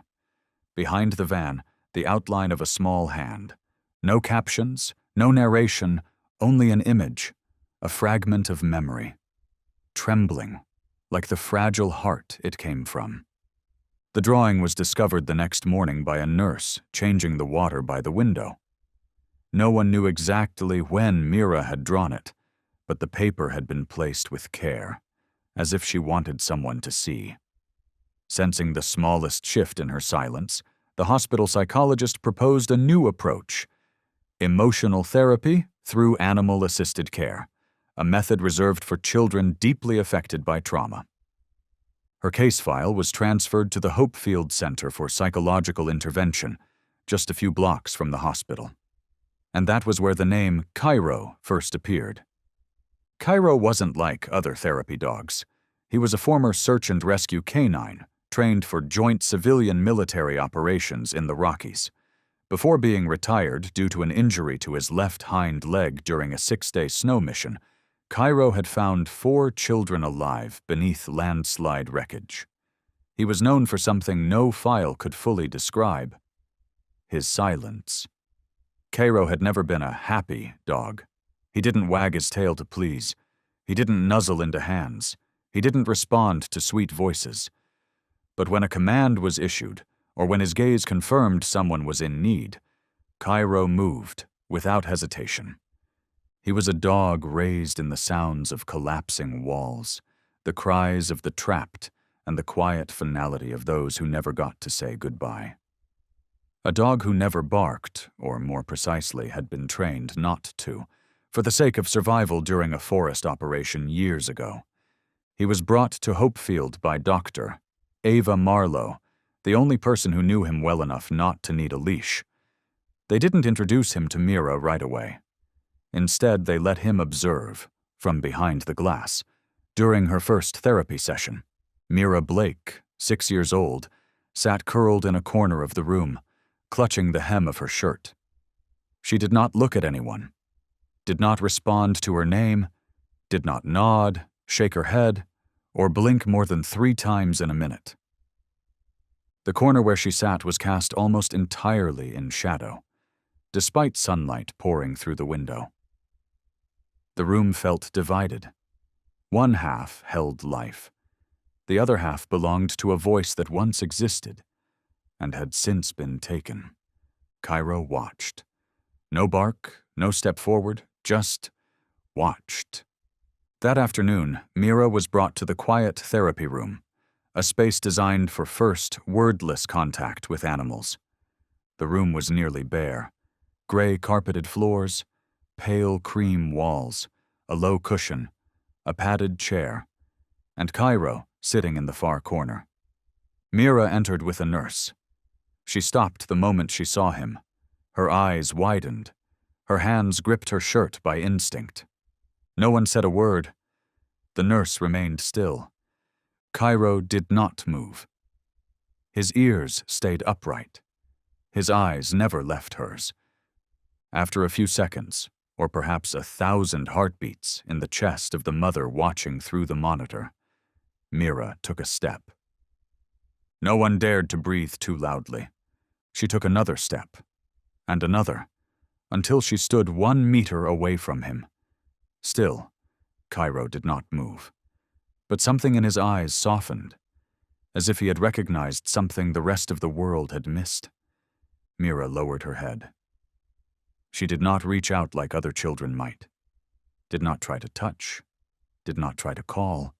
Behind the van, the outline of a small hand. No captions, no narration, only an image, a fragment of memory. Trembling, like the fragile heart it came from. The drawing was discovered the next morning by a nurse changing the water by the window. No one knew exactly when Mira had drawn it, but the paper had been placed with care, as if she wanted someone to see. Sensing the smallest shift in her silence, the hospital psychologist proposed a new approach: emotional therapy through animal-assisted care, a method reserved for children deeply affected by trauma. Her case file was transferred to the Hopefield Center for Psychological Intervention, just a few blocks from the hospital. And that was where the name Cairo first appeared. Cairo wasn't like other therapy dogs. He was a former search and rescue canine, trained for joint civilian-military operations in the Rockies. Before being retired due to an injury to his left hind leg during a 6-day snow mission, Cairo had found 4 children alive beneath landslide wreckage. He was known for something no file could fully describe: his silence. Cairo had never been a happy dog. He didn't wag his tail to please. He didn't nuzzle into hands. He didn't respond to sweet voices. But when a command was issued, or when his gaze confirmed someone was in need, Cairo moved without hesitation. He was a dog raised in the sounds of collapsing walls, the cries of the trapped, and the quiet finality of those who never got to say goodbye. A dog who never barked, or more precisely, had been trained not to, for the sake of survival during a forest operation years ago. He was brought to Hopefield by Dr. Ava Marlowe, the only person who knew him well enough not to need a leash. They didn't introduce him to Mira right away. Instead, they let him observe, from behind the glass, during her first therapy session. Mira Blake, 6 years old, sat curled in a corner of the room, clutching the hem of her shirt. She did not look at anyone, did not respond to her name, did not nod, shake her head, or blink more than 3 times in a minute. The corner where she sat was cast almost entirely in shadow. despite sunlight pouring through the window. The room felt divided. One half held life. The other half belonged to a voice that once existed and had since been taken. Cairo watched. No bark, no step forward, just watched. That afternoon, Mira was brought to the quiet therapy room, a space designed for first, wordless contact with animals. The room was nearly bare. Gray carpeted floors, pale cream walls, a low cushion, a padded chair, and Cairo sitting in the far corner. Mira entered with a nurse. She stopped the moment she saw him. Her eyes widened. Her hands gripped her shirt by instinct. No one said a word. The nurse remained still. Cairo did not move. His ears stayed upright. His eyes never left hers. After a few seconds, or perhaps 1,000 heartbeats in the chest of the mother watching through the monitor, Mira took a step. No one dared to breathe too loudly. She took another step, and another, until she stood 1 meter away from him. Still, Cairo did not move. But something in his eyes softened, as if he had recognized something the rest of the world had missed. Mira lowered her head. She did not reach out like other children might, did not try to touch, did not try to call.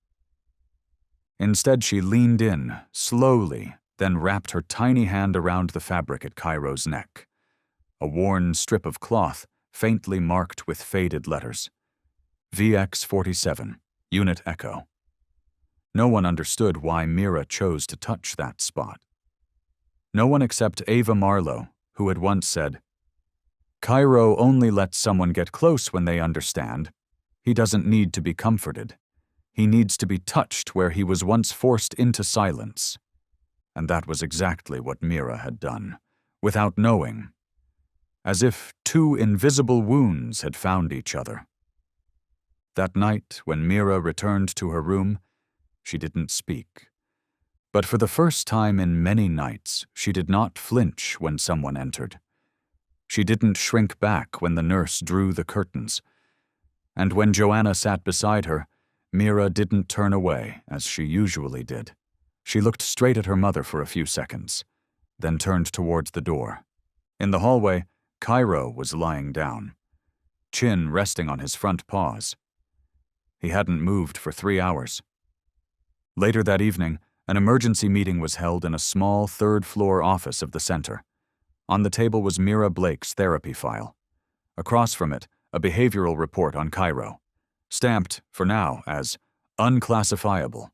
Instead, she leaned in, slowly, then wrapped her tiny hand around the fabric at Cairo's neck, a worn strip of cloth faintly marked with faded letters. VX47, Unit Echo. No one understood why Mira chose to touch that spot. No one except Ava Marlowe, who had once said, "Cairo only lets someone get close when they understand. He doesn't need to be comforted. He needs to be touched where he was once forced into silence." And that was exactly what Mira had done, without knowing, as if 2 invisible wounds had found each other. That night, when Mira returned to her room, she didn't speak. But for the first time in many nights, she did not flinch when someone entered. She didn't shrink back when the nurse drew the curtains. And when Joanna sat beside her, Mira didn't turn away, as she usually did. She looked straight at her mother for a few seconds, then turned towards the door. In the hallway, Cairo was lying down, chin resting on his front paws. He hadn't moved for 3 hours. Later that evening, an emergency meeting was held in a small 3rd-floor office of the center. On the table was Mira Blake's therapy file. Across from it, a behavioral report on Cairo, stamped, for now, as unclassifiable.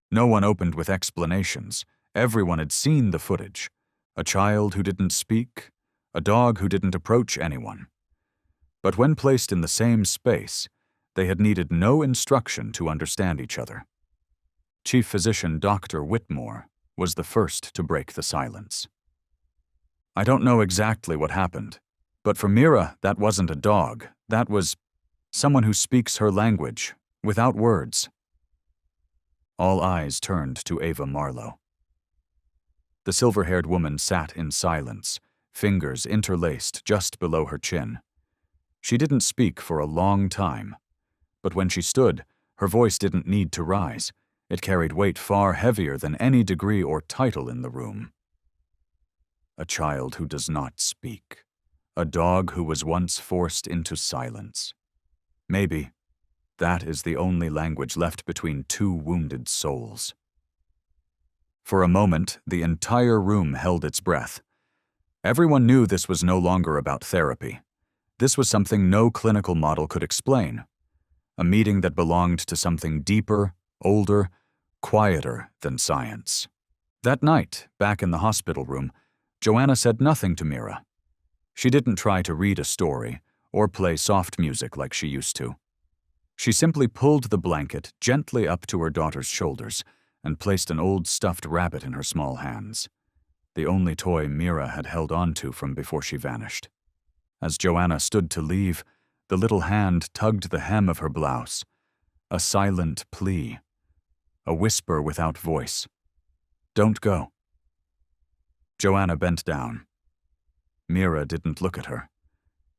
No one opened with explanations. Everyone had seen the footage. A child who didn't speak, a dog who didn't approach anyone. But when placed in the same space, they had needed no instruction to understand each other. Chief Physician Dr. Whitmore was the first to break the silence. "I don't know exactly what happened, but for Mira, that wasn't a dog. That was someone who speaks her language, without words." All eyes turned to Ava Marlowe. The silver-haired woman sat in silence, fingers interlaced just below her chin. She didn't speak for a long time, but when she stood, her voice didn't need to rise. It carried weight far heavier than any degree or title in the room. A child who does not speak. A dog who was once forced into silence. Maybe that is the only language left between 2 wounded souls. For a moment, the entire room held its breath. Everyone knew this was no longer about therapy. This was something no clinical model could explain. A meeting that belonged to something deeper, older, quieter than science. That night, back in the hospital room, Joanna said nothing to Mira. She didn't try to read a story or play soft music like she used to. She simply pulled the blanket gently up to her daughter's shoulders and placed an old stuffed rabbit in her small hands, the only toy Mira had held on to from before she vanished. As Joanna stood to leave, the little hand tugged the hem of her blouse, a silent plea, a whisper without voice. "Don't go." Joanna bent down. Mira didn't look at her.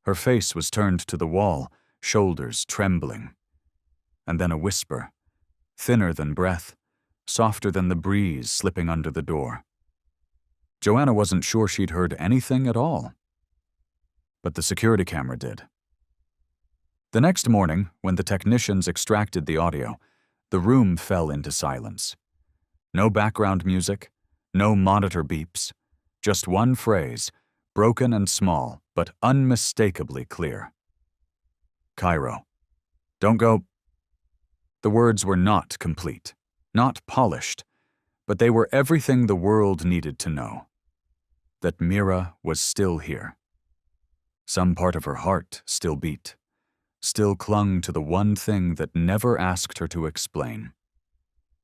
Her face was turned to the wall, shoulders trembling. And then a whisper, thinner than breath, softer than the breeze slipping under the door. Joanna wasn't sure she'd heard anything at all. But the security camera did. The next morning, when the technicians extracted the audio, the room fell into silence. No background music, no monitor beeps, just one phrase, broken and small, but unmistakably clear. Cairo. Don't go. The words were not complete, not polished, but they were everything the world needed to know. That Mira was still here. Some part of her heart still beat, still clung to the one thing that never asked her to explain.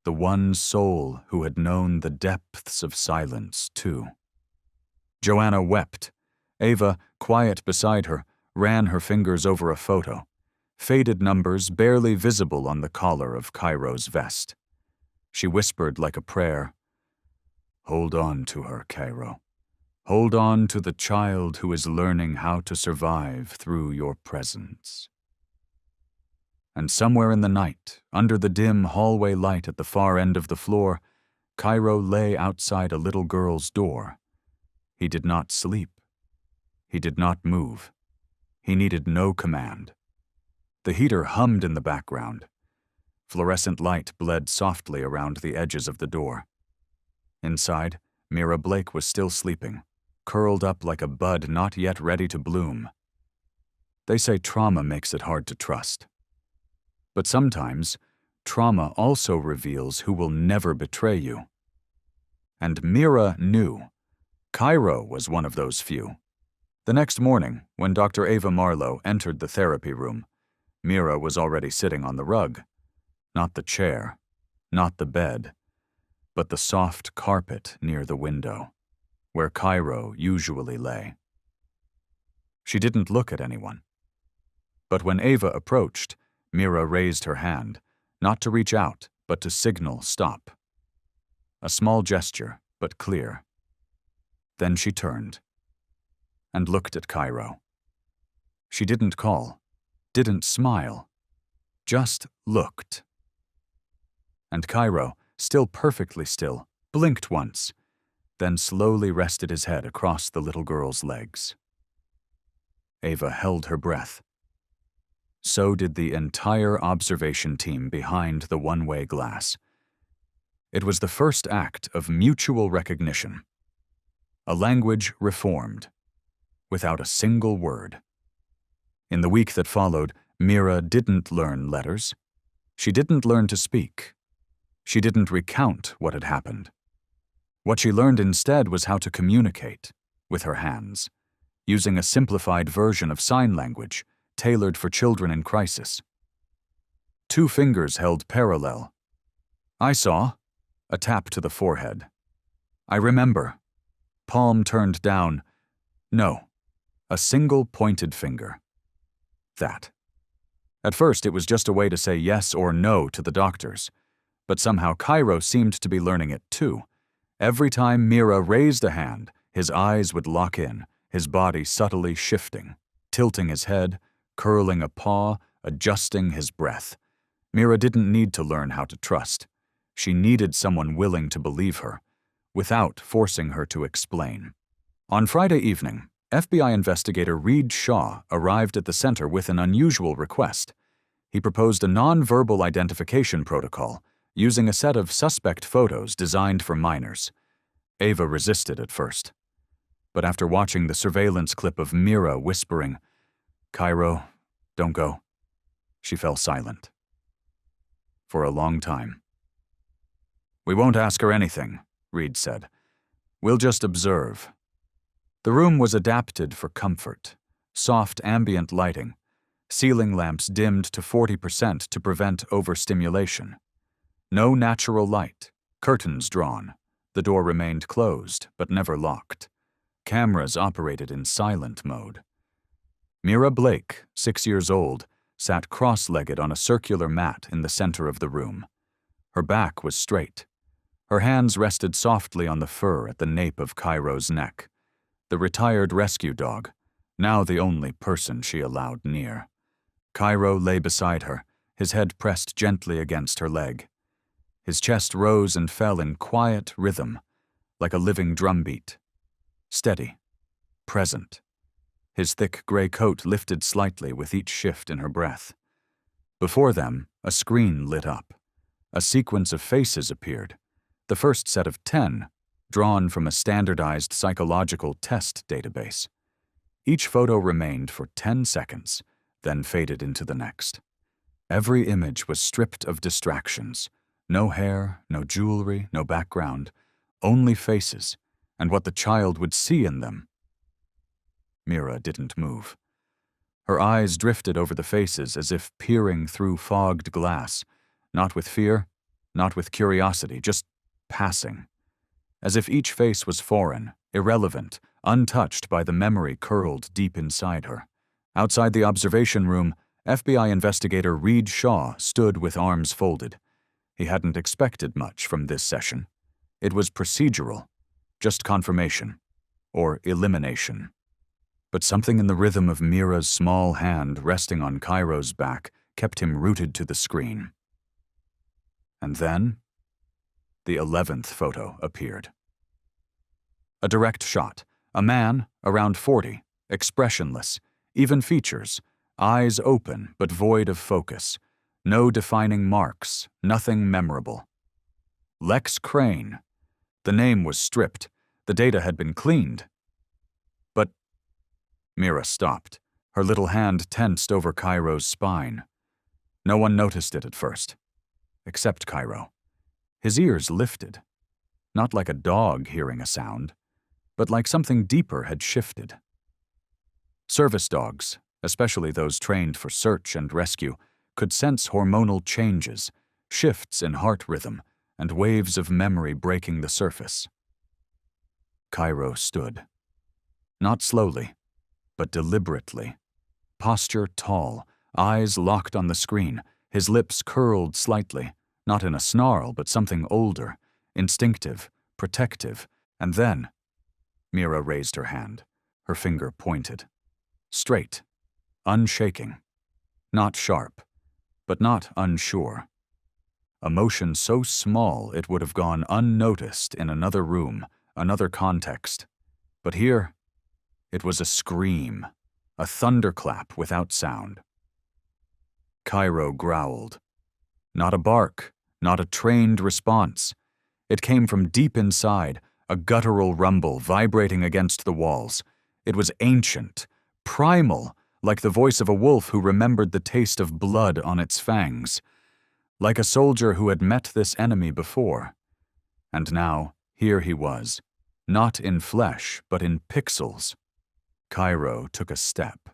The one soul who had known the depths of silence, too. Joanna wept. Ava, quiet beside her, ran her fingers over a photo, faded numbers barely visible on the collar of Cairo's vest. She whispered like a prayer, "Hold on to her, Cairo. Hold on to the child who is learning how to survive through your presence." And somewhere in the night, under the dim hallway light at the far end of the floor, Cairo lay outside a little girl's door. He did not sleep. He did not move. He needed no command. The heater hummed in the background. Fluorescent light bled softly around the edges of the door. Inside, Mira Blake was still sleeping, curled up like a bud not yet ready to bloom. They say trauma makes it hard to trust. But sometimes, trauma also reveals who will never betray you. And Mira knew. Cairo was one of those few. The next morning, when Dr. Ava Marlowe entered the therapy room, Mira was already sitting on the rug. Not the chair, not the bed, but the soft carpet near the window, where Cairo usually lay. She didn't look at anyone. But when Ava approached, Mira raised her hand, not to reach out, but to signal stop. A small gesture, but clear. Then she turned and looked at Cairo. She didn't call, didn't smile, just looked. And Cairo, still perfectly still, blinked once, then slowly rested his head across the little girl's legs. Ava held her breath. So did the entire observation team behind the one-way glass. It was the first act of mutual recognition. A language reformed, without a single word. In the week that followed, Mira didn't learn letters. She didn't learn to speak. She didn't recount what had happened. What she learned instead was how to communicate, with her hands, using a simplified version of sign language, tailored for children in crisis. 2 fingers held parallel. I saw. A tap to the forehead. I remember. Palm turned down. No. A single pointed finger. That. At first, it was just a way to say yes or no to the doctors. But somehow Cairo seemed to be learning it too. Every time Mira raised a hand, his eyes would lock in, his body subtly shifting, tilting his head, curling a paw, adjusting his breath. Mira didn't need to learn how to trust. She needed someone willing to believe her, without forcing her to explain. On Friday evening, FBI investigator Reed Shaw arrived at the center with an unusual request. He proposed a non-verbal identification protocol, using a set of suspect photos designed for minors. Ava resisted at first. But after watching the surveillance clip of Mira whispering, "Cairo, don't go," she fell silent. For a long time. "We won't ask her anything," Reed said. "We'll just observe." The room was adapted for comfort. Soft ambient lighting. Ceiling lamps dimmed to 40% to prevent overstimulation. No natural light. Curtains drawn. The door remained closed, but never locked. Cameras operated in silent mode. Mira Blake, 6 years old, sat cross-legged on a circular mat in the center of the room. Her back was straight. Her hands rested softly on the fur at the nape of Cairo's neck. the retired rescue dog, now the only person she allowed near. Cairo lay beside her, his head pressed gently against her leg. His chest rose and fell in quiet rhythm, like a living drumbeat. Steady, present. His thick gray coat lifted slightly with each shift in her breath. Before them, a screen lit up. A sequence of faces appeared, the first set of 10, drawn from a standardized psychological test database. Each photo remained for 10 seconds, then faded into the next. Every image was stripped of distractions. No hair, no jewelry, no background, only faces, and what the child would see in them. Mira didn't move. Her eyes drifted over the faces as if peering through fogged glass, not with fear, not with curiosity, just passing. As if each face was foreign, irrelevant, untouched by the memory curled deep inside her. Outside the observation room, FBI investigator Reed Shaw stood with arms folded. He hadn't expected much from this session. It was procedural, just confirmation, or elimination. But something in the rhythm of Mira's small hand resting on Cairo's back kept him rooted to the screen. And then, the 11th photo appeared. A direct shot, a man, around 40, expressionless, even features, eyes open but void of focus, no defining marks, nothing memorable. Lex Crane. The name was stripped, the data had been cleaned. But Mira stopped, her little hand tensed over Cairo's spine. No one noticed it at first, except Cairo. His ears lifted, not like a dog hearing a sound, but like something deeper had shifted. Service dogs, especially those trained for search and rescue, could sense hormonal changes, shifts in heart rhythm, and waves of memory breaking the surface. Cairo stood. Not slowly, but deliberately. Posture tall, eyes locked on the screen, his lips curled slightly, not in a snarl but something older, instinctive, protective, and then Mira raised her hand, her finger pointed. Straight, unshaking, not sharp, but not unsure. A motion so small it would have gone unnoticed in another room, another context. But here, it was a scream, a thunderclap without sound. Cairo growled. Not a bark, not a trained response. It came from deep inside, a guttural rumble vibrating against the walls. It was ancient, primal, like the voice of a wolf who remembered the taste of blood on its fangs. Like a soldier who had met this enemy before. And now, here he was, not in flesh, but in pixels. Cairo took a step.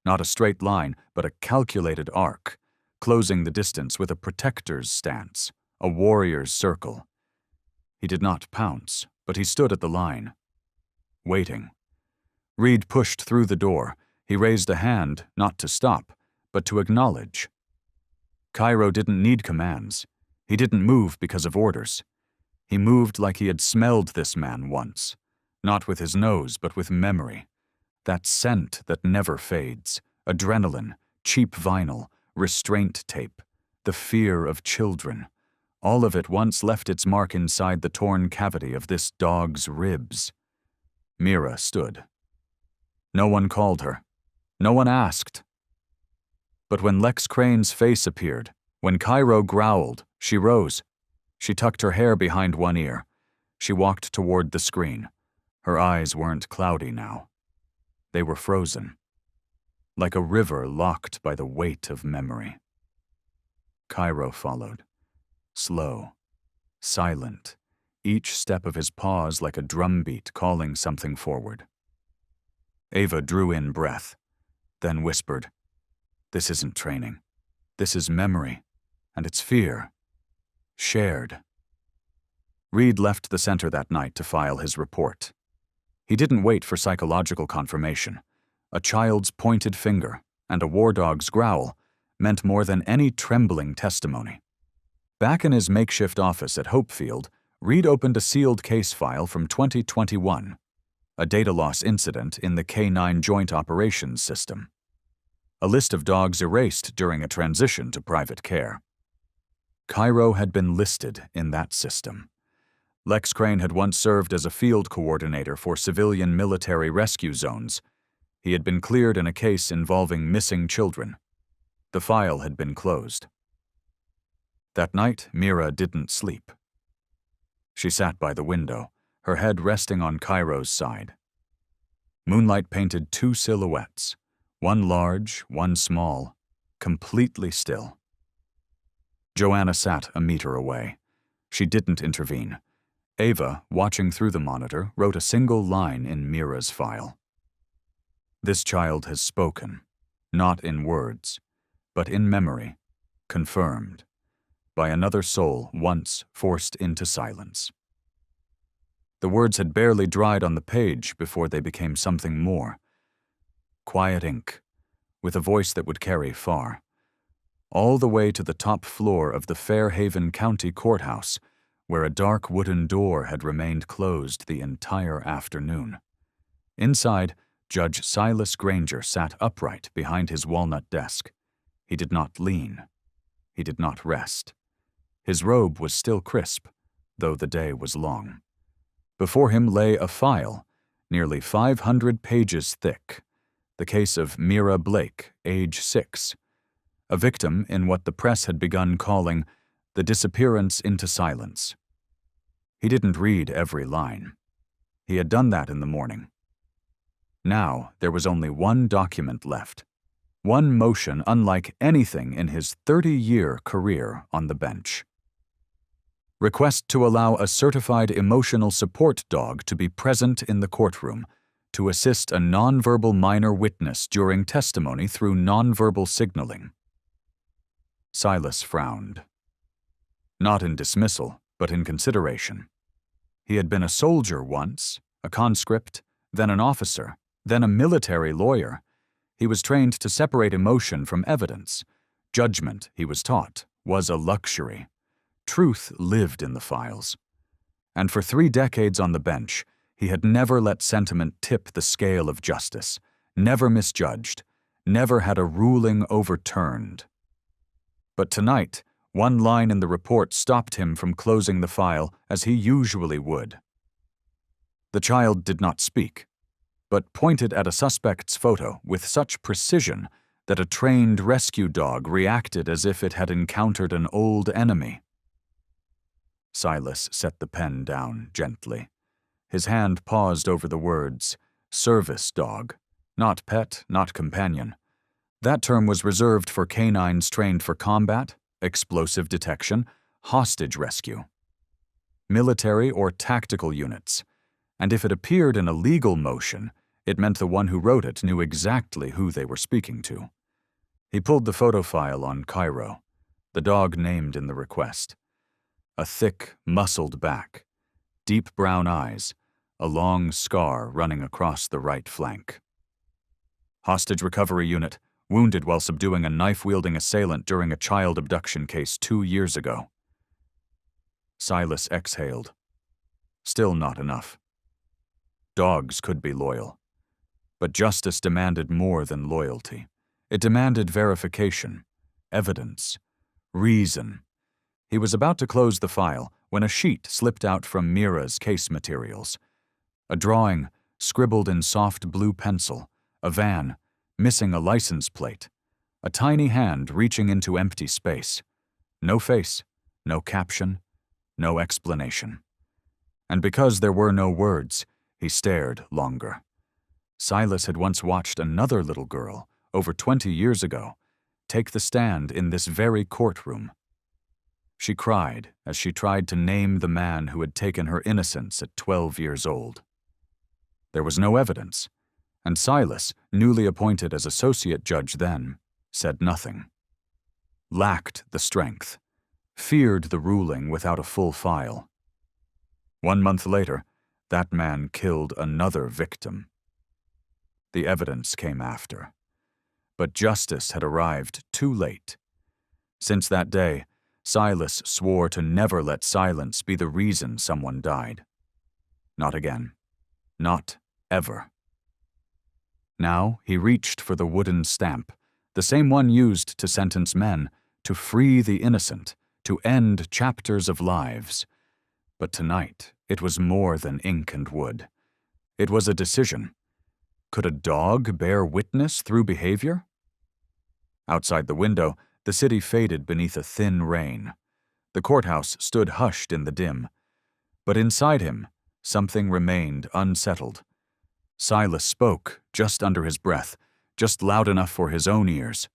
Not a straight line, but a calculated arc, closing the distance with a protector's stance, a warrior's circle. He did not pounce, but he stood at the line, waiting. Reed pushed through the door. He raised a hand, not to stop, but to acknowledge. Cairo didn't need commands. He didn't move because of orders. He moved like he had smelled this man once, not with his nose, but with memory. That scent that never fades, adrenaline, cheap vinyl, restraint tape, the fear of children. All of it once left its mark inside the torn cavity of this dog's ribs. Mira stood. No one called her. No one asked. But when Lex Crane's face appeared, when Cairo growled, she rose. She tucked her hair behind one ear. She walked toward the screen. Her eyes weren't cloudy now. They were frozen, like a river locked by the weight of memory. Cairo followed, slow, silent, each step of his pause like a drumbeat calling something forward. Ava drew in breath, then whispered, "This isn't training. This is memory, and it's fear. Shared." Reed left the center that night to file his report. He didn't wait for psychological confirmation. A child's pointed finger and a war dog's growl meant more than any trembling testimony. Back in his makeshift office at Hopefield, Reed opened a sealed case file from 2021. a data loss incident in the K9 Joint Operations System. A list of dogs erased during a transition to private care. Cairo had been listed in that system. Lex Crane had once served as a field coordinator for civilian military rescue zones. He had been cleared in a case involving missing children. The file had been closed. That night, Mira didn't sleep. She sat by the window, her head resting on Cairo's side. Moonlight painted two silhouettes, one large, one small, completely still. Joanna sat a meter away. She didn't intervene. Ava, watching through the monitor, wrote a single line in Mira's file. This child has spoken, not in words, but in memory, confirmed, by another soul once forced into silence. The words had barely dried on the page before they became something more. Quiet ink, with a voice that would carry far. All the way to the top floor of the Fairhaven County Courthouse, where a dark wooden door had remained closed the entire afternoon. Inside, Judge Silas Granger sat upright behind his walnut desk. He did not lean. He did not rest. His robe was still crisp, though the day was long. Before him lay a file, nearly 500 pages thick, the case of Mira Blake, age 6, a victim in what the press had begun calling the disappearance into silence. He didn't read every line. He had done that in the morning. Now there was only one document left, one motion unlike anything in his 30-year career on the bench. Request to allow a certified emotional support dog to be present in the courtroom to assist a nonverbal minor witness during testimony through nonverbal signaling. Silas frowned. Not in dismissal, but in consideration. He had been a soldier once, a conscript, then an officer, then a military lawyer. He was trained to separate emotion from evidence. Judgment, he was taught, was a luxury. Truth lived in the files. And for 3 decades on the bench, he had never let sentiment tip the scale of justice, never misjudged, never had a ruling overturned. But tonight, one line in the report stopped him from closing the file as he usually would. The child did not speak, but pointed at a suspect's photo with such precision that a trained rescue dog reacted as if it had encountered an old enemy. Silas set the pen down gently. His hand paused over the words, service dog, not pet, not companion. That term was reserved for canines trained for combat, explosive detection, hostage rescue. Military or tactical units, and if it appeared in a legal motion, it meant the one who wrote it knew exactly who they were speaking to. He pulled the photo file on Cairo, the dog named in the request. A thick, muscled back, deep brown eyes, a long scar running across the right flank. Hostage recovery unit, wounded while subduing a knife-wielding assailant during a child abduction case 2 years ago. Silas exhaled. Still not enough. Dogs could be loyal. But justice demanded more than loyalty. It demanded verification, evidence, reason. He was about to close the file when a sheet slipped out from Mira's case materials. A drawing, scribbled in soft blue pencil, a van, missing a license plate, a tiny hand reaching into empty space. No face, no caption, no explanation. And because there were no words, he stared longer. Silas had once watched another little girl, over 20 years ago, take the stand in this very courtroom. She cried as she tried to name the man who had taken her innocence at 12 years old. There was no evidence, and Silas, newly appointed as associate judge then, said nothing. Lacked the strength, feared the ruling without a full file. 1 month later, that man killed another victim. The evidence came after. But justice had arrived too late. Since that day, Silas swore to never let silence be the reason someone died. Not again. Not ever. Now he reached for the wooden stamp, the same one used to sentence men, to free the innocent, to end chapters of lives. But tonight, it was more than ink and wood. It was a decision. Could a dog bear witness through behavior? Outside the window, the city faded beneath a thin rain. The courthouse stood hushed in the dim. But inside him, something remained unsettled. Silas spoke, just under his breath, just loud enough for his own ears.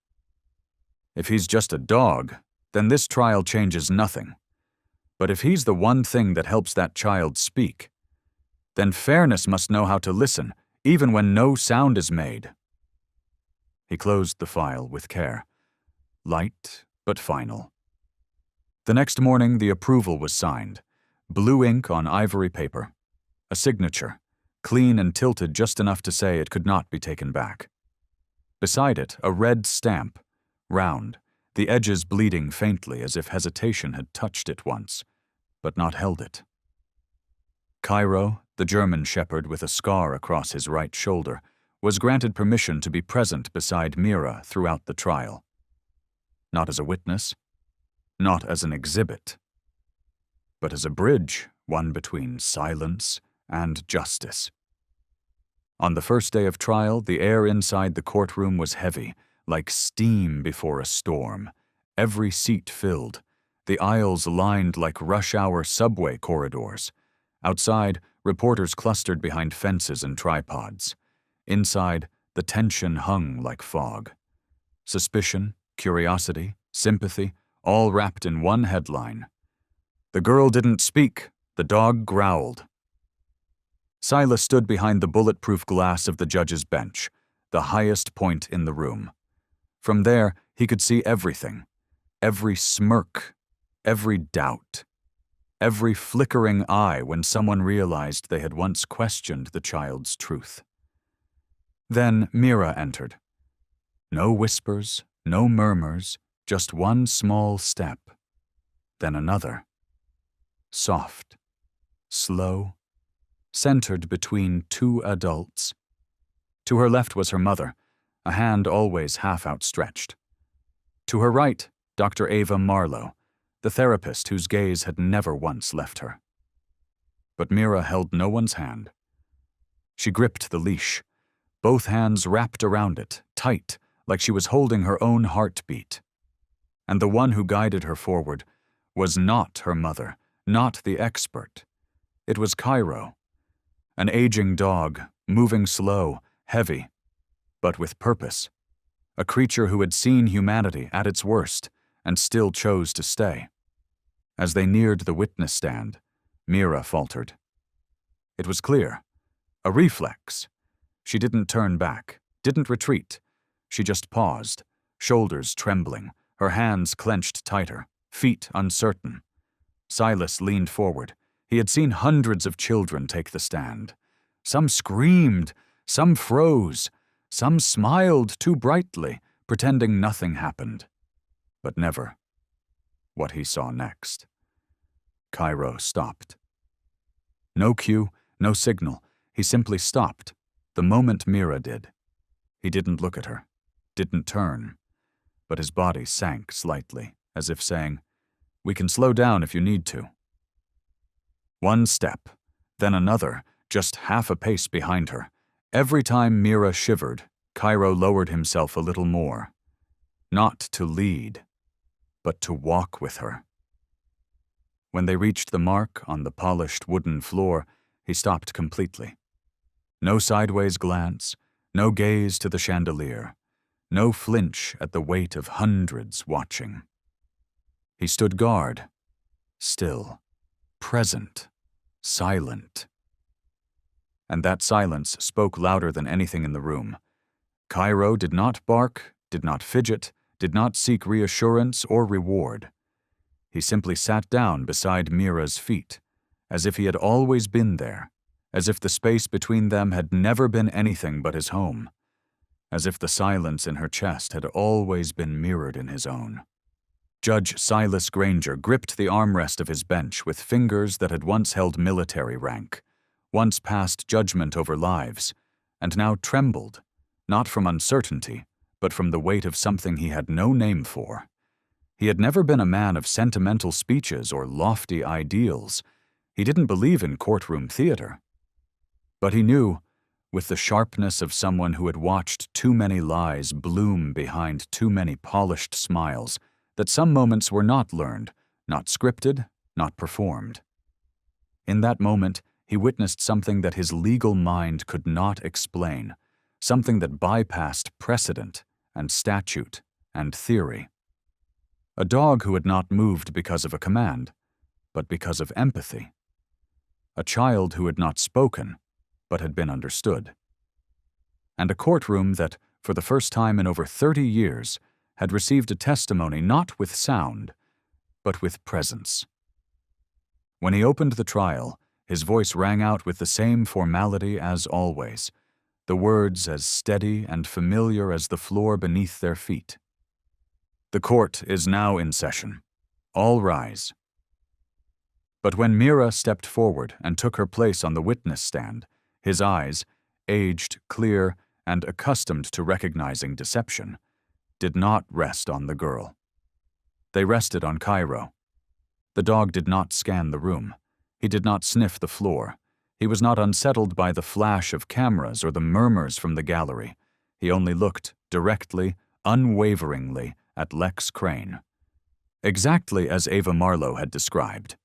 If he's just a dog, then this trial changes nothing. But if he's the one thing that helps that child speak, then fairness must know how to listen, even when no sound is made. He closed the file with care. Light, but final. The next morning, the approval was signed. Blue ink on ivory paper. A signature, clean and tilted just enough to say it could not be taken back. Beside it, a red stamp, round, the edges bleeding faintly as if hesitation had touched it once, but not held it. Cairo, the German shepherd with a scar across his right shoulder, was granted permission to be present beside Mira throughout the trial. Not as a witness, not as an exhibit, but as a bridge, one between silence and justice. On the first day of trial, the air inside the courtroom was heavy, like steam before a storm, every seat filled, the aisles lined like rush-hour subway corridors. Outside, reporters clustered behind fences and tripods. Inside, the tension hung like fog. Suspicion, curiosity, sympathy, all wrapped in one headline. The girl didn't speak, the dog growled. Silas stood behind the bulletproof glass of the judge's bench, the highest point in the room. From there, he could see everything, every smirk, every doubt, every flickering eye when someone realized they had once questioned the child's truth. Then Mira entered. No whispers, no murmurs, just one small step, then another. Soft, slow, centered between two adults. To her left was her mother, a hand always half outstretched. To her right, Dr. Ava Marlowe, the therapist whose gaze had never once left her. But Mira held no one's hand. She gripped the leash, both hands wrapped around it, tight, like she was holding her own heartbeat. And the one who guided her forward was not her mother, not the expert. It was Cairo, an aging dog, moving slow, heavy, but with purpose, a creature who had seen humanity at its worst and still chose to stay. As they neared the witness stand, Mira faltered. It was clear, a reflex. She didn't turn back, didn't retreat. She just paused, shoulders trembling, her hands clenched tighter, feet uncertain. Silas leaned forward. He had seen hundreds of children take the stand. Some screamed, some froze, some smiled too brightly, pretending nothing happened. But never what he saw next. Cairo stopped. No cue, no signal. He simply stopped, the moment Mira did. He didn't look at her, didn't turn, but his body sank slightly, as if saying, "We can slow down if you need to." One step, then another, just half a pace behind her. Every time Mira shivered, Cairo lowered himself a little more. Not to lead, but to walk with her. When they reached the mark on the polished wooden floor, he stopped completely. No sideways glance, no gaze to the chandelier, no flinch at the weight of hundreds watching. He stood guard, still, present, silent. And that silence spoke louder than anything in the room. Cairo did not bark, did not fidget, did not seek reassurance or reward. He simply sat down beside Mira's feet, as if he had always been there, as if the space between them had never been anything but his home, as if the silence in her chest had always been mirrored in his own. Judge Silas Granger gripped the armrest of his bench with fingers that had once held military rank, once passed judgment over lives, and now trembled, not from uncertainty, but from the weight of something he had no name for. He had never been a man of sentimental speeches or lofty ideals. He didn't believe in courtroom theater. But he knew, with the sharpness of someone who had watched too many lies bloom behind too many polished smiles, that some moments were not learned, not scripted, not performed. In that moment, he witnessed something that his legal mind could not explain, something that bypassed precedent and statute and theory. A dog who had not moved because of a command, but because of empathy. A child who had not spoken, but had been understood. And a courtroom that, for the first time in over 30 years, had received a testimony not with sound, but with presence. When he opened the trial, his voice rang out with the same formality as always, the words as steady and familiar as the floor beneath their feet. The court is now in session. All rise. But when Mira stepped forward and took her place on the witness stand, his eyes, aged, clear, and accustomed to recognizing deception, did not rest on the girl. They rested on Cairo. The dog did not scan the room. He did not sniff the floor. He was not unsettled by the flash of cameras or the murmurs from the gallery. He only looked directly, unwaveringly, at Lex Crane, exactly as Ava Marlowe had described.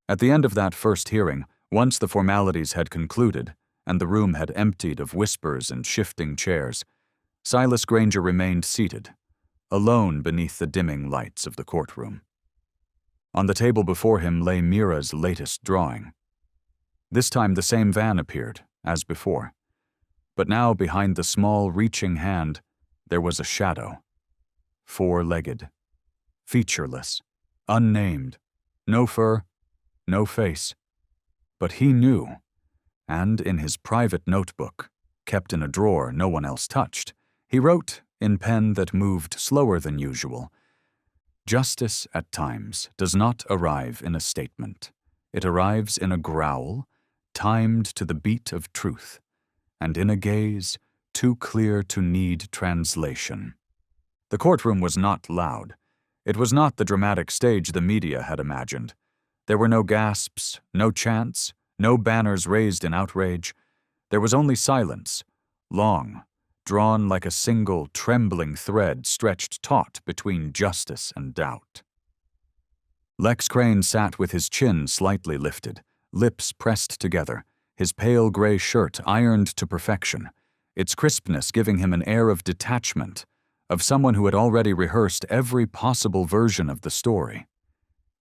At the end of that first hearing, once the formalities had concluded and the room had emptied of whispers and shifting chairs, Silas Granger remained seated, alone beneath the dimming lights of the courtroom. On the table before him lay Mira's latest drawing. This time the same van appeared, as before. But now behind the small, reaching hand, there was a shadow. Four-legged, featureless, unnamed, no fur, no face. But he knew, and in his private notebook, kept in a drawer no one else touched, he wrote, in pen that moved slower than usual, "Justice at times does not arrive in a statement. It arrives in a growl, timed to the beat of truth, and in a gaze too clear to need translation." The courtroom was not loud. It was not the dramatic stage the media had imagined. There were no gasps, no chants, no banners raised in outrage. There was only silence, long, drawn like a single trembling thread stretched taut between justice and doubt. Lex Crane sat with his chin slightly lifted, lips pressed together, his pale gray shirt ironed to perfection, its crispness giving him an air of detachment, of someone who had already rehearsed every possible version of the story.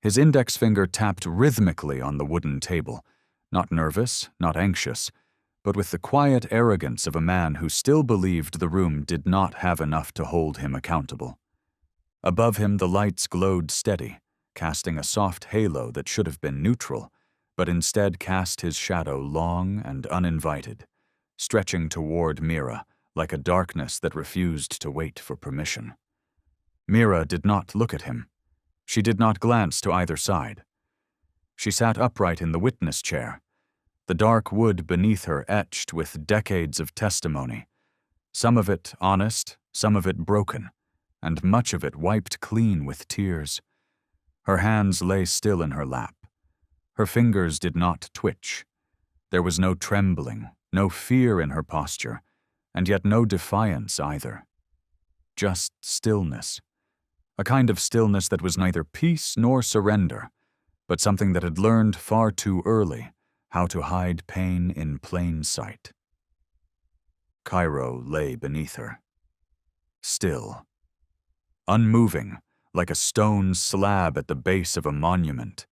His index finger tapped rhythmically on the wooden table, not nervous, not anxious, but with the quiet arrogance of a man who still believed the room did not have enough to hold him accountable. Above him the lights glowed steady, casting a soft halo that should have been neutral, but instead cast his shadow long and uninvited, stretching toward Mira, like a darkness that refused to wait for permission. Mira did not look at him. She did not glance to either side. She sat upright in the witness chair, the dark wood beneath her etched with decades of testimony, some of it honest, some of it broken, and much of it wiped clean with tears. Her hands lay still in her lap. Her fingers did not twitch. There was no trembling, no fear in her posture, and yet no defiance either. Just stillness. A kind of stillness that was neither peace nor surrender, but something that had learned far too early how to hide pain in plain sight. Cairo lay beneath her. Still. Unmoving, like a stone slab at the base of a monument.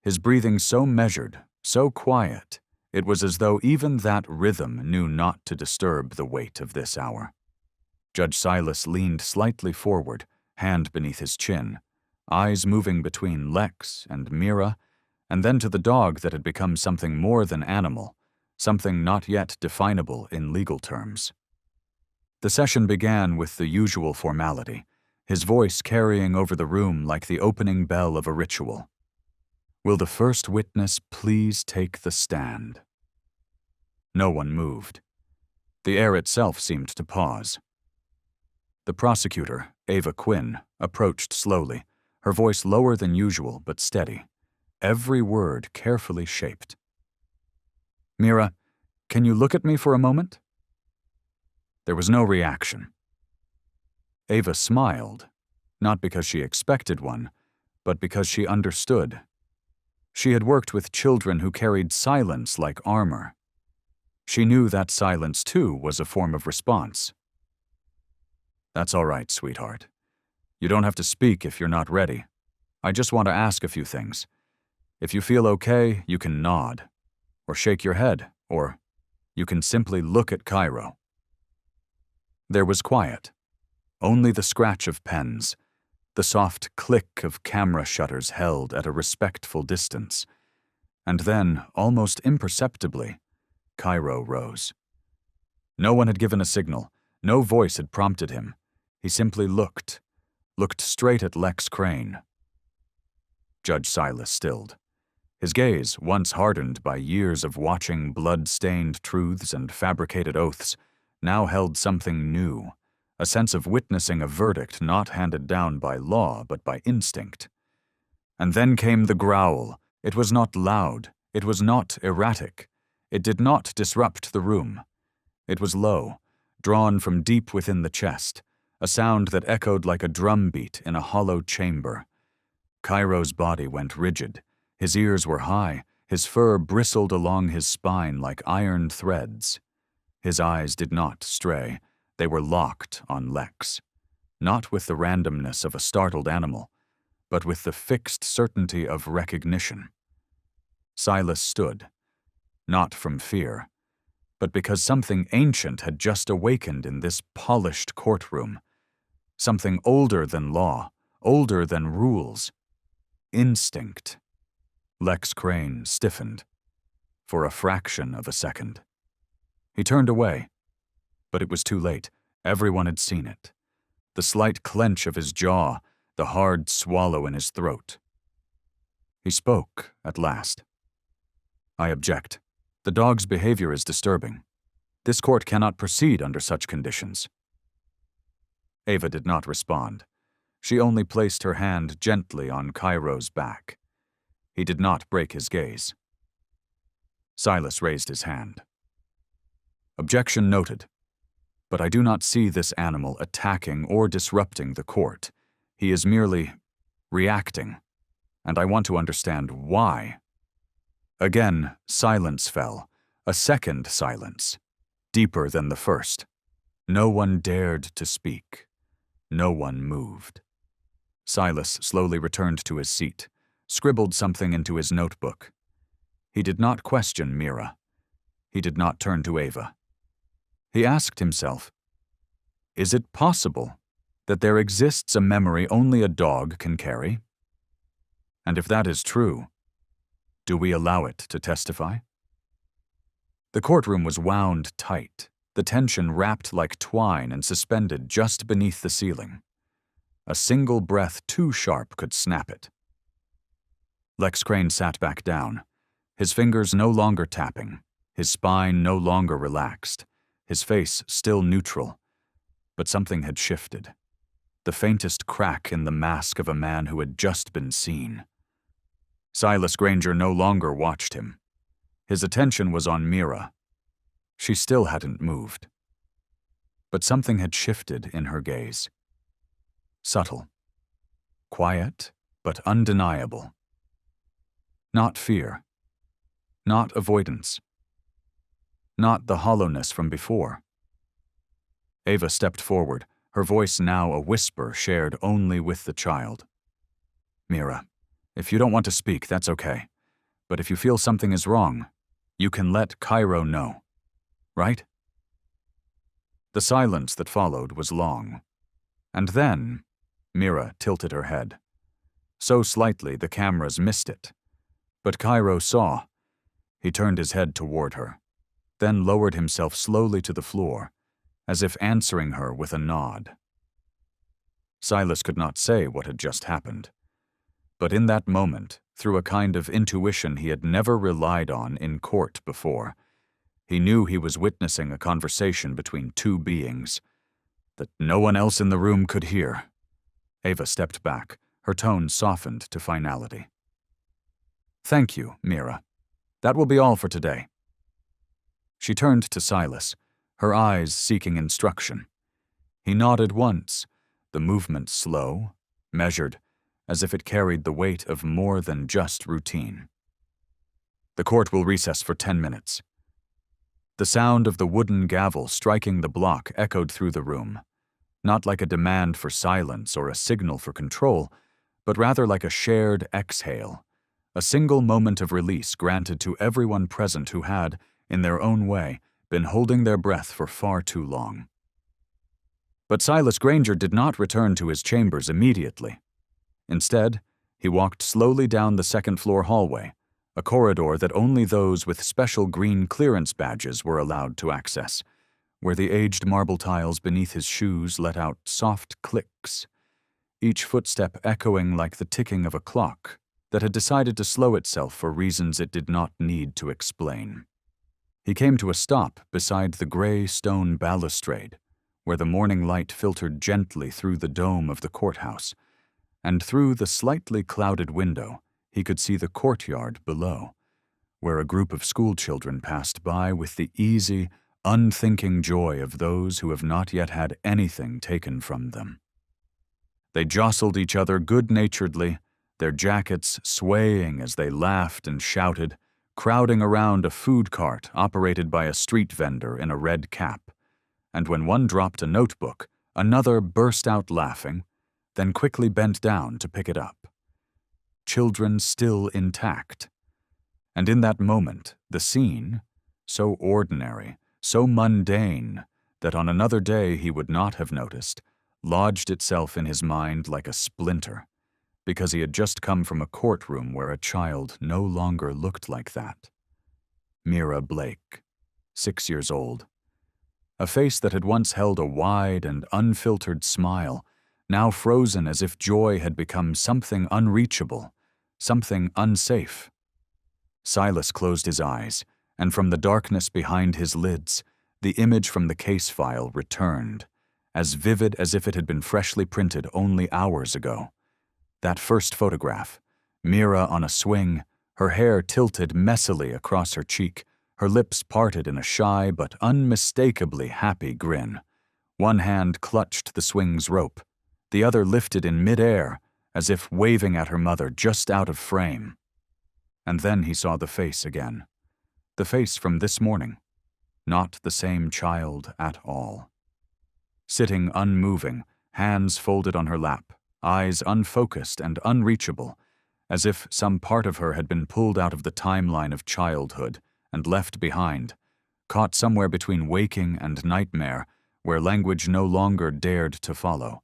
His breathing so measured, so quiet, it was as though even that rhythm knew not to disturb the weight of this hour. Judge Silas leaned slightly forward, hand beneath his chin, eyes moving between Lex and Mira, and then to the dog that had become something more than animal, something not yet definable in legal terms. The session began with the usual formality, his voice carrying over the room like the opening bell of a ritual. Will the first witness please take the stand? No one moved. The air itself seemed to pause. The prosecutor, Ava Quinn, approached slowly, her voice lower than usual but steady, every word carefully shaped. "Mira, can you look at me for a moment?" There was no reaction. Ava smiled, not because she expected one, but because she understood. She had worked with children who carried silence like armor. She knew that silence, too, was a form of response. "That's all right, sweetheart. You don't have to speak if you're not ready. I just want to ask a few things. If you feel okay, you can nod, or shake your head, or you can simply look at Cairo." There was quiet. Only the scratch of pens, the soft click of camera shutters held at a respectful distance. And then, almost imperceptibly, Cairo rose. No one had given a signal. No voice had prompted him. He simply looked straight at Lex Crane. Judge Silas stilled. His gaze, once hardened by years of watching blood-stained truths and fabricated oaths, now held something new, a sense of witnessing a verdict not handed down by law but by instinct. And then came the growl. It was not loud. It was not erratic. It did not disrupt the room. It was low, drawn from deep within the chest, a sound that echoed like a drumbeat in a hollow chamber. Cairo's body went rigid. His ears were high. His fur bristled along his spine like iron threads. His eyes did not stray. They were locked on Lex, not with the randomness of a startled animal, but with the fixed certainty of recognition. Silas stood, not from fear, but because something ancient had just awakened in this polished courtroom, something older than law, older than rules. Instinct. Lex Crane stiffened, for a fraction of a second. He turned away, but it was too late. Everyone had seen it. The slight clench of his jaw, the hard swallow in his throat. He spoke, at last. "I object. The dog's behavior is disturbing. This court cannot proceed under such conditions." Ava did not respond. She only placed her hand gently on Cairo's back. He did not break his gaze. Silas raised his hand. "Objection noted. But I do not see this animal attacking or disrupting the court. He is merely reacting, and I want to understand why." Again, silence fell, a second silence, deeper than the first. No one dared to speak. No one moved. Silas slowly returned to his seat, scribbled something into his notebook. He did not question Mira. He did not turn to Ava. He asked himself, is it possible that there exists a memory only a dog can carry? And if that is true, do we allow it to testify? The courtroom was wound tight, the tension wrapped like twine and suspended just beneath the ceiling. A single breath too sharp could snap it. Lex Crane sat back down, his fingers no longer tapping, his spine no longer relaxed, his face still neutral. But something had shifted. The faintest crack in the mask of a man who had just been seen. Silas Granger no longer watched him. His attention was on Mira. She still hadn't moved. But something had shifted in her gaze. Subtle. Quiet, but undeniable. Not fear. Not avoidance. Not the hollowness from before. Ava stepped forward, her voice now a whisper shared only with the child. "Mira, if you don't want to speak, that's okay. But if you feel something is wrong, you can let Cairo know. Right?" The silence that followed was long. And then, Mira tilted her head. So slightly the cameras missed it. But Cairo saw. He turned his head toward her, then lowered himself slowly to the floor, as if answering her with a nod. Silas could not say what had just happened. But in that moment, through a kind of intuition he had never relied on in court before, he knew he was witnessing a conversation between two beings that no one else in the room could hear. Ava stepped back, her tone softened to finality. "Thank you, Mira. That will be all for today." She turned to Silas, her eyes seeking instruction. He nodded once, the movement slow, measured, as if it carried the weight of more than just routine. "The court will recess for 10 minutes. The sound of the wooden gavel striking the block echoed through the room, not like a demand for silence or a signal for control, but rather like a shared exhale, a single moment of release granted to everyone present who had, in their own way, been holding their breath for far too long. But Silas Granger did not return to his chambers immediately. Instead, he walked slowly down the second-floor hallway, a corridor that only those with special green clearance badges were allowed to access, where the aged marble tiles beneath his shoes let out soft clicks, each footstep echoing like the ticking of a clock that had decided to slow itself for reasons it did not need to explain. He came to a stop beside the gray stone balustrade, where the morning light filtered gently through the dome of the courthouse, and through the slightly clouded window he could see the courtyard below, where a group of schoolchildren passed by with the easy, unthinking joy of those who have not yet had anything taken from them. They jostled each other good-naturedly, their jackets swaying as they laughed and shouted, crowding around a food cart operated by a street vendor in a red cap, and when one dropped a notebook, another burst out laughing, then quickly bent down to pick it up. Children still intact. And in that moment, the scene, so ordinary, so mundane, that on another day he would not have noticed, lodged itself in his mind like a splinter, because he had just come from a courtroom where a child no longer looked like that. Mira Blake, 6 years old. A face that had once held a wide and unfiltered smile, now frozen as if joy had become something unreachable, something unsafe. Silas closed his eyes, and from the darkness behind his lids, the image from the case file returned, as vivid as if it had been freshly printed only hours ago. That first photograph, Mira on a swing, her hair tilted messily across her cheek, her lips parted in a shy but unmistakably happy grin. One hand clutched the swing's rope, the other lifted in midair, as if waving at her mother just out of frame. And then he saw the face again. The face from this morning. Not the same child at all. Sitting unmoving, hands folded on her lap, eyes unfocused and unreachable, as if some part of her had been pulled out of the timeline of childhood and left behind, caught somewhere between waking and nightmare, where language no longer dared to follow.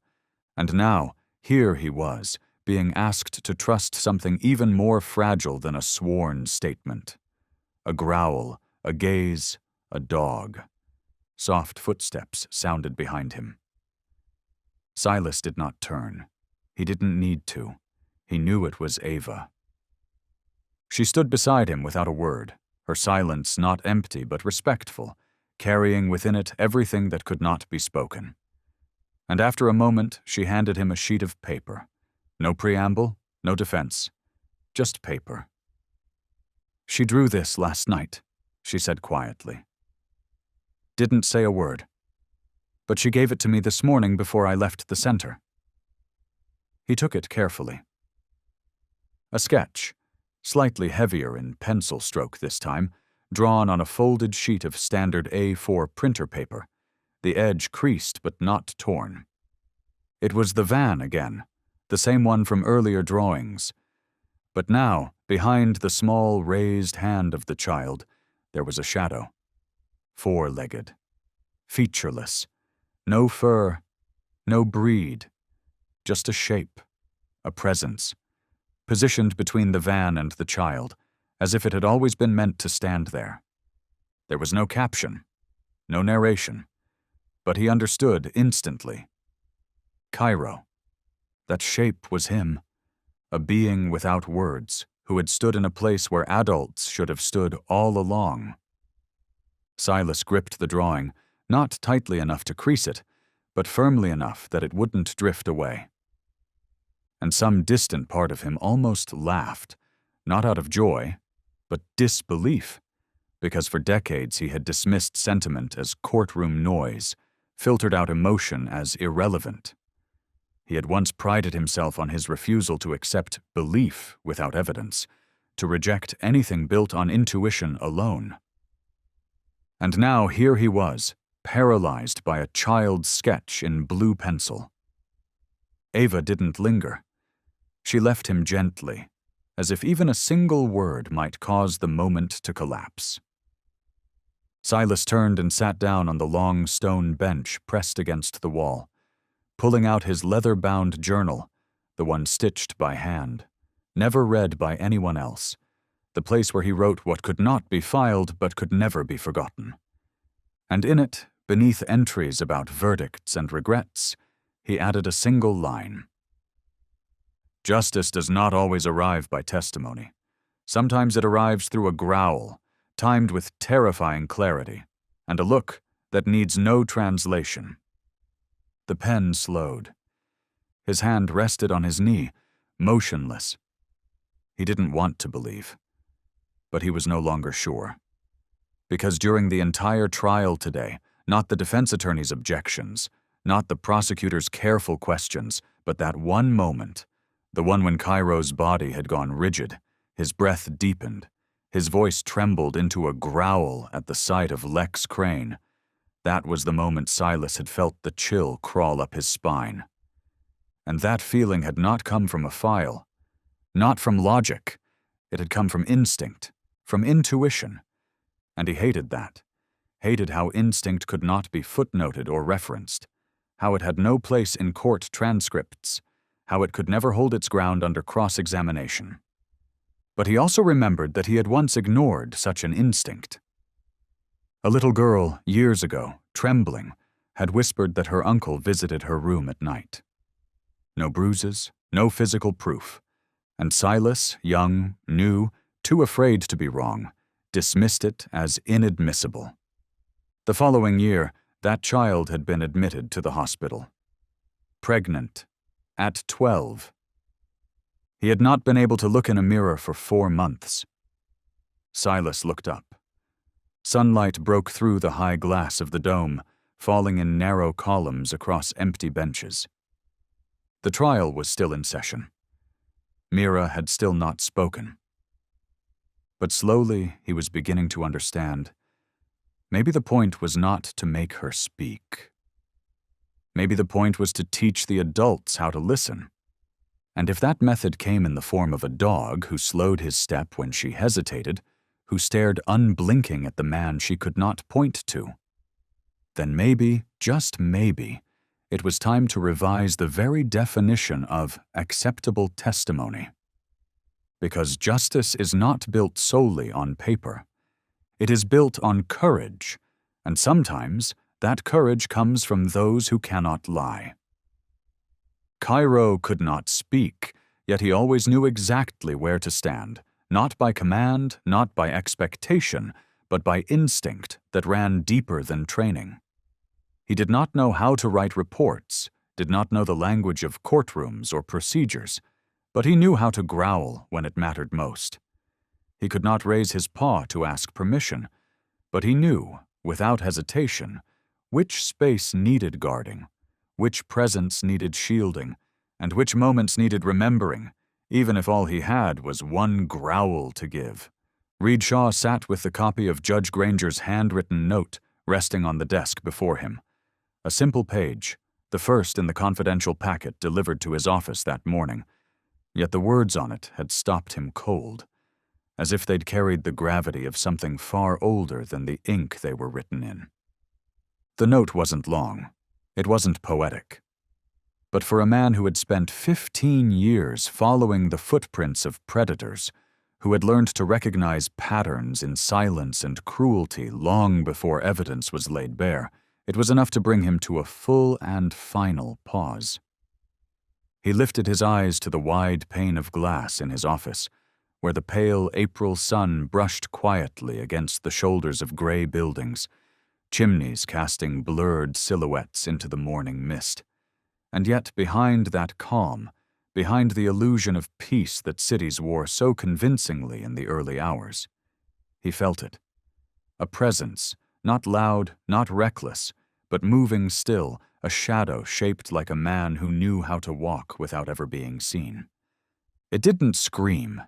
And now, here he was, being asked to trust something even more fragile than a sworn statement. A growl, a gaze, a dog. Soft footsteps sounded behind him. Silas did not turn. He didn't need to. He knew it was Ava. She stood beside him without a word, her silence not empty but respectful, carrying within it everything that could not be spoken. And after a moment, she handed him a sheet of paper. No preamble, no defense, just paper. "She drew this last night," she said quietly. "Didn't say a word. But she gave it to me this morning before I left the center." He took it carefully. A sketch, slightly heavier in pencil stroke this time, drawn on a folded sheet of standard A4 printer paper, the edge creased but not torn. It was the van again, the same one from earlier drawings. But now, behind the small raised hand of the child, there was a shadow. Four-legged. Featureless. No fur, no breed. Just a shape, a presence, positioned between the van and the child, as if it had always been meant to stand there. There was no caption, no narration, but he understood instantly. Cairo. That shape was him, a being without words, who had stood in a place where adults should have stood all along. Silas gripped the drawing, not tightly enough to crease it, but firmly enough that it wouldn't drift away. And some distant part of him almost laughed, not out of joy, but disbelief, because for decades he had dismissed sentiment as courtroom noise, filtered out emotion as irrelevant. He had once prided himself on his refusal to accept belief without evidence, to reject anything built on intuition alone. And now here he was, paralyzed by a child's sketch in blue pencil. Ava didn't linger. She left him gently, as if even a single word might cause the moment to collapse. Silas turned and sat down on the long stone bench pressed against the wall, pulling out his leather-bound journal, the one stitched by hand, never read by anyone else, the place where he wrote what could not be filed but could never be forgotten. And in it, beneath entries about verdicts and regrets, he added a single line. Justice does not always arrive by testimony. Sometimes it arrives through a growl, timed with terrifying clarity, and a look that needs no translation. The pen slowed. His hand rested on his knee, motionless. He didn't want to believe, but he was no longer sure. Because during the entire trial today, not the defense attorney's objections, not the prosecutor's careful questions, but that one moment, the one when Cairo's body had gone rigid, his breath deepened, his voice trembled into a growl at the sight of Lex Crane. That was the moment Silas had felt the chill crawl up his spine. And that feeling had not come from a file, not from logic. It had come from instinct, from intuition. And he hated that, hated how instinct could not be footnoted or referenced, how it had no place in court transcripts, how it could never hold its ground under cross-examination. But he also remembered that he had once ignored such an instinct. A little girl, years ago, trembling, had whispered that her uncle visited her room at night. No bruises, no physical proof, and Silas, young, new, too afraid to be wrong, dismissed it as inadmissible. The following year, that child had been admitted to the hospital. Pregnant, at 12. He had not been able to look in a mirror for 4 months. Silas looked up. Sunlight broke through the high glass of the dome, falling in narrow columns across empty benches. The trial was still in session. Mira had still not spoken. But slowly he was beginning to understand. Maybe the point was not to make her speak. Maybe the point was to teach the adults how to listen. And if that method came in the form of a dog who slowed his step when she hesitated, who stared unblinking at the man she could not point to, then maybe, just maybe, it was time to revise the very definition of acceptable testimony. Because justice is not built solely on paper. It is built on courage, and sometimes that courage comes from those who cannot lie. Cairo could not speak, yet he always knew exactly where to stand, not by command, not by expectation, but by instinct that ran deeper than training. He did not know how to write reports, did not know the language of courtrooms or procedures, but he knew how to growl when it mattered most. He could not raise his paw to ask permission, but he knew, without hesitation, which space needed guarding, which presence needed shielding, and which moments needed remembering, even if all he had was one growl to give. Reed Shaw sat with the copy of Judge Granger's handwritten note resting on the desk before him. A simple page, the first in the confidential packet delivered to his office that morning, yet the words on it had stopped him cold, as if they'd carried the gravity of something far older than the ink they were written in. The note wasn't long. It wasn't poetic. But for a man who had spent 15 years following the footprints of predators, who had learned to recognize patterns in silence and cruelty long before evidence was laid bare, it was enough to bring him to a full and final pause. He lifted his eyes to the wide pane of glass in his office, where the pale April sun brushed quietly against the shoulders of gray buildings, chimneys casting blurred silhouettes into the morning mist. And yet behind that calm, behind the illusion of peace that cities wore so convincingly in the early hours, he felt it. A presence, not loud, not reckless, but moving still, a shadow shaped like a man who knew how to walk without ever being seen. It didn't scream.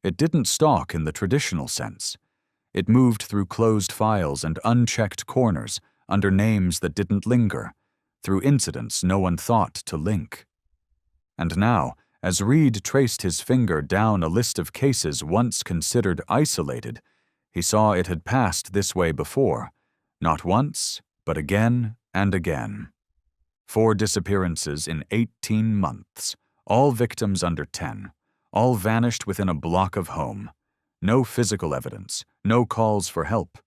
It didn't stalk in the traditional sense. It moved through closed files and unchecked corners, under names that didn't linger, through incidents no one thought to link. And now, as Reed traced his finger down a list of cases once considered isolated, he saw it had passed this way before, not once, but again and again. 4 disappearances in 18 months, all victims under 10, all vanished within a block of home. No physical evidence, no calls for help.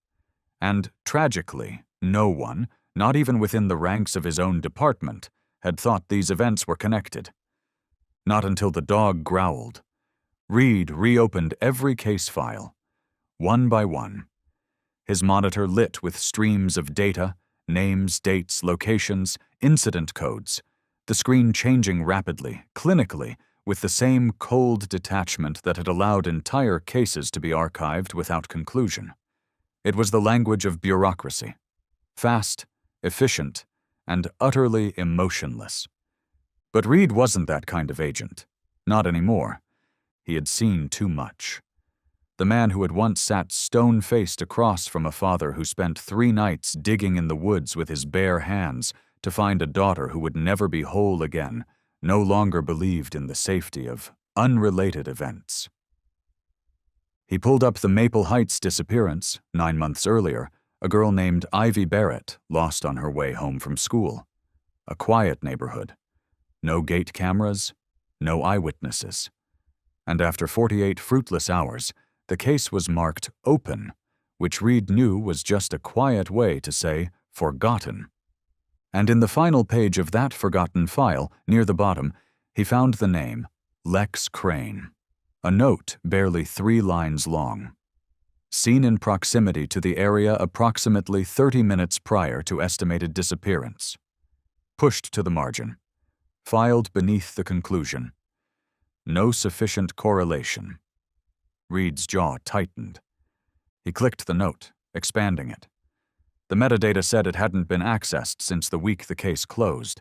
And, tragically, no one, not even within the ranks of his own department, had thought these events were connected. Not until the dog growled. Reed reopened every case file, one by one. His monitor lit with streams of data, names, dates, locations, incident codes, the screen changing rapidly, clinically, with the same cold detachment that had allowed entire cases to be archived without conclusion. It was the language of bureaucracy. Fast, efficient, and utterly emotionless. But Reed wasn't that kind of agent. Not anymore. He had seen too much. The man who had once sat stone-faced across from a father who spent 3 nights digging in the woods with his bare hands to find a daughter who would never be whole again, no longer believed in the safety of unrelated events. He pulled up the Maple Heights disappearance, 9 months earlier, a girl named Ivy Barrett lost on her way home from school. A quiet neighborhood. No gate cameras, no eyewitnesses. And after 48 fruitless hours, the case was marked open, which Reed knew was just a quiet way to say forgotten. And in the final page of that forgotten file, near the bottom, he found the name, Lex Crane. A note barely 3 lines long. Seen in proximity to the area approximately 30 minutes prior to estimated disappearance. Pushed to the margin. Filed beneath the conclusion. No sufficient correlation. Reed's jaw tightened. He clicked the note, expanding it. The metadata said it hadn't been accessed since the week the case closed.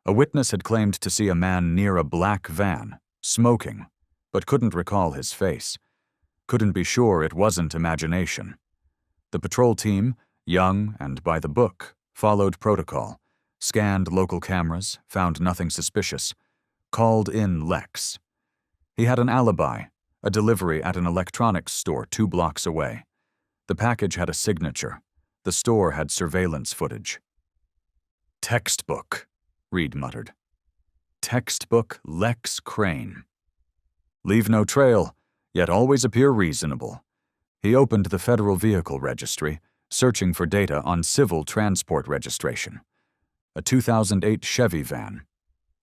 A witness had claimed to see a man near a black van, smoking, but couldn't recall his face. Couldn't be sure it wasn't imagination. The patrol team, young and by the book, followed protocol, scanned local cameras, found nothing suspicious, called in Lex. He had an alibi, a delivery at an electronics store 2 blocks away. The package had a signature. The store had surveillance footage. Textbook, Reed muttered. Textbook Lex Crane. Leave no trail, yet always appear reasonable. He opened the Federal Vehicle Registry, searching for data on civil transport registration. A 2008 Chevy van.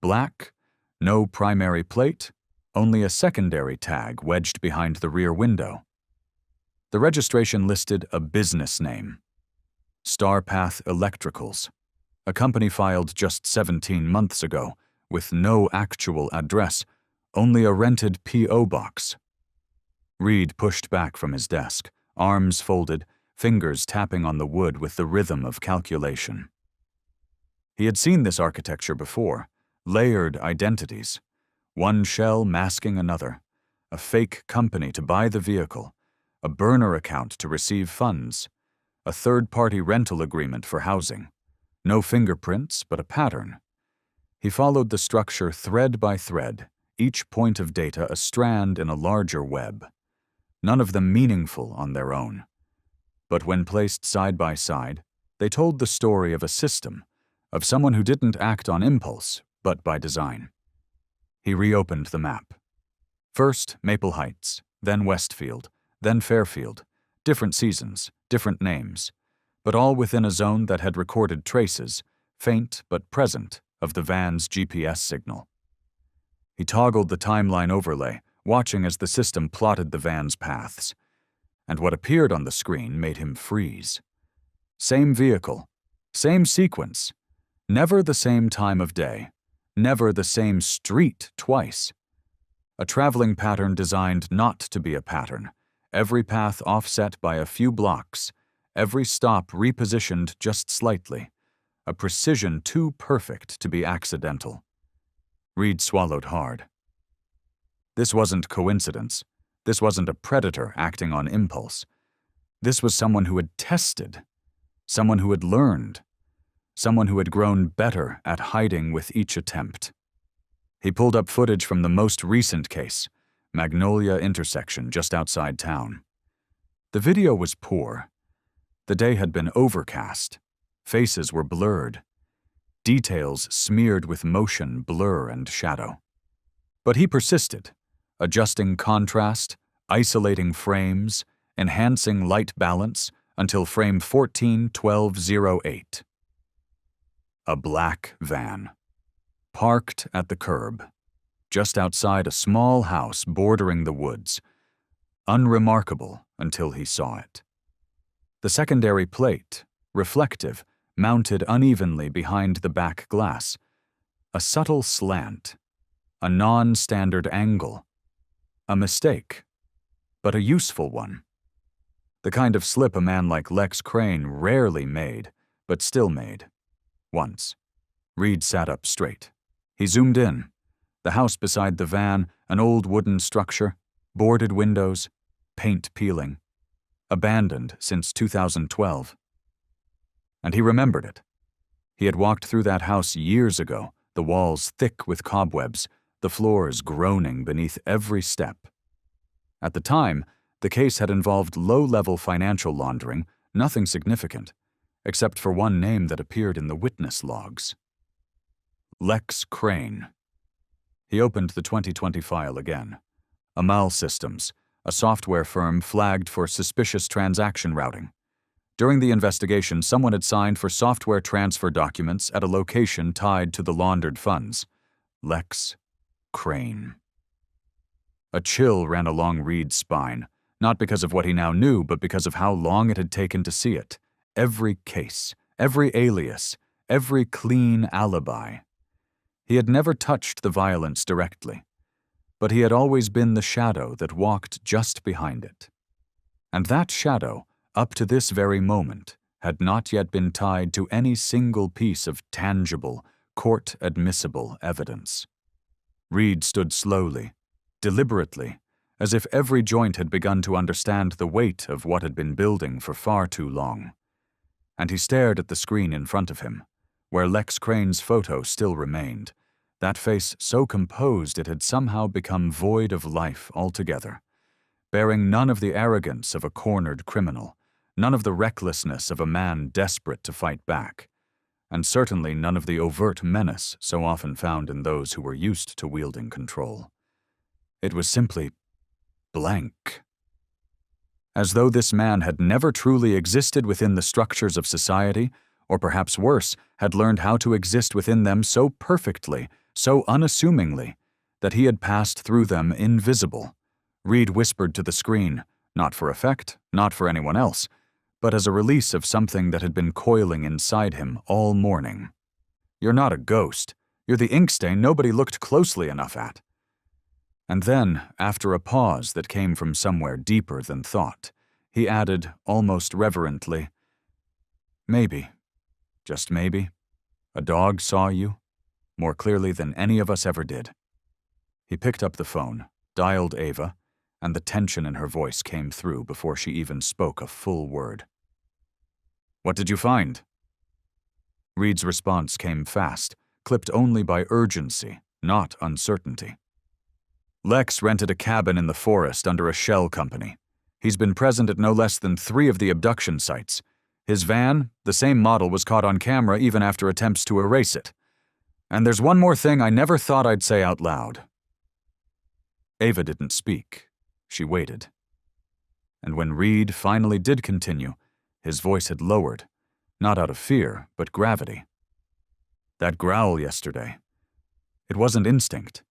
Black, no primary plate, only a secondary tag wedged behind the rear window. The registration listed a business name. Starpath Electricals, a company filed just 17 months ago, with no actual address, only a rented P.O. box. Reed pushed back from his desk, arms folded, fingers tapping on the wood with the rhythm of calculation. He had seen this architecture before, layered identities, one shell masking another, a fake company to buy the vehicle, a burner account to receive funds, a third-party rental agreement for housing. No fingerprints, but a pattern. He followed the structure thread by thread, each point of data a strand in a larger web. None of them meaningful on their own. But when placed side by side, they told the story of a system, of someone who didn't act on impulse, but by design. He reopened the map. First Maple Heights, then Westfield, then Fairfield, different seasons, different names, but all within a zone that had recorded traces, faint but present, of the van's GPS signal. He toggled the timeline overlay, watching as the system plotted the van's paths. And what appeared on the screen made him freeze. Same vehicle, same sequence, never the same time of day, never the same street twice. A traveling pattern designed not to be a pattern, every path offset by a few blocks, every stop repositioned just slightly, a precision too perfect to be accidental. Reed swallowed hard. This wasn't coincidence. This wasn't a predator acting on impulse. This was someone who had tested, someone who had learned, someone who had grown better at hiding with each attempt. He pulled up footage from the most recent case, Magnolia intersection just outside town. The video was poor. The day had been overcast. Faces were blurred. Details smeared with motion, blur, and shadow. But he persisted, adjusting contrast, isolating frames, enhancing light balance until frame 14-12-08. A black van, parked at the curb, just outside a small house bordering the woods, unremarkable until he saw it. The secondary plate, reflective, mounted unevenly behind the back glass, a subtle slant, a non-standard angle, a mistake, but a useful one. The kind of slip a man like Lex Crane rarely made, but still made. Once. Reed sat up straight. He zoomed in. The house beside the van, an old wooden structure, boarded windows, paint peeling. Abandoned since 2012. And he remembered it. He had walked through that house years ago, the walls thick with cobwebs, the floors groaning beneath every step. At the time, the case had involved low-level financial laundering, nothing significant, except for one name that appeared in the witness logs. Lex Crane. He opened the 2020 file again. Amal Systems, a software firm flagged for suspicious transaction routing. During the investigation, someone had signed for software transfer documents at a location tied to the laundered funds. Lex Crane. A chill ran along Reed's spine, not because of what he now knew, but because of how long it had taken to see it. Every case, every alias, every clean alibi. He had never touched the violence directly, but he had always been the shadow that walked just behind it. And that shadow, up to this very moment, had not yet been tied to any single piece of tangible, court-admissible evidence. Reed stood slowly, deliberately, as if every joint had begun to understand the weight of what had been building for far too long. And he stared at the screen in front of him, where Lex Crane's photo still remained, that face so composed it had somehow become void of life altogether, bearing none of the arrogance of a cornered criminal, none of the recklessness of a man desperate to fight back, and certainly none of the overt menace so often found in those who were used to wielding control. It was simply blank. As though this man had never truly existed within the structures of society, or perhaps worse, had learned how to exist within them so perfectly, so unassumingly, that he had passed through them invisible. Reed whispered to the screen, not for effect, not for anyone else, but as a release of something that had been coiling inside him all morning. "You're not a ghost. You're the ink stain nobody looked closely enough at." And then, after a pause that came from somewhere deeper than thought, he added, almost reverently, "Maybe, just maybe, a dog saw you, more clearly than any of us ever did." He picked up the phone, dialed Ava, and the tension in her voice came through before she even spoke a full word. "What did you find?" Reed's response came fast, clipped only by urgency, not uncertainty. "Lex rented a cabin in the forest under a shell company. He's been present at no less than 3 of the abduction sites. His van, the same model, was caught on camera even after attempts to erase it. And there's one more thing I never thought I'd say out loud." Ava didn't speak. She waited. And when Reed finally did continue, his voice had lowered, not out of fear, but gravity. "That growl yesterday. It wasn't instinct.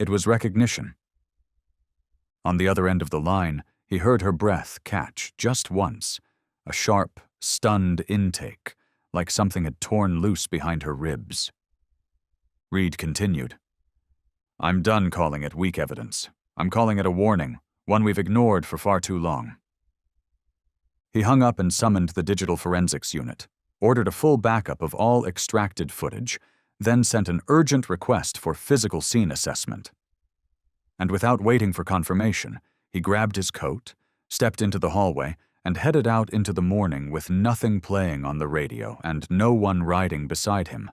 It was recognition. On the other end of the line, he heard her breath catch just once, a sharp, stunned intake, like something had torn loose behind her ribs. Reed continued. I'm done calling it weak evidence. I'm calling it a warning, one we've ignored for far too long. He hung up and summoned the digital forensics unit, ordered a full backup of all extracted footage, then sent an urgent request for physical scene assessment. And without waiting for confirmation, he grabbed his coat, stepped into the hallway, and headed out into the morning with nothing playing on the radio and no one riding beside him.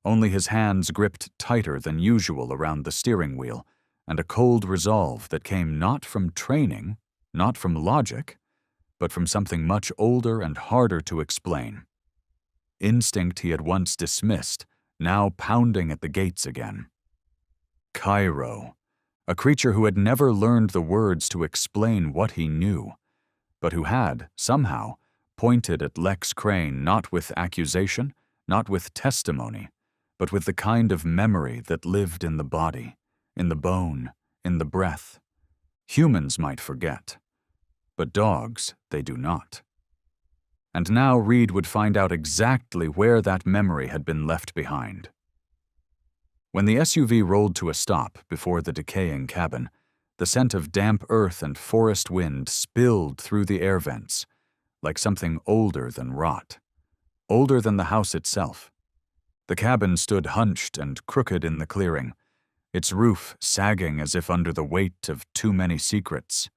Only his hands gripped tighter than usual around the steering wheel, and a cold resolve that came not from training, not from logic, but from something much older and harder to explain. Instinct he had once dismissed, now pounding at the gates again. Cairo, a creature who had never learned the words to explain what he knew, but who had, somehow, pointed at Lex Crane not with accusation, not with testimony, but with the kind of memory that lived in the body, in the bone, in the breath. Humans might forget, but dogs, they do not. And now Reed would find out exactly where that memory had been left behind. When the SUV rolled to a stop before the decaying cabin, the scent of damp earth and forest wind spilled through the air vents, like something older than rot, older than the house itself. The cabin stood hunched and crooked in the clearing, its roof sagging as if under the weight of too many secrets,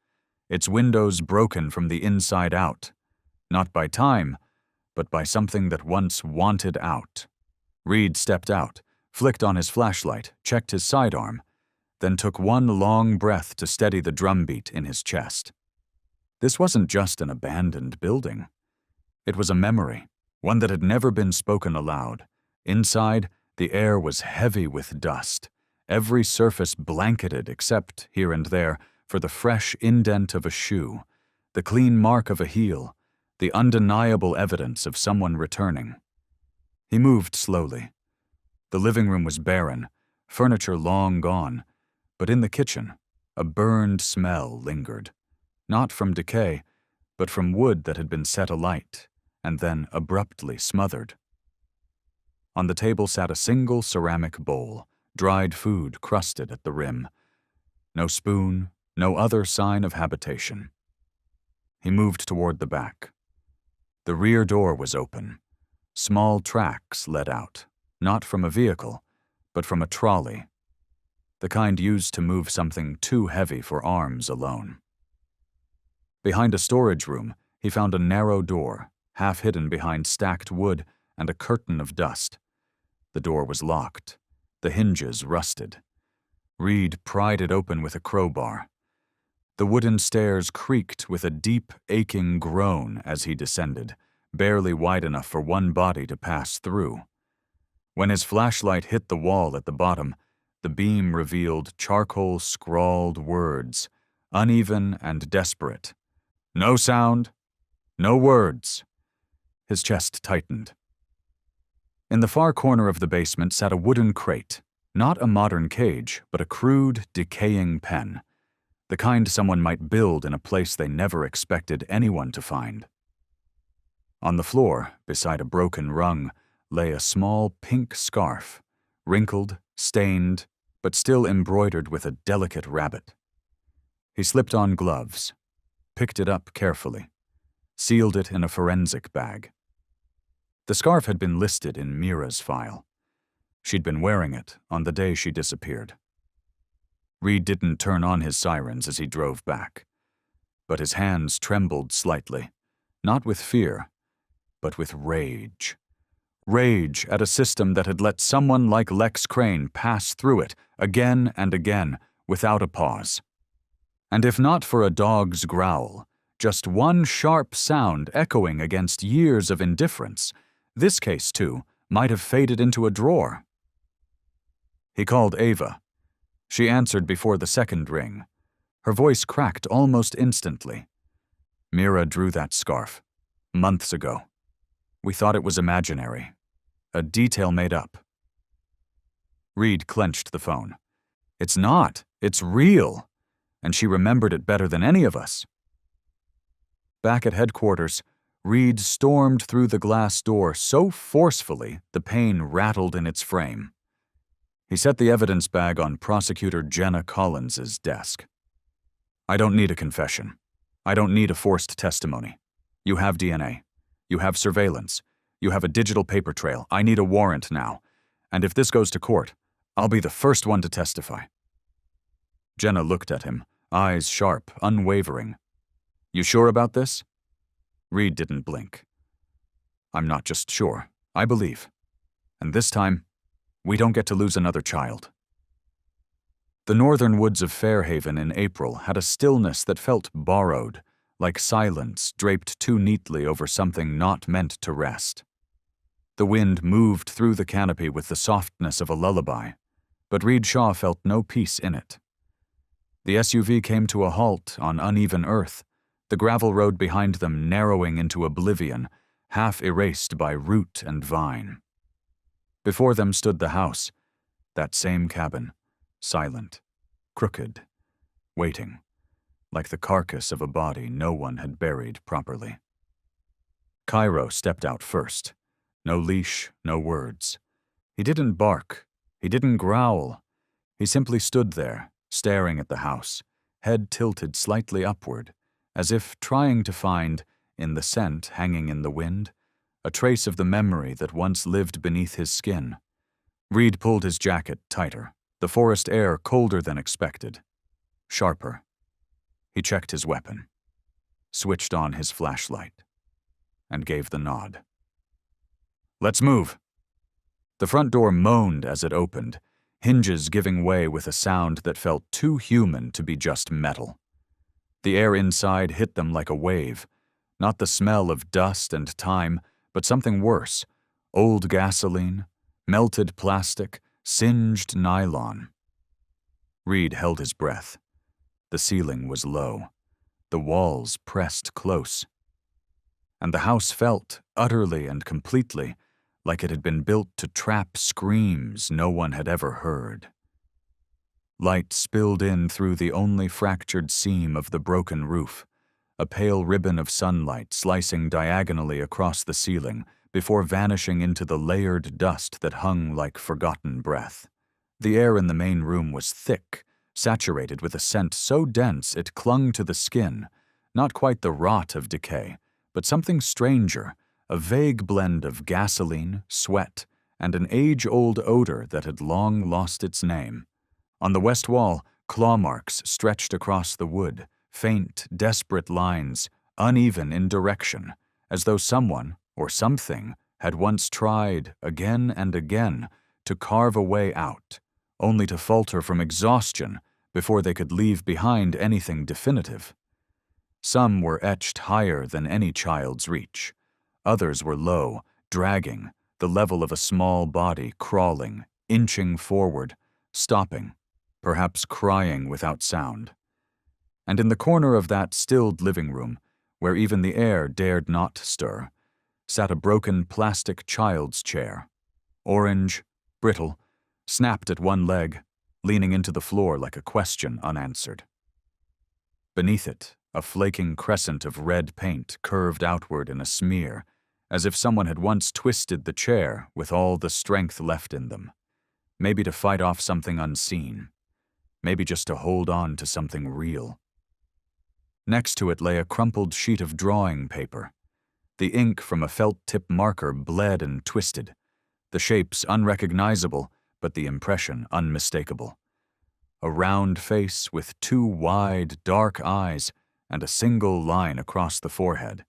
its windows broken from the inside out, not by time, but by something that once wanted out. Reed stepped out, flicked on his flashlight, checked his sidearm, then took one long breath to steady the drumbeat in his chest. This wasn't just an abandoned building. It was a memory, one that had never been spoken aloud. Inside, the air was heavy with dust, every surface blanketed except, here and there, for the fresh indent of a shoe, the clean mark of a heel, the undeniable evidence of someone returning. He moved slowly. The living room was barren, furniture long gone, but in the kitchen, a burned smell lingered, not from decay, but from wood that had been set alight and then abruptly smothered. On the table sat a single ceramic bowl, dried food crusted at the rim. No spoon, no other sign of habitation. He moved toward the back. The rear door was open. Small tracks led out, not from a vehicle, but from a trolley, the kind used to move something too heavy for arms alone. Behind a storage room, he found a narrow door, half hidden behind stacked wood and a curtain of dust. The door was locked, the hinges rusted. Reed pried it open with a crowbar. The wooden stairs creaked with a deep, aching groan as he descended, barely wide enough for one body to pass through. When his flashlight hit the wall at the bottom, the beam revealed charcoal-scrawled words, uneven and desperate. No sound, no words. His chest tightened. In the far corner of the basement sat a wooden crate, not a modern cage, but a crude, decaying pen, the kind someone might build in a place they never expected anyone to find. On the floor, beside a broken rung, lay a small pink scarf, wrinkled, stained, but still embroidered with a delicate rabbit. He slipped on gloves, picked it up carefully, sealed it in a forensic bag. The scarf had been listed in Mira's file. She'd been wearing it on the day she disappeared. Reed didn't turn on his sirens as he drove back, but his hands trembled slightly, not with fear, but with rage. Rage at a system that had let someone like Lex Crane pass through it again and again without a pause. And if not for a dog's growl, just one sharp sound echoing against years of indifference, this case, too, might have faded into a drawer. He called Ava. She answered before the second ring. Her voice cracked almost instantly. Mira drew that scarf, months ago. We thought it was imaginary, a detail made up. Reed clenched the phone. It's not. It's real. And she remembered it better than any of us. Back at headquarters, Reed stormed through the glass door so forcefully the pane rattled in its frame. He set the evidence bag on Prosecutor Jenna Collins's desk. I don't need a confession. I don't need a forced testimony. You have DNA. You have surveillance. You have a digital paper trail. I need a warrant now. And if this goes to court, I'll be the first one to testify. Jenna looked at him, eyes sharp, unwavering. You sure about this? Reed didn't blink. I'm not just sure. I believe. And this time, we don't get to lose another child. The northern woods of Fairhaven in April had a stillness that felt borrowed, like silence draped too neatly over something not meant to rest. The wind moved through the canopy with the softness of a lullaby, but Reed Shaw felt no peace in it. The SUV came to a halt on uneven earth, the gravel road behind them narrowing into oblivion, half erased by root and vine. Before them stood the house, that same cabin, silent, crooked, waiting, like the carcass of a body no one had buried properly. Cairo stepped out first. No leash, no words. He didn't bark. He didn't growl. He simply stood there, staring at the house, head tilted slightly upward, as if trying to find, in the scent hanging in the wind, a trace of the memory that once lived beneath his skin. Reed pulled his jacket tighter, the forest air colder than expected, sharper. He checked his weapon, switched on his flashlight, and gave the nod. Let's move. The front door moaned as it opened, hinges giving way with a sound that felt too human to be just metal. The air inside hit them like a wave, not the smell of dust and time, but something worse, old gasoline, melted plastic, singed nylon. Reed held his breath. The ceiling was low. The walls pressed close. And the house felt, utterly and completely, like it had been built to trap screams no one had ever heard. Light spilled in through the only fractured seam of the broken roof, a pale ribbon of sunlight slicing diagonally across the ceiling before vanishing into the layered dust that hung like forgotten breath. The air in the main room was thick, saturated with a scent so dense it clung to the skin, not quite the rot of decay, but something stranger, a vague blend of gasoline, sweat, and an age-old odor that had long lost its name. On the west wall, claw marks stretched across the wood, faint, desperate lines, uneven in direction, as though someone, or something, had once tried, again and again, to carve a way out, only to falter from exhaustion before they could leave behind anything definitive. Some were etched higher than any child's reach. Others were low, dragging, the level of a small body crawling, inching forward, stopping, perhaps crying without sound. And in the corner of that stilled living room, where even the air dared not stir, sat a broken plastic child's chair, orange, brittle, snapped at one leg, leaning into the floor like a question unanswered. Beneath it, a flaking crescent of red paint curved outward in a smear, as if someone had once twisted the chair with all the strength left in them, maybe to fight off something unseen, maybe just to hold on to something real. Next to it lay a crumpled sheet of drawing paper. The ink from a felt-tip marker bled and twisted, the shapes unrecognizable, but the impression unmistakable. A round face with two wide, dark eyes and a single line across the forehead.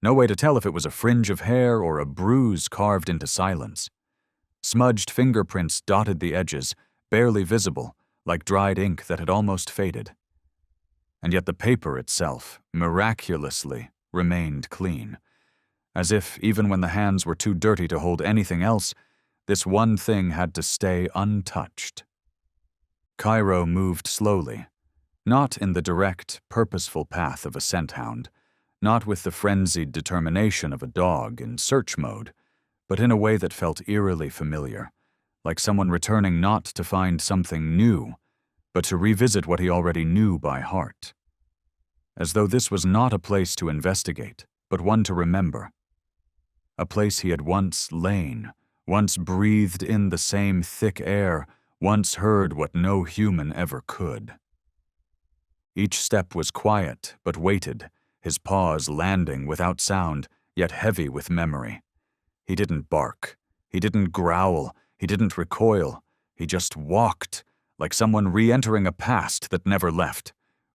No way to tell if it was a fringe of hair or a bruise carved into silence. Smudged fingerprints dotted the edges, barely visible, like dried ink that had almost faded. And yet the paper itself, miraculously, remained clean, as if, even when the hands were too dirty to hold anything else, this one thing had to stay untouched. Cairo moved slowly, not in the direct, purposeful path of a scent hound, not with the frenzied determination of a dog in search mode, but in a way that felt eerily familiar, like someone returning not to find something new, but to revisit what he already knew by heart. As though this was not a place to investigate, but one to remember. A place he had once lain, once breathed in the same thick air, once heard what no human ever could. Each step was quiet, but weighted, his paws landing without sound, yet heavy with memory. He didn't bark, he didn't growl, he didn't recoil, he just walked, like someone re-entering a past that never left.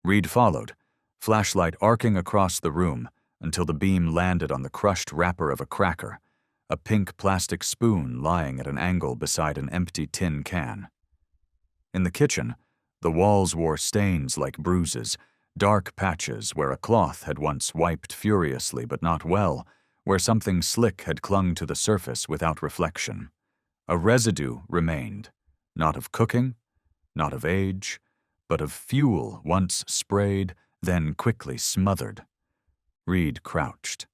Reed followed, flashlight arcing across the room until the beam landed on the crushed wrapper of a cracker, a pink plastic spoon lying at an angle beside an empty tin can. In the kitchen, the walls wore stains like bruises, dark patches where a cloth had once wiped furiously but not well, where something slick had clung to the surface without reflection. A residue remained, not of cooking, not of age, but of fuel once sprayed, then quickly smothered. Reed crouched,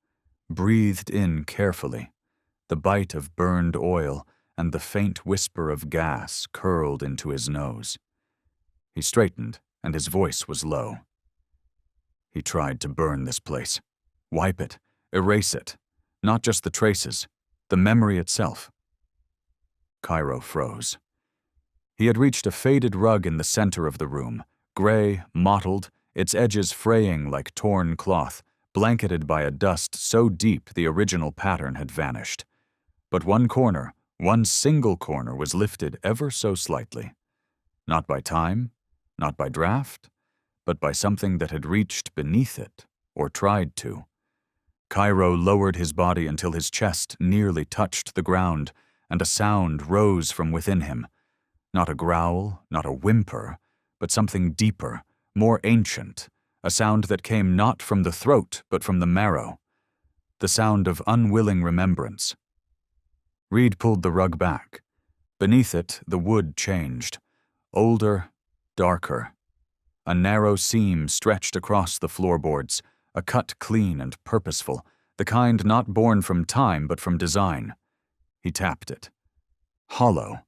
breathed in carefully. The bite of burned oil and the faint whisper of gas curled into his nose. He straightened, and his voice was low. He tried to burn this place. Wipe it, erase it. Not just the traces, the memory itself. Cairo froze. He had reached a faded rug in the center of the room, gray, mottled, its edges fraying like torn cloth, blanketed by a dust so deep the original pattern had vanished. But one corner, one single corner, was lifted ever so slightly. Not by time, not by draft, but by something that had reached beneath it, or tried to. Cairo lowered his body until his chest nearly touched the ground, and a sound rose from within him. Not a growl, not a whimper, but something deeper, more ancient, a sound that came not from the throat, but from the marrow. The sound of unwilling remembrance. Reed pulled the rug back. Beneath it, the wood changed. Older, darker. A narrow seam stretched across the floorboards, a cut clean and purposeful, the kind not born from time but from design. He tapped it. Hollow.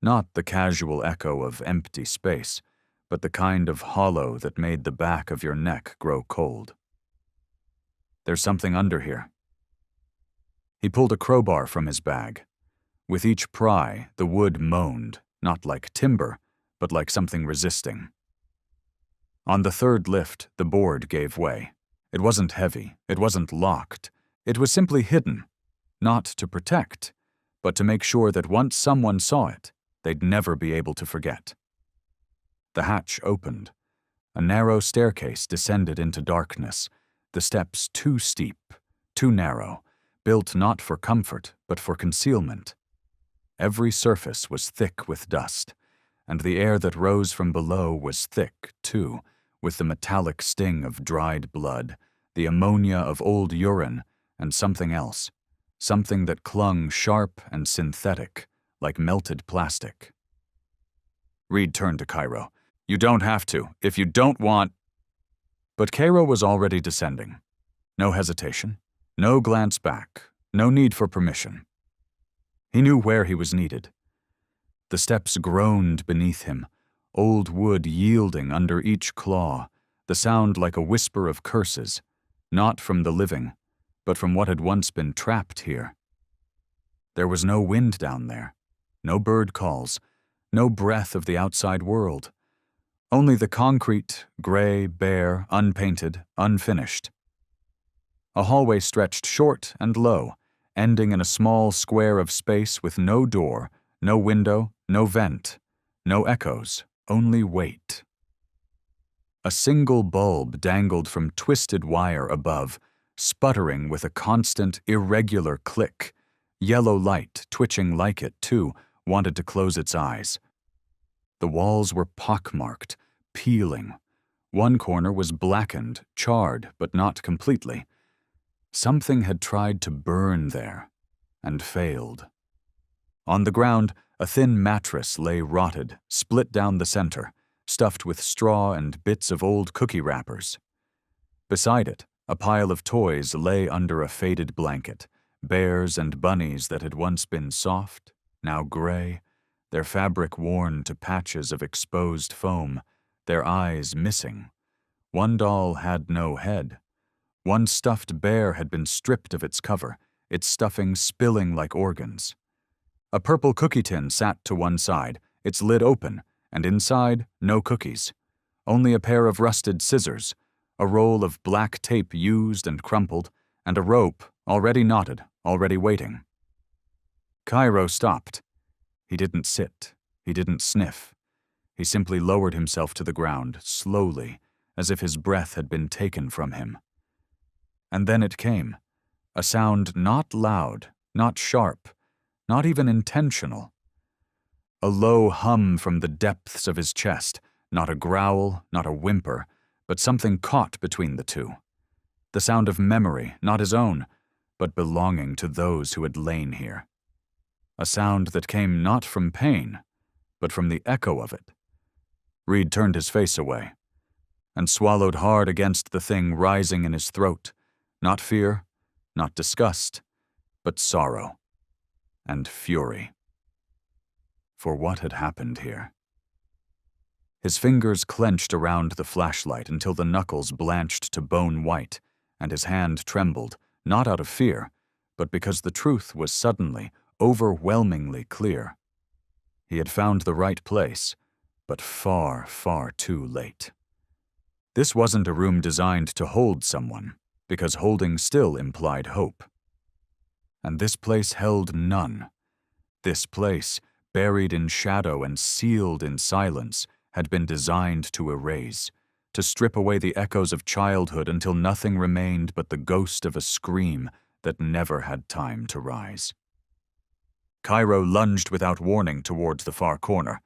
Not the casual echo of empty space, but the kind of hollow that made the back of your neck grow cold. There's something under here. He pulled a crowbar from his bag. With each pry, the wood moaned, not like timber, but like something resisting. On the third lift, the board gave way. It wasn't heavy, it wasn't locked. It was simply hidden, not to protect, but to make sure that once someone saw it, they'd never be able to forget. The hatch opened. A narrow staircase descended into darkness, the steps too steep, too narrow, built not for comfort, but for concealment. Every surface was thick with dust, and the air that rose from below was thick, too, with the metallic sting of dried blood, the ammonia of old urine, and something else, something that clung sharp and synthetic, like melted plastic. Reed turned to Cairo. You don't have to, if you don't want. But Cairo was already descending. No hesitation, no glance back, no need for permission. He knew where he was needed. The steps groaned beneath him, old wood yielding under each claw, the sound like a whisper of curses, not from the living, but from what had once been trapped here. There was no wind down there, no bird calls, no breath of the outside world. Only the concrete, gray, bare, unpainted, unfinished. A hallway stretched short and low, ending in a small square of space with no door, no window, no vent, no echoes, only weight. A single bulb dangled from twisted wire above, sputtering with a constant, irregular click. Yellow light, twitching like it, too, wanted to close its eyes. The walls were pockmarked, peeling. One corner was blackened, charred, but not completely. Something had tried to burn there, and failed. On the ground, a thin mattress lay rotted, split down the center, stuffed with straw and bits of old cookie wrappers. Beside it, a pile of toys lay under a faded blanket, bears and bunnies that had once been soft, now gray, their fabric worn to patches of exposed foam, their eyes missing. One doll had no head. One stuffed bear had been stripped of its cover, its stuffing spilling like organs. A purple cookie tin sat to one side, its lid open, and inside, no cookies. Only a pair of rusted scissors, a roll of black tape used and crumpled, and a rope, already knotted, already waiting. Cairo stopped. He didn't sit. He didn't sniff. He simply lowered himself to the ground, slowly, as if his breath had been taken from him. And then it came. A sound not loud, not sharp, not even intentional. A low hum from the depths of his chest, not a growl, not a whimper, but something caught between the two. The sound of memory, not his own, but belonging to those who had lain here. A sound that came not from pain, but from the echo of it. Reed turned his face away and swallowed hard against the thing rising in his throat. Not fear, not disgust, but sorrow and fury. For what had happened here? His fingers clenched around the flashlight until the knuckles blanched to bone white, and his hand trembled, not out of fear, but because the truth was suddenly, overwhelmingly clear. He had found the right place, but far, far too late. This wasn't a room designed to hold someone, because holding still implied hope. And this place held none. This place, buried in shadow and sealed in silence, had been designed to erase, to strip away the echoes of childhood until nothing remained but the ghost of a scream that never had time to rise. Cairo lunged without warning towards the far corner.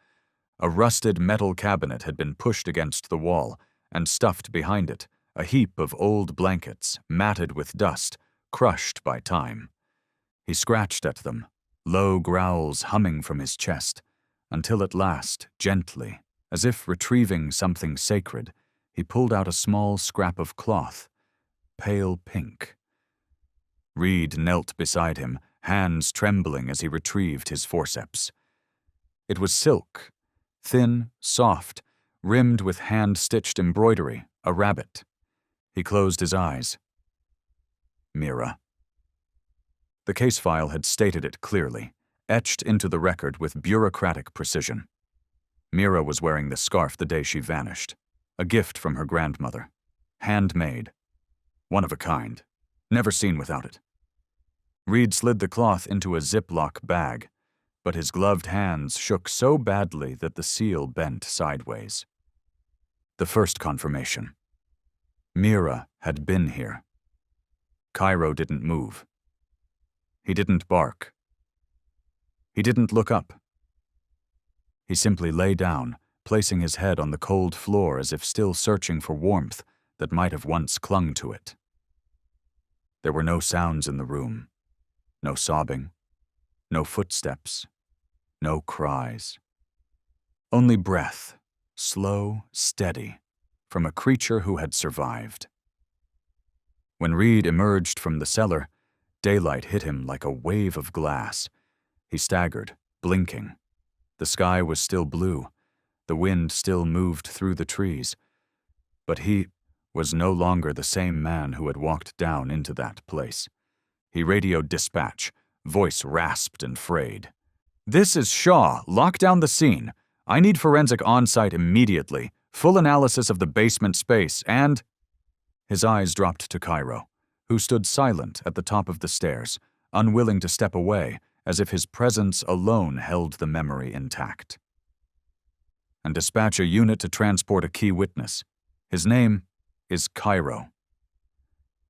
A rusted metal cabinet had been pushed against the wall, and stuffed behind it, a heap of old blankets, matted with dust, crushed by time. He scratched at them, low growls humming from his chest, until at last, gently, as if retrieving something sacred, he pulled out a small scrap of cloth, pale pink. Reed knelt beside him, hands trembling as he retrieved his forceps. It was silk, thin, soft, rimmed with hand-stitched embroidery, a rabbit. He closed his eyes. Mira. The case file had stated it clearly, etched into the record with bureaucratic precision. Mira was wearing the scarf the day she vanished, a gift from her grandmother, handmade, one of a kind, never seen without it. Reed slid the cloth into a Ziploc bag, but his gloved hands shook so badly that the seal bent sideways. The first confirmation. Mira had been here. Cairo didn't move. He didn't bark. He didn't look up. He simply lay down, placing his head on the cold floor as if still searching for warmth that might have once clung to it. There were no sounds in the room. No sobbing. No footsteps. No cries. Only breath, slow, steady, from a creature who had survived. When Reed emerged from the cellar, daylight hit him like a wave of glass. He staggered, blinking. The sky was still blue. The wind still moved through the trees. But he was no longer the same man who had walked down into that place. He radioed dispatch, voice rasped and frayed. "This is Shaw. Lock down the scene. I need forensic on-site immediately. Full analysis of the basement space and—" His eyes dropped to Cairo, who stood silent at the top of the stairs, unwilling to step away, as if his presence alone held the memory intact. "And dispatch a unit to transport a key witness. His name is Cairo."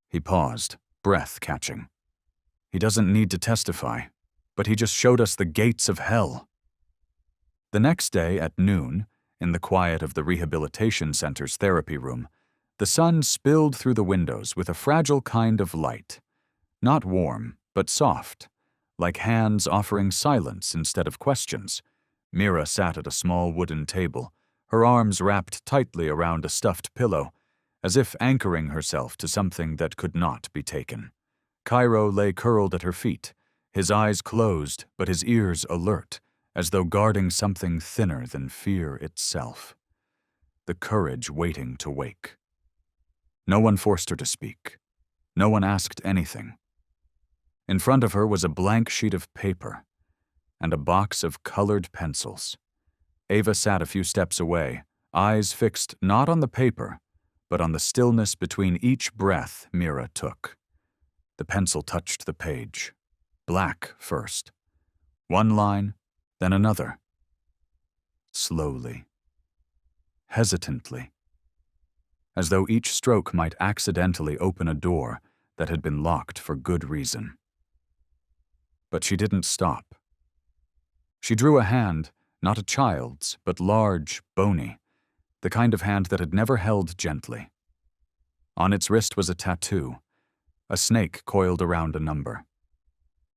He paused, breath catching. He doesn't need to testify, but he just showed us the gates of hell. The next day at noon, in the quiet of the rehabilitation center's therapy room, the sun spilled through the windows with a fragile kind of light. Not warm, but soft, like hands offering silence instead of questions. Mira sat at a small wooden table, her arms wrapped tightly around a stuffed pillow, as if anchoring herself to something that could not be taken. Cairo lay curled at her feet, his eyes closed but his ears alert, as though guarding something thinner than fear itself. The courage waiting to wake. No one forced her to speak. No one asked anything. In front of her was a blank sheet of paper and a box of colored pencils. Ava sat a few steps away, eyes fixed not on the paper, but on the stillness between each breath Mira took. The pencil touched the page. Black first. One line, then another. Slowly. Hesitantly. As though each stroke might accidentally open a door that had been locked for good reason. But she didn't stop. She drew a hand, not a child's, but large, bony, the kind of hand that had never held gently. On its wrist was a tattoo, a snake coiled around a number.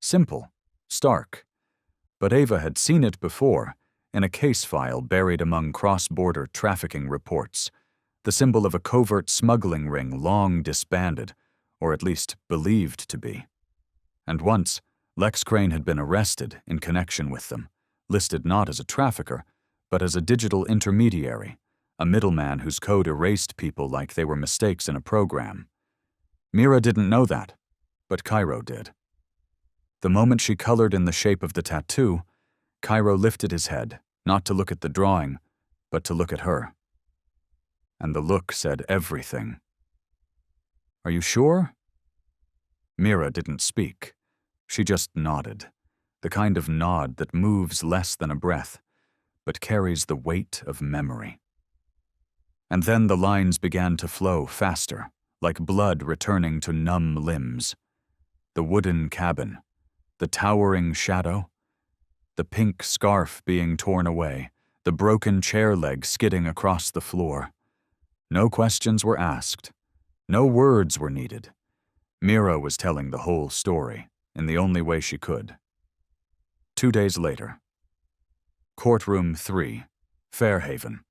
Simple, stark, but Ava had seen it before, in a case file buried among cross-border trafficking reports, the symbol of a covert smuggling ring long disbanded, or at least believed to be. And once, Lex Crane had been arrested in connection with them, listed not as a trafficker, but as a digital intermediary, a middleman whose code erased people like they were mistakes in a program. Mira didn't know that, but Cairo did. The moment she colored in the shape of the tattoo, Cairo lifted his head, not to look at the drawing, but to look at her. And the look said everything. "Are you sure?" Mira didn't speak. She just nodded, the kind of nod that moves less than a breath, but carries the weight of memory. And then the lines began to flow faster, like blood returning to numb limbs. The wooden cabin, the towering shadow, the pink scarf being torn away, the broken chair leg skidding across the floor. No questions were asked. No words were needed. Mira was telling the whole story, in the only way she could. 2 days later. Courtroom 3, Fairhaven.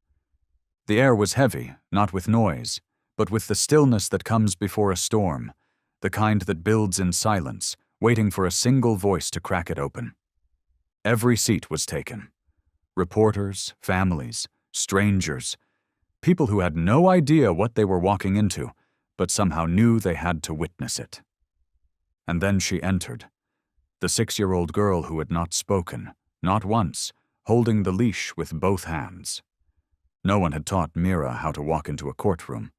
The air was heavy, not with noise, but with the stillness that comes before a storm, the kind that builds in silence, waiting for a single voice to crack it open. Every seat was taken. Reporters, families, strangers, people who had no idea what they were walking into, but somehow knew they had to witness it. And then she entered, the 6-year-old girl who had not spoken, not once, holding the leash with both hands. No one had taught Mira how to walk into a courtroom.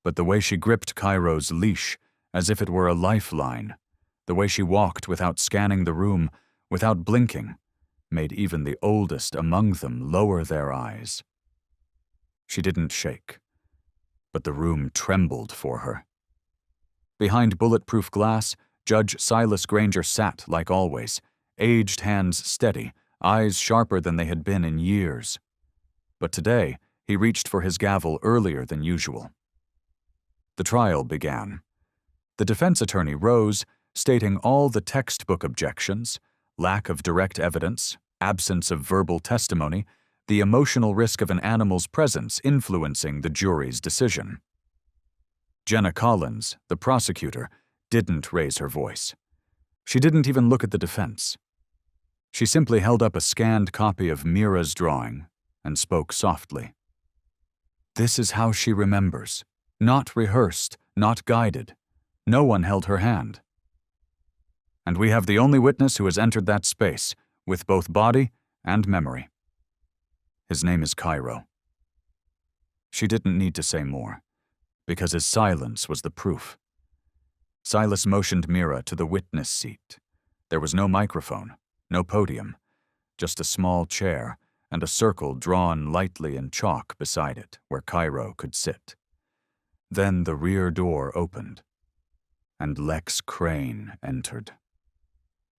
But the way she gripped Cairo's leash, as if it were a lifeline, the way she walked without scanning the room, without blinking, made even the oldest among them lower their eyes. She didn't shake, but the room trembled for her. Behind bulletproof glass, Judge Silas Granger sat like always, aged hands steady, eyes sharper than they had been in years. But today, he reached for his gavel earlier than usual. The trial began. The defense attorney rose, stating all the textbook objections, lack of direct evidence, absence of verbal testimony, the emotional risk of an animal's presence influencing the jury's decision. Jenna Collins, the prosecutor, didn't raise her voice. She didn't even look at the defense. She simply held up a scanned copy of Mira's drawing and spoke softly. This is how she remembers. Not rehearsed, not guided. No one held her hand. And we have the only witness who has entered that space, with both body and memory. His name is Cairo. She didn't need to say more, because his silence was the proof. Silas motioned Mira to the witness seat. There was no microphone, no podium, just a small chair and a circle drawn lightly in chalk beside it where Cairo could sit. Then the rear door opened, and Lex Crane entered.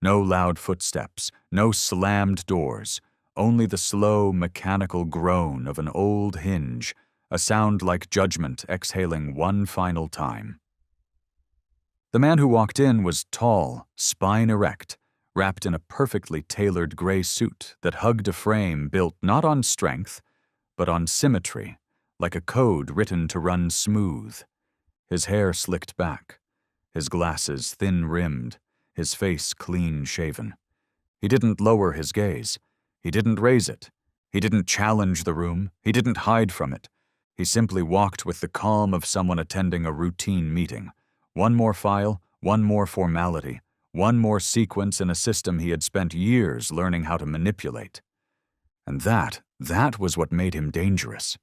No loud footsteps, no slammed doors, only the slow, mechanical groan of an old hinge, a sound like judgment exhaling one final time. The man who walked in was tall, spine erect, wrapped in a perfectly tailored gray suit that hugged a frame built not on strength, but on symmetry, like a code written to run smooth. His hair slicked back, his glasses thin-rimmed, his face clean-shaven. He didn't lower his gaze, He didn't raise it. He didn't challenge the room. He didn't hide from it. He simply walked with the calm of someone attending a routine meeting. One more file, one more formality, one more sequence in a system he had spent years learning how to manipulate. And that was what made him dangerous.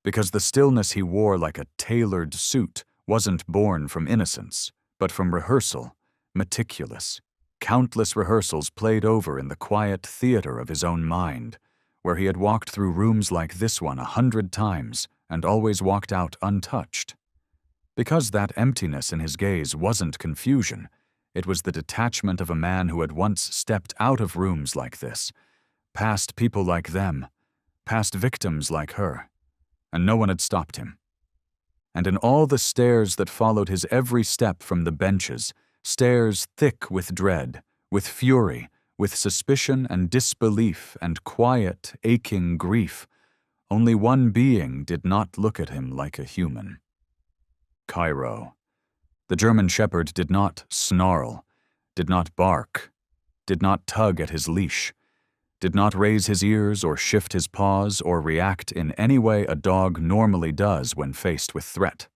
Because the stillness he wore like a tailored suit wasn't born from innocence, but from rehearsal, meticulous. Countless rehearsals played over in the quiet theater of his own mind, where he had walked through rooms like this one 100 times and always walked out untouched. Because that emptiness in his gaze wasn't confusion, it was the detachment of a man who had once stepped out of rooms like this, past people like them, past victims like her, and no one had stopped him. And in all the stares that followed his every step from the benches, stares thick with dread, with fury, with suspicion and disbelief and quiet, aching grief, only one being did not look at him like a human. Cairo. The German shepherd did not snarl, did not bark, did not tug at his leash, did not raise his ears or shift his paws or react in any way a dog normally does when faced with threat.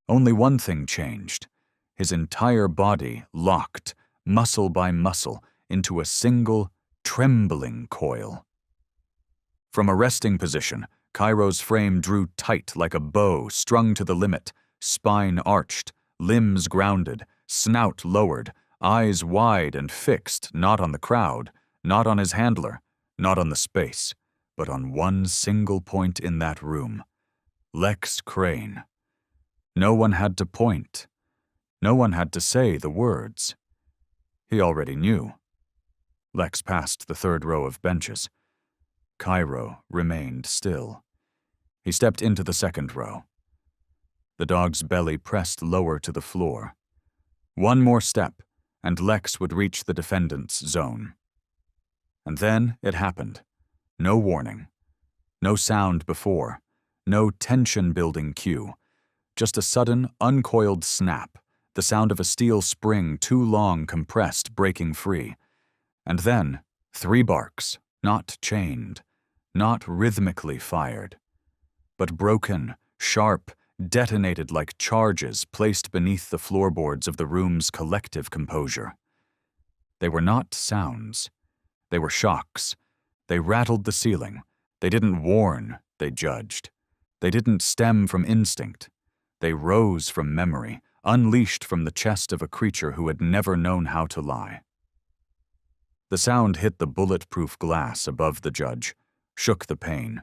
Only one thing changed. His entire body locked, muscle by muscle, into a single, trembling coil. From a resting position, Cairo's frame drew tight like a bow strung to the limit, spine arched, limbs grounded, snout lowered, eyes wide and fixed not on the crowd, not on his handler, not on the space, but on one single point in that room. Lex Crane. No one had to point. No one had to say the words. He already knew. Lex passed the third row of benches. Cairo remained still. He stepped into the second row. The dog's belly pressed lower to the floor. One more step, and Lex would reach the defendant's zone. And then it happened. No warning. No sound before. No tension-building cue. Just a sudden, uncoiled snap, the sound of a steel spring too long compressed breaking free. And then, 3 barks, not chained, not rhythmically fired, but broken, sharp, detonated like charges placed beneath the floorboards of the room's collective composure. They were not sounds. They were shocks. They rattled the ceiling. They didn't warn, they judged. They didn't stem from instinct. They rose from memory, unleashed from the chest of a creature who had never known how to lie. The sound hit the bulletproof glass above the judge, shook the pane.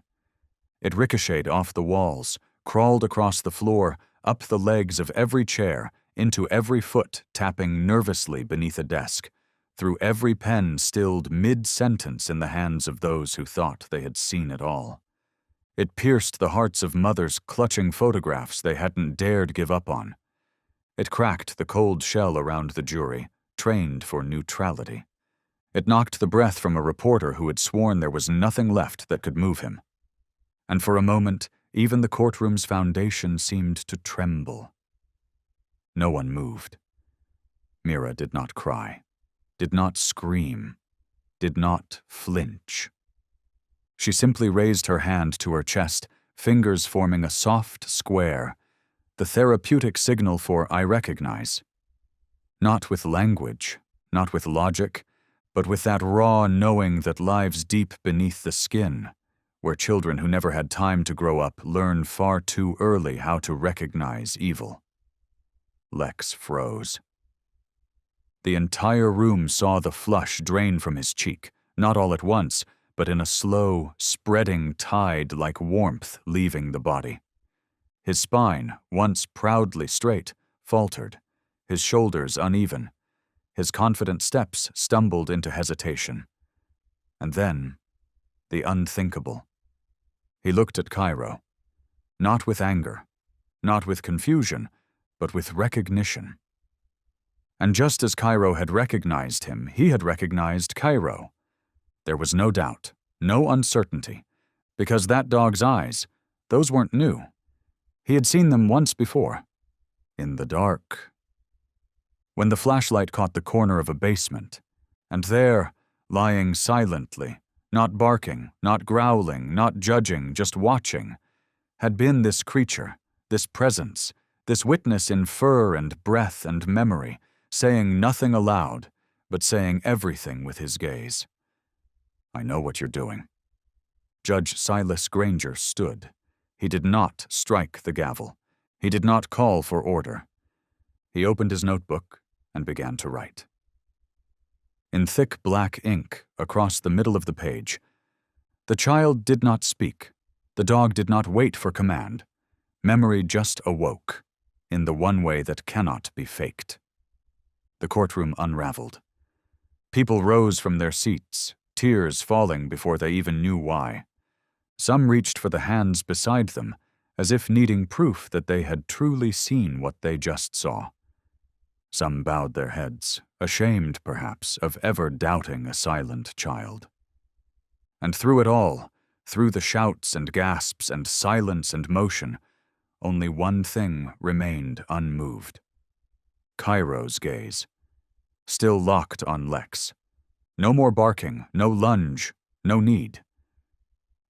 It ricocheted off the walls, crawled across the floor, up the legs of every chair, into every foot tapping nervously beneath a desk, through every pen stilled mid-sentence in the hands of those who thought they had seen it all. It pierced the hearts of mothers clutching photographs they hadn't dared give up on. It cracked the cold shell around the jury, trained for neutrality. It knocked the breath from a reporter who had sworn there was nothing left that could move him. And for a moment, even the courtroom's foundation seemed to tremble. No one moved. Mira did not cry, did not scream, did not flinch. She simply raised her hand to her chest, fingers forming a soft square, the therapeutic signal for "I recognize." Not with language, not with logic, but with that raw knowing that lives deep beneath the skin, where children who never had time to grow up learn far too early how to recognize evil. Lex froze. The entire room saw the flush drain from his cheek, not all at once, but in a slow, spreading tide like warmth leaving the body. His spine, once proudly straight, faltered, his shoulders uneven. His confident steps stumbled into hesitation. And then, the unthinkable. He looked at Cairo, not with anger, not with confusion, but with recognition. And just as Cairo had recognized him, he had recognized Cairo. There was no doubt, no uncertainty, because that dog's eyes, those weren't new. He had seen them once before, in the dark. When the flashlight caught the corner of a basement, and there, lying silently, not barking, not growling, not judging, just watching, had been this creature, this presence, this witness in fur and breath and memory, saying nothing aloud, but saying everything with his gaze. "I know what you're doing." Judge Silas Granger stood. He did not strike the gavel. He did not call for order. He opened his notebook and began to write. In thick black ink, across the middle of the page, the child did not speak. The dog did not wait for command. Memory just awoke, in the one way that cannot be faked. The courtroom unraveled. People rose from their seats, tears falling before they even knew why. Some reached for the hands beside them, as if needing proof that they had truly seen what they just saw. Some bowed their heads, ashamed, perhaps, of ever doubting a silent child. And through it all, through the shouts and gasps and silence and motion, only one thing remained unmoved. Cairo's gaze, still locked on Lex. No more barking, no lunge, no need.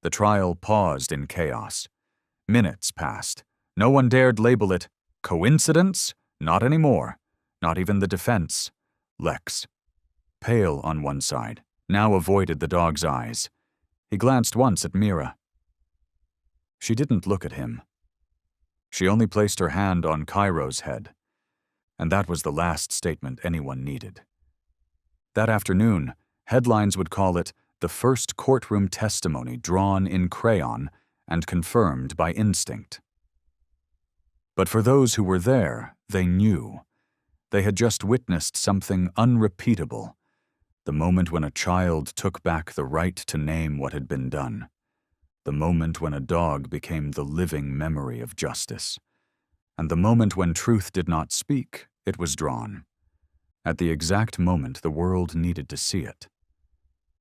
The trial paused in chaos. Minutes passed. No one dared label it coincidence? Not anymore. Not even the defense. Lex, pale on one side, now avoided the dog's eyes. He glanced once at Mira. She didn't look at him. She only placed her hand on Cairo's head, and that was the last statement anyone needed. That afternoon, headlines would call it the first courtroom testimony drawn in crayon and confirmed by instinct. But for those who were there, they knew. They had just witnessed something unrepeatable, the moment when a child took back the right to name what had been done, the moment when a dog became the living memory of justice, and the moment when truth did not speak, it was drawn. At the exact moment the world needed to see it.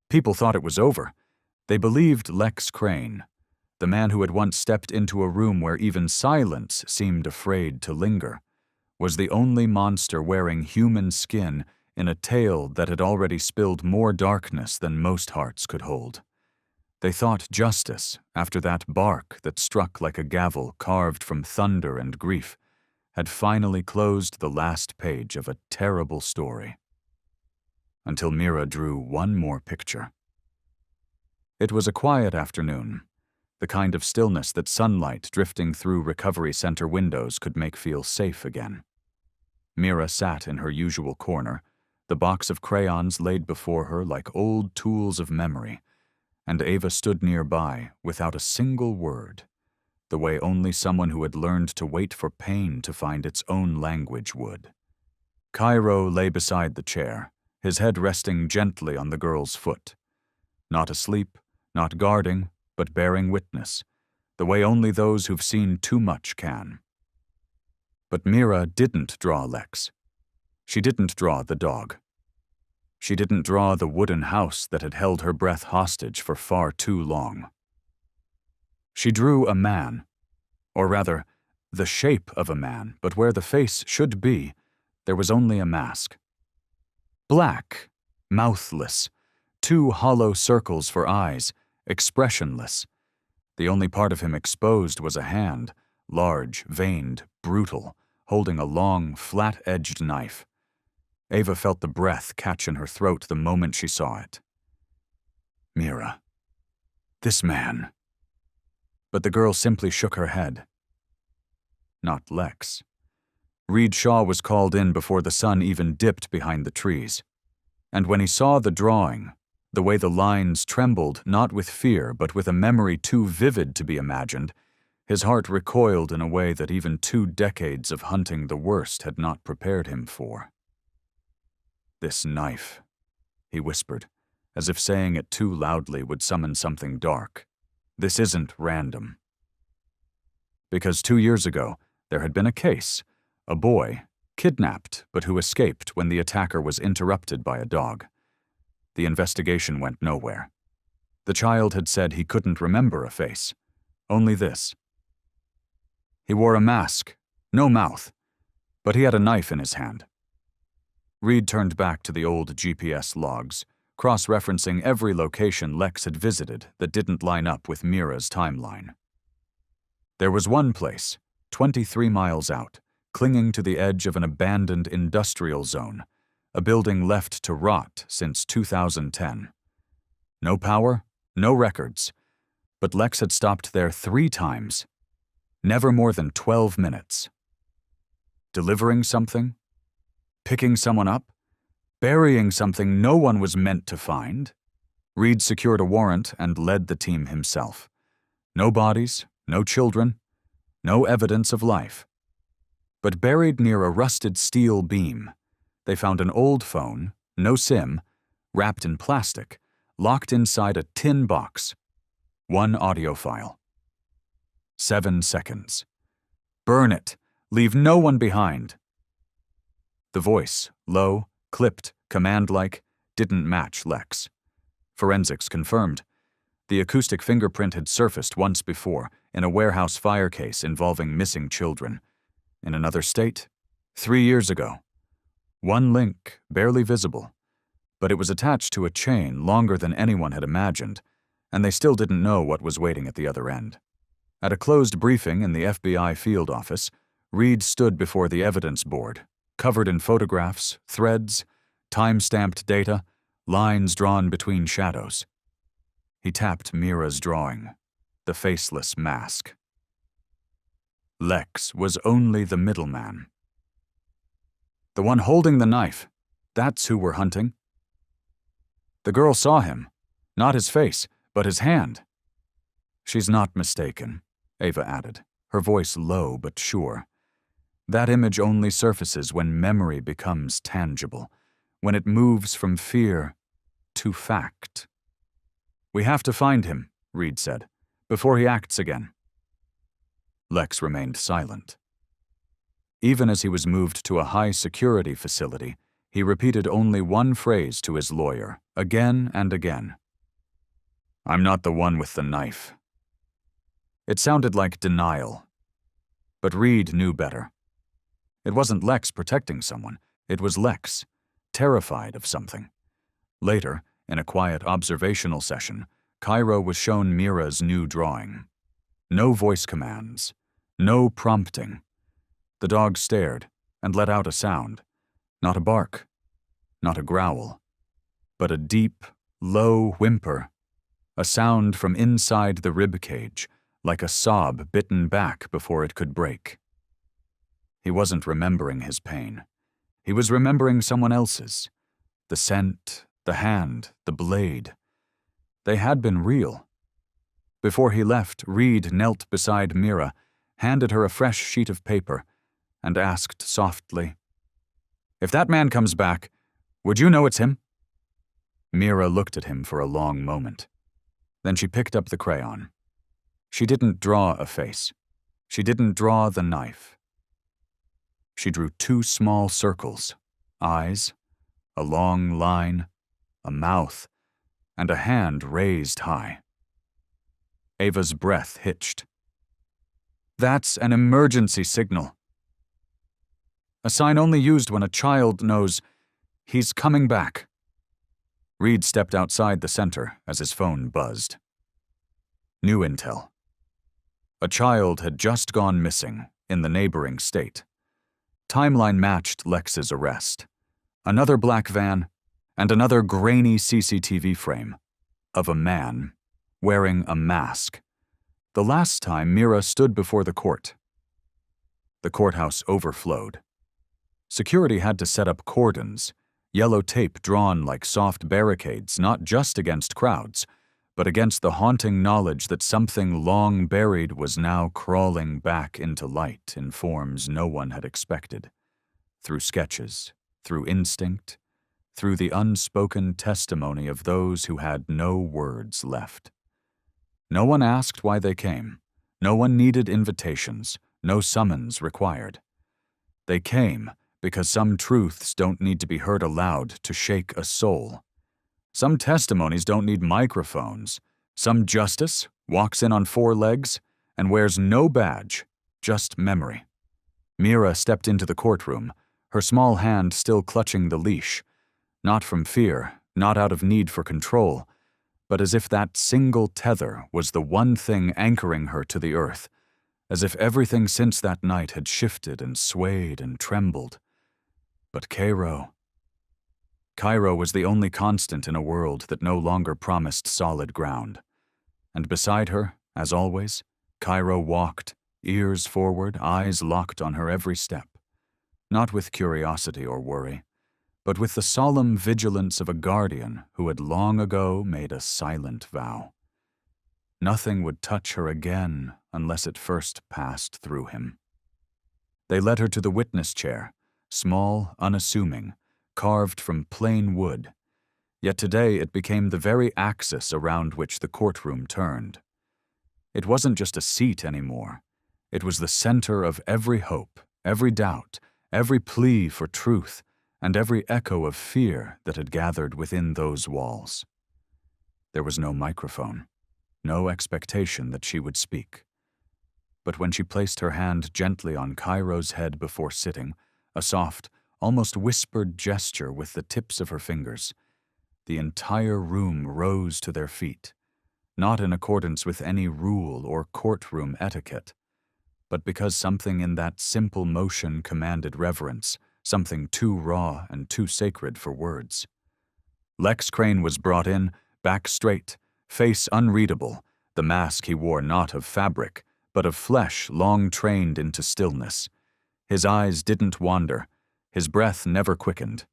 People thought it was over. They believed Lex Crane, the man who had once stepped into a room where even silence seemed afraid to linger, was the only monster wearing human skin in a tale that had already spilled more darkness than most hearts could hold. They thought justice, after that bark that struck like a gavel carved from thunder and grief, had finally closed the last page of a terrible story. Until Mira drew one more picture. It was a quiet afternoon, the kind of stillness that sunlight drifting through recovery center windows could make feel safe again. Mira sat in her usual corner, the box of crayons laid before her like old tools of memory, and Ava stood nearby without a single word, the way only someone who had learned to wait for pain to find its own language would. Cairo lay beside the chair, his head resting gently on the girl's foot. Not asleep, not guarding, but bearing witness, the way only those who've seen too much can. But Mira didn't draw Lex. She didn't draw the dog. She didn't draw the wooden house that had held her breath hostage for far too long. She drew a man, or rather, the shape of a man, but where the face should be, there was only a mask. Black, mouthless, two hollow circles for eyes, expressionless. The only part of him exposed was a hand, large, veined, brutal, holding a long, flat-edged knife. Ava felt the breath catch in her throat the moment she saw it. Mira. This man. But the girl simply shook her head. Not Lex. Reed Shaw was called in before the sun even dipped behind the trees. And when he saw the drawing, the way the lines trembled not with fear but with a memory too vivid to be imagined, his heart recoiled in a way that even 2 decades of hunting the worst had not prepared him for. This knife, he whispered, as if saying it too loudly would summon something dark. This isn't random. Because 2 years ago, there had been a case, a boy, kidnapped but who escaped when the attacker was interrupted by a dog. The investigation went nowhere. The child had said he couldn't remember a face, only this. He wore a mask, no mouth, but he had a knife in his hand. Reed turned back to the old GPS logs, cross-referencing every location Lex had visited that didn't line up with Mira's timeline. There was one place, 23 miles out, clinging to the edge of an abandoned industrial zone, a building left to rot since 2010. No power, no records, but Lex had stopped there 3 times, never more than 12 minutes. Delivering something? Picking someone up? Burying something no one was meant to find? Reed secured a warrant and led the team himself. No bodies, no children, no evidence of life. But buried near a rusted steel beam, they found an old phone, no SIM, wrapped in plastic, locked inside a tin box. 1 audio file. 7 seconds. Burn it. Leave no one behind. The voice, low, clipped, command-like, didn't match Lex. Forensics confirmed. The acoustic fingerprint had surfaced once before in a warehouse fire case involving missing children. In another state, 3 years ago. 1 link, barely visible. But it was attached to a chain longer than anyone had imagined, and they still didn't know what was waiting at the other end. At a closed briefing in the FBI field office, Reed stood before the evidence board, covered in photographs, threads, time-stamped data, lines drawn between shadows. He tapped Mira's drawing, the faceless mask. Lex was only the middleman. The one holding the knife, that's who we're hunting. The girl saw him, not his face, but his hand. She's not mistaken, Ava added, her voice low but sure. That image only surfaces when memory becomes tangible, when it moves from fear to fact. We have to find him, Reed said, before he acts again. Lex remained silent. Even as he was moved to a high-security facility, he repeated only one phrase to his lawyer, again and again. I'm not the one with the knife. It sounded like denial. But Reed knew better. It wasn't Lex protecting someone. It was Lex, terrified of something. Later, in a quiet observational session, Cairo was shown Mira's new drawing. No voice commands. No prompting. The dog stared and let out a sound. Not a bark. Not a growl. But a deep, low whimper. A sound from inside the rib cage, like a sob bitten back before it could break. He wasn't remembering his pain. He was remembering someone else's. The scent, the hand, the blade. They had been real. Before he left, Reed knelt beside Mira, handed her a fresh sheet of paper, and asked softly, "If that man comes back, would you know it's him?" Mira looked at him for a long moment. Then she picked up the crayon. She didn't draw a face. She didn't draw the knife. She drew 2 small circles, eyes, a long line, a mouth, and a hand raised high. Ava's breath hitched. That's an emergency signal. A sign only used when a child knows he's coming back. Reed stepped outside the center as his phone buzzed. New intel. A child had just gone missing in the neighboring state. Timeline matched Lex's arrest. Another black van, and another grainy CCTV frame of a man wearing a mask. The last time Mira stood before the court. The courthouse overflowed. Security had to set up cordons, yellow tape drawn like soft barricades, not just against crowds, but against the haunting knowledge that something long buried was now crawling back into light in forms no one had expected. Through sketches, through instinct, through the unspoken testimony of those who had no words left. No one asked why they came. No one needed invitations, no summons required. They came because some truths don't need to be heard aloud to shake a soul. Some testimonies don't need microphones. Some justice walks in on 4 legs and wears no badge, just memory. Mira stepped into the courtroom, her small hand still clutching the leash, not from fear, not out of need for control, but as if that single tether was the one thing anchoring her to the earth, as if everything since that night had shifted and swayed and trembled. But Cairo was the only constant in a world that no longer promised solid ground. And beside her, as always, Cairo walked, ears forward, eyes locked on her every step, not with curiosity or worry, but with the solemn vigilance of a guardian who had long ago made a silent vow. Nothing would touch her again unless it first passed through him. They led her to the witness chair, small, unassuming, carved from plain wood, yet today it became the very axis around which the courtroom turned. It wasn't just a seat anymore. It was the center of every hope, every doubt, every plea for truth, and every echo of fear that had gathered within those walls. There was no microphone, no expectation that she would speak. But when she placed her hand gently on Cairo's head before sitting, a soft, almost whispered gesture with the tips of her fingers, the entire room rose to their feet, not in accordance with any rule or courtroom etiquette, but because something in that simple motion commanded reverence, something too raw and too sacred for words. Lex Crane was brought in, back straight, face unreadable, the mask he wore not of fabric, but of flesh long trained into stillness. His eyes didn't wander, his breath never quickened.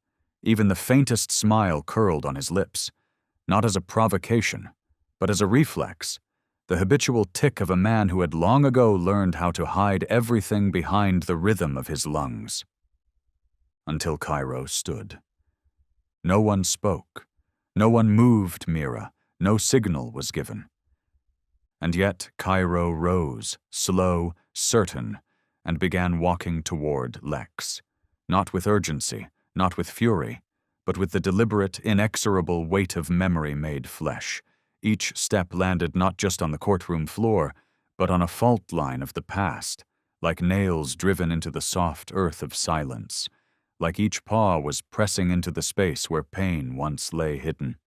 Even the faintest smile curled on his lips, not as a provocation, but as a reflex, the habitual tick of a man who had long ago learned how to hide everything behind the rhythm of his lungs. Until Cairo stood. No one spoke, no one moved Mira, no signal was given. And yet Cairo rose, slow, certain, and began walking toward Lex, not with urgency, not with fury, but with the deliberate, inexorable weight of memory made flesh. Each step landed not just on the courtroom floor, but on a fault line of the past, like nails driven into the soft earth of silence, like each paw was pressing into the space where pain once lay hidden.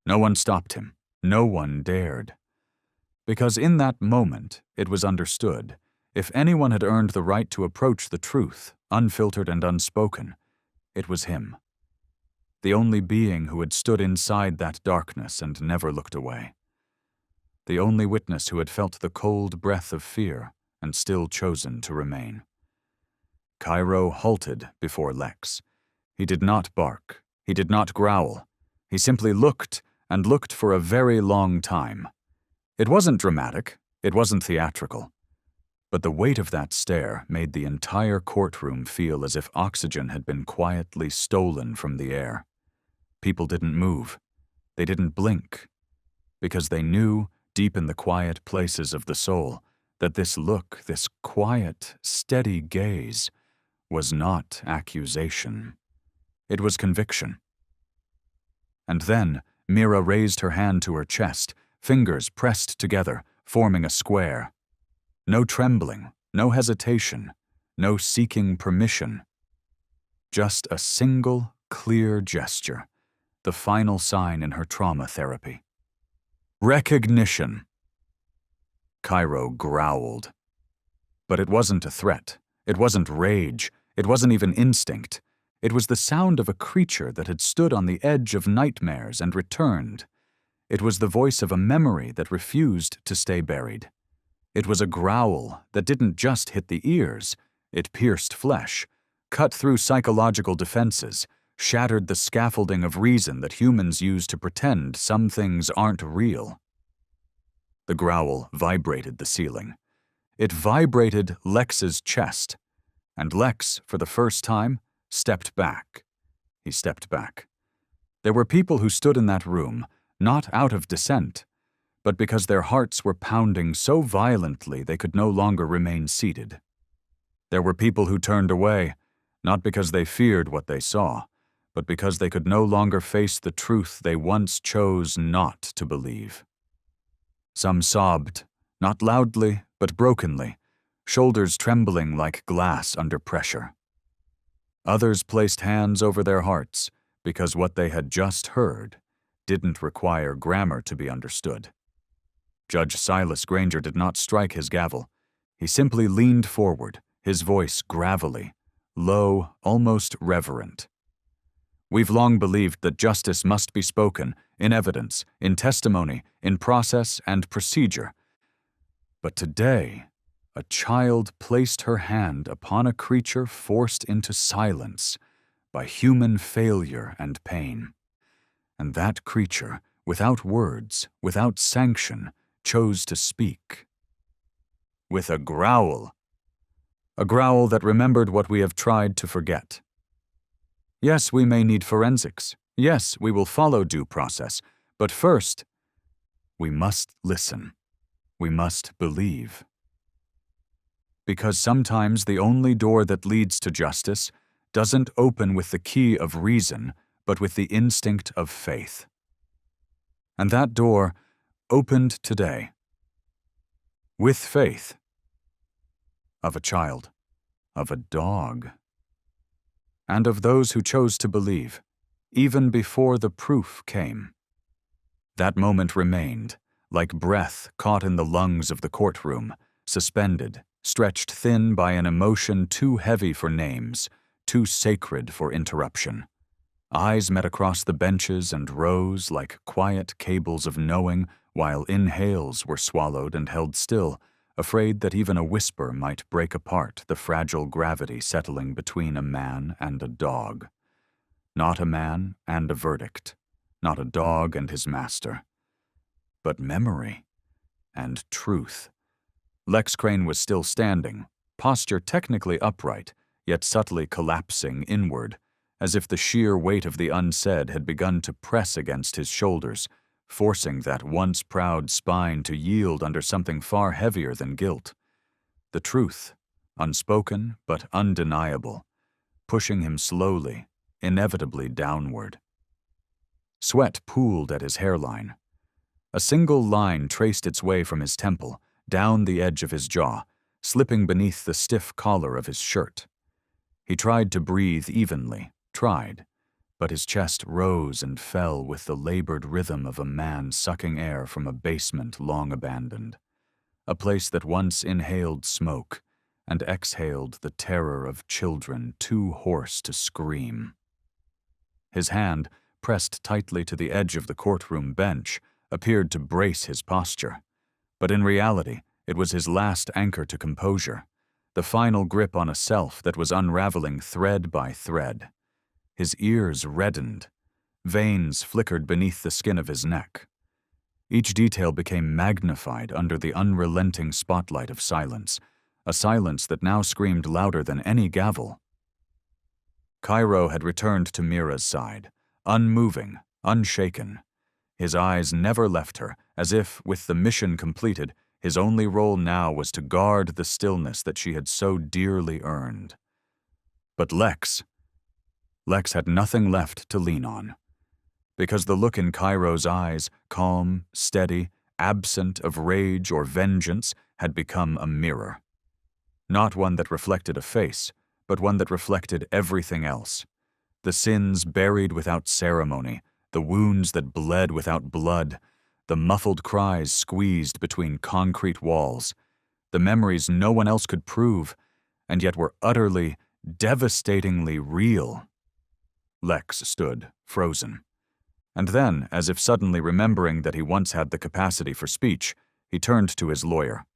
No one stopped him, no one dared. Because in that moment, it was understood, if anyone had earned the right to approach the truth, unfiltered and unspoken, it was him. The only being who had stood inside that darkness and never looked away. The only witness who had felt the cold breath of fear and still chosen to remain. Cairo halted before Lex. He did not bark. He did not growl. He simply looked and looked for a very long time. It wasn't dramatic. It wasn't theatrical. But the weight of that stare made the entire courtroom feel as if oxygen had been quietly stolen from the air. People didn't move. They didn't blink. Because they knew, deep in the quiet places of the soul, that this look, this quiet, steady gaze, was not accusation. It was conviction. And then Mira raised her hand to her chest, fingers pressed together, forming a square. No trembling, no hesitation, no seeking permission. Just a single, clear gesture, the final sign in her trauma therapy. Recognition. Cairo growled. But it wasn't a threat. It wasn't rage. It wasn't even instinct. It was the sound of a creature that had stood on the edge of nightmares and returned. It was the voice of a memory that refused to stay buried. It was a growl that didn't just hit the ears. It pierced flesh, cut through psychological defenses, shattered the scaffolding of reason that humans use to pretend some things aren't real. The growl vibrated the ceiling. It vibrated Lex's chest, and Lex, for the first time, stepped back. He stepped back. There were people who stood in that room, not out of dissent, but because their hearts were pounding so violently they could no longer remain seated. There were people who turned away, not because they feared what they saw, but because they could no longer face the truth they once chose not to believe. Some sobbed, not loudly, but brokenly, shoulders trembling like glass under pressure. Others placed hands over their hearts, because what they had just heard didn't require grammar to be understood. Judge Silas Granger did not strike his gavel. He simply leaned forward, his voice gravelly, low, almost reverent. We've long believed that justice must be spoken in evidence, in testimony, in process and procedure. But today, a child placed her hand upon a creature forced into silence by human failure and pain. And that creature, without words, without sanction, chose to speak. With a growl that remembered what we have tried to forget. Yes, we may need forensics. Yes, we will follow due process. But first, we must listen. We must believe. Because sometimes the only door that leads to justice doesn't open with the key of reason, but with the instinct of faith. And that door opened today. With faith. Of a child. Of a dog. And of those who chose to believe, even before the proof came. That moment remained, like breath caught in the lungs of the courtroom, suspended, stretched thin by an emotion too heavy for names, too sacred for interruption. Eyes met across the benches and rose like quiet cables of knowing, while inhales were swallowed and held still, afraid that even a whisper might break apart the fragile gravity settling between a man and a dog. Not a man and a verdict, not a dog and his master, but memory and truth. Lex Crane was still standing, posture technically upright, yet subtly collapsing inward, as if the sheer weight of the unsaid had begun to press against his shoulders, forcing that once proud spine to yield under something far heavier than guilt. The truth, unspoken but undeniable, pushing him slowly, inevitably downward. Sweat pooled at his hairline. A single line traced its way from his temple, down the edge of his jaw, slipping beneath the stiff collar of his shirt. He tried to breathe evenly, but his chest rose and fell with the labored rhythm of a man sucking air from a basement long abandoned, a place that once inhaled smoke and exhaled the terror of children too hoarse to scream. His hand, pressed tightly to the edge of the courtroom bench, appeared to brace his posture, but in reality it was his last anchor to composure, the final grip on a self that was unraveling thread by thread. His ears reddened. Veins flickered beneath the skin of his neck. Each detail became magnified under the unrelenting spotlight of silence, a silence that now screamed louder than any gavel. Cairo had returned to Mira's side, unmoving, unshaken. His eyes never left her, as if, with the mission completed, his only role now was to guard the stillness that she had so dearly earned. But Lex had nothing left to lean on, because the look in Cairo's eyes, calm, steady, absent of rage or vengeance, had become a mirror. Not one that reflected a face, but one that reflected everything else. The sins buried without ceremony, the wounds that bled without blood, the muffled cries squeezed between concrete walls, the memories no one else could prove, and yet were utterly, devastatingly real. Lex stood, frozen. And then, as if suddenly remembering that he once had the capacity for speech, he turned to his lawyer.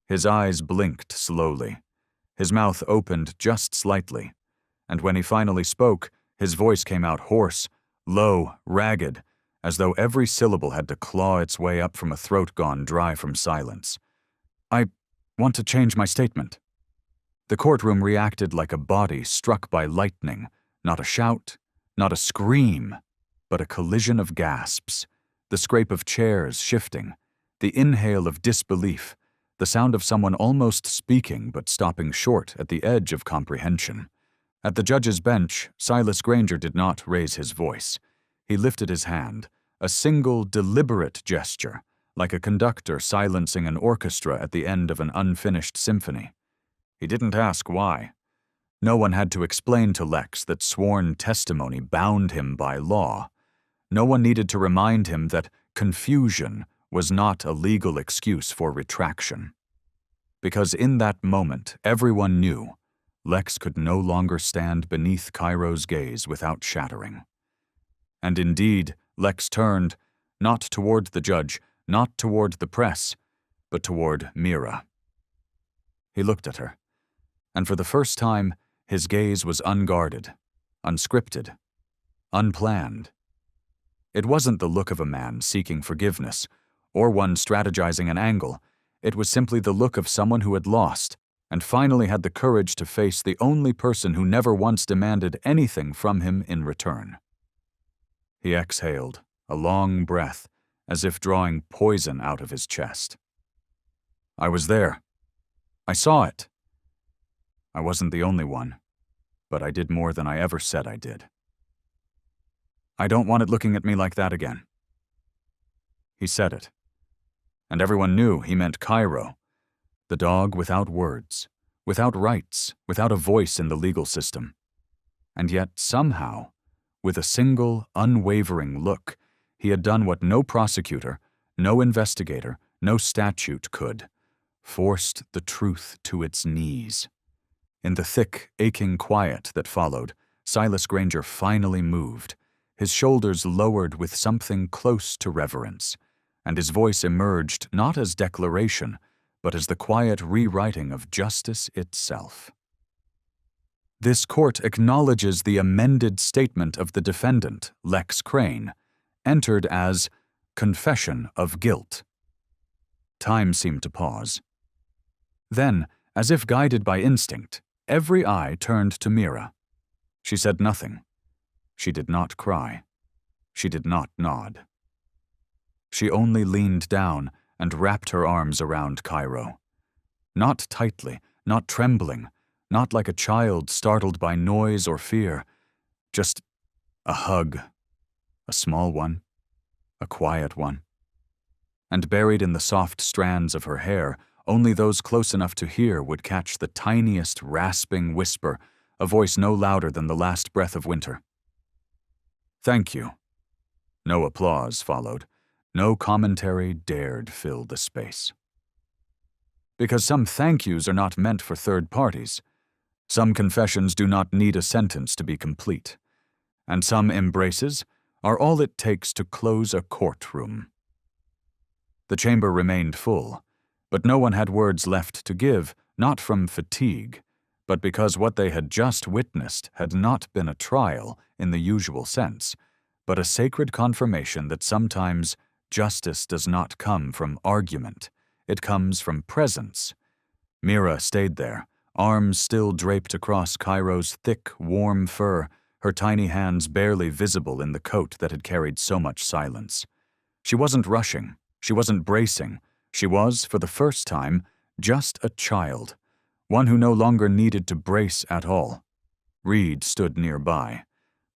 His eyes blinked slowly. His mouth opened just slightly, and when he finally spoke, his voice came out hoarse, low, ragged, as though every syllable had to claw its way up from a throat gone dry from silence. "I want to change my statement." The courtroom reacted like a body struck by lightning, not a shout, not a scream, but a collision of gasps, the scrape of chairs shifting, the inhale of disbelief, the sound of someone almost speaking but stopping short at the edge of comprehension. At the judge's bench, Silas Granger did not raise his voice. He lifted his hand, a single deliberate gesture, like a conductor silencing an orchestra at the end of an unfinished symphony. He didn't ask why. No one had to explain to Lex that sworn testimony bound him by law. No one needed to remind him that confusion was not a legal excuse for retraction. Because in that moment, everyone knew Lex could no longer stand beneath Cairo's gaze without shattering. And indeed, Lex turned, not toward the judge, not toward the press, but toward Mira. He looked at her, and for the first time, his gaze was unguarded, unscripted, unplanned. It wasn't the look of a man seeking forgiveness, or one strategizing an angle. It was simply the look of someone who had lost, and finally had the courage to face the only person who never once demanded anything from him in return. He exhaled, a long breath, as if drawing poison out of his chest. I was there. I saw it. I wasn't the only one, but I did more than I ever said I did. I don't want it looking at me like that again. He said it, and everyone knew he meant Cairo, the dog without words, without rights, without a voice in the legal system. And yet, somehow, with a single, unwavering look, he had done what no prosecutor, no investigator, no statute could: forced the truth to its knees. In the thick, aching quiet that followed, Silas Granger finally moved, his shoulders lowered with something close to reverence, and his voice emerged not as declaration, but as the quiet rewriting of justice itself. This court acknowledges the amended statement of the defendant, Lex Crane, entered as confession of guilt. Time seemed to pause. Then, as if guided by instinct, every eye turned to Mira. She said nothing. She did not cry. She did not nod. She only leaned down and wrapped her arms around Cairo. Not tightly, not trembling, not like a child startled by noise or fear. Just a hug. A small one. A quiet one. And buried in the soft strands of her hair, only those close enough to hear would catch the tiniest rasping whisper, a voice no louder than the last breath of winter. Thank you. No applause followed. No commentary dared fill the space. Because some thank yous are not meant for third parties. Some confessions do not need a sentence to be complete. And some embraces are all it takes to close a courtroom. The chamber remained full, but no one had words left to give, not from fatigue, but because what they had just witnessed had not been a trial in the usual sense, but a sacred confirmation that sometimes justice does not come from argument. It comes from presence. Mira stayed there, arms still draped across Cairo's thick, warm fur, her tiny hands barely visible in the coat that had carried so much silence. She wasn't rushing. She wasn't bracing. She was, for the first time, just a child, one who no longer needed to brace at all. Reed stood nearby.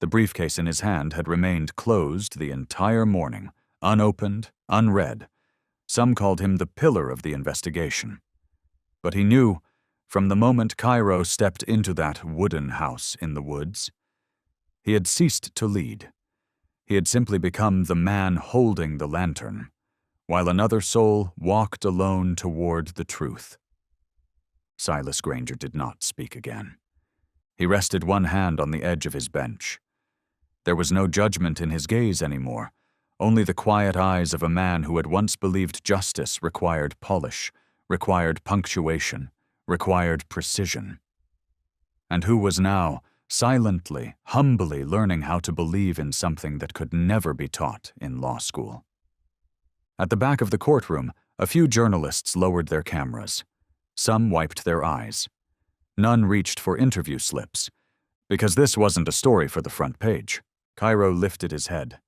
The briefcase in his hand had remained closed the entire morning, unopened, unread. Some called him the pillar of the investigation. But he knew, from the moment Cairo stepped into that wooden house in the woods, he had ceased to lead. He had simply become the man holding the lantern, while another soul walked alone toward the truth. Silas Granger did not speak again. He rested one hand on the edge of his bench. There was no judgment in his gaze anymore, only the quiet eyes of a man who had once believed justice required polish, required punctuation, required precision, and who was now, silently, humbly learning how to believe in something that could never be taught in law school. At the back of the courtroom, a few journalists lowered their cameras. Some wiped their eyes. None reached for interview slips. Because this wasn't a story for the front page. Cairo lifted his head.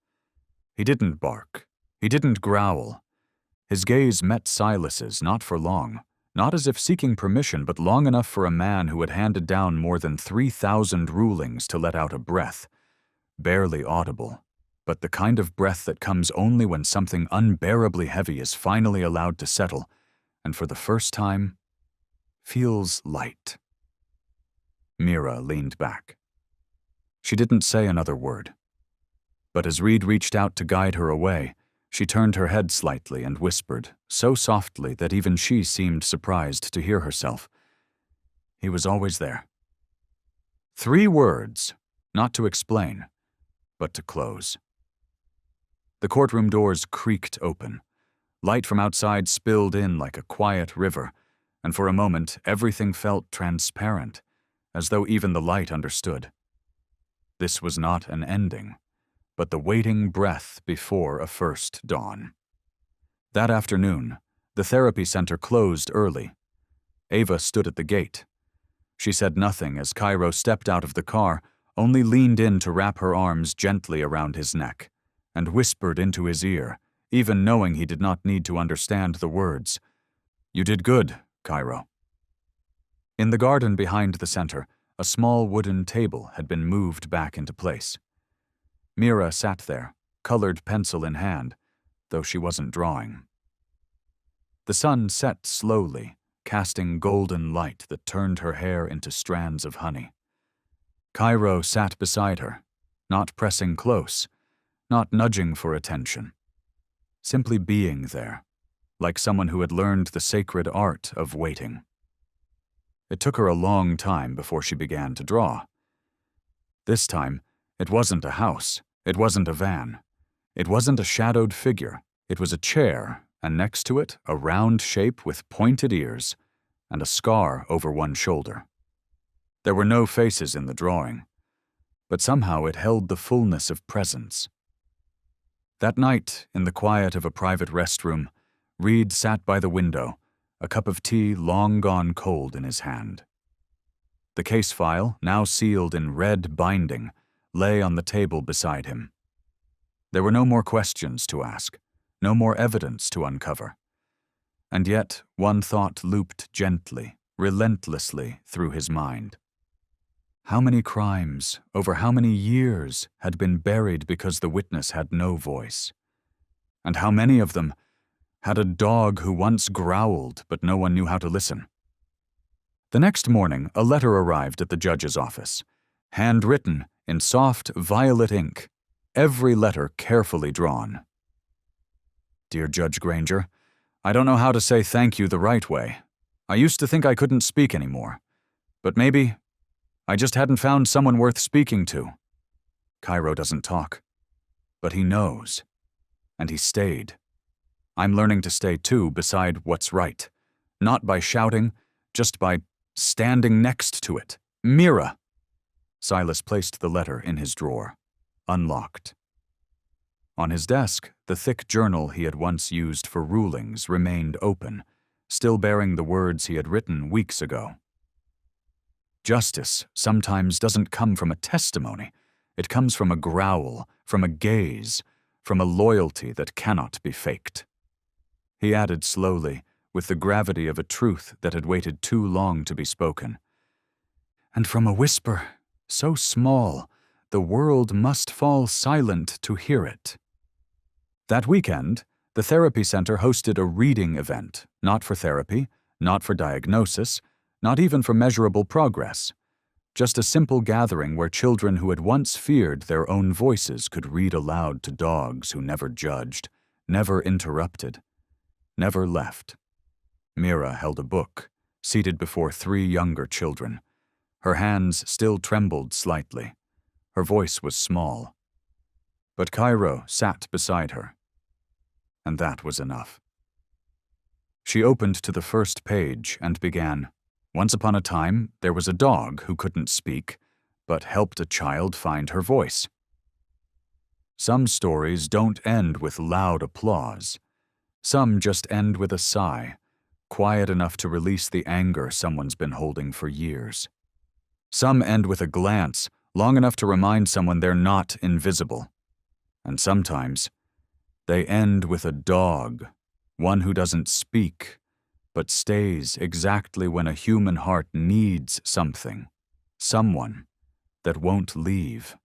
He didn't bark. He didn't growl. His gaze met Silas's, not for long, not as if seeking permission, but long enough for a man who had handed down more than 3,000 rulings to let out a breath, barely audible, but the kind of breath that comes only when something unbearably heavy is finally allowed to settle, and for the first time, feels light. Mira leaned back. She didn't say another word. But as Reed reached out to guide her away, she turned her head slightly and whispered, so softly that even she seemed surprised to hear herself. He was always there. 3 words, not to explain, but to close. The courtroom doors creaked open. Light from outside spilled in like a quiet river, and for a moment everything felt transparent, as though even the light understood. This was not an ending, but the waiting breath before a first dawn. That afternoon, the therapy center closed early. Ava stood at the gate. She said nothing as Cairo stepped out of the car, only leaned in to wrap her arms gently around his neck, and whispered into his ear, even knowing he did not need to understand the words. "You did good, Cairo." In the garden behind the center, a small wooden table had been moved back into place. Mira sat there, colored pencil in hand, though she wasn't drawing. The sun set slowly, casting golden light that turned her hair into strands of honey. Cairo sat beside her, not pressing close, not nudging for attention, simply being there, like someone who had learned the sacred art of waiting. It took her a long time before she began to draw. This time, it wasn't a house, it wasn't a van, it wasn't a shadowed figure, it was a chair, and next to it, a round shape with pointed ears and a scar over one shoulder. There were no faces in the drawing, but somehow it held the fullness of presence. That night, in the quiet of a private restroom, Reed sat by the window, a cup of tea long gone cold in his hand. The case file, now sealed in red binding, lay on the table beside him. There were no more questions to ask, no more evidence to uncover. And yet, one thought looped gently, relentlessly through his mind. How many crimes, over how many years, had been buried because the witness had no voice? And how many of them had a dog who once growled but no one knew how to listen? The next morning, a letter arrived at the judge's office, handwritten in soft violet ink, every letter carefully drawn. "Dear Judge Granger, I don't know how to say thank you the right way. I used to think I couldn't speak anymore, but maybe I just hadn't found someone worth speaking to. Cairo doesn't talk, but he knows, and he stayed. I'm learning to stay too beside what's right, not by shouting, just by standing next to it. Mira!" Silas placed the letter in his drawer, unlocked. On his desk, the thick journal he had once used for rulings remained open, still bearing the words he had written weeks ago. Justice sometimes doesn't come from a testimony. It comes from a growl, from a gaze, from a loyalty that cannot be faked. He added slowly, with the gravity of a truth that had waited too long to be spoken. "And from a whisper, so small, the world must fall silent to hear it." That weekend, the therapy center hosted a reading event, not for therapy, not for diagnosis, not even for measurable progress. Just a simple gathering where children who had once feared their own voices could read aloud to dogs who never judged, never interrupted, never left. Mira held a book, seated before 3 younger children. Her hands still trembled slightly. Her voice was small. But Cairo sat beside her, and that was enough. She opened to the first page and began, "Once upon a time, there was a dog who couldn't speak, but helped a child find her voice." Some stories don't end with loud applause. Some just end with a sigh, quiet enough to release the anger someone's been holding for years. Some end with a glance, long enough to remind someone they're not invisible. And sometimes, they end with a dog, one who doesn't speak, but stays exactly when a human heart needs something, someone that won't leave.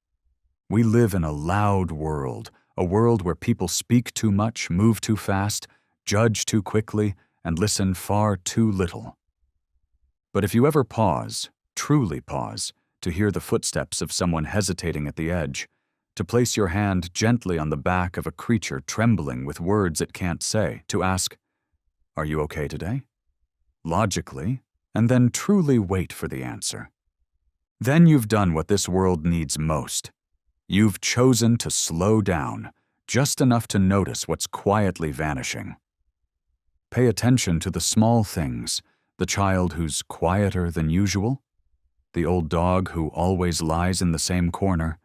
We live in a loud world, a world where people speak too much, move too fast, judge too quickly, and listen far too little. But if you ever pause, Truly pause, to hear the footsteps of someone hesitating at the edge, to place your hand gently on the back of a creature trembling with words it can't say, to ask, "Are you okay today?" Logically, and then truly wait for the answer. Then you've done what this world needs most. You've chosen to slow down, just enough to notice what's quietly vanishing. Pay attention to the small things, the child who's quieter than usual, the old dog who always lies in the same corner,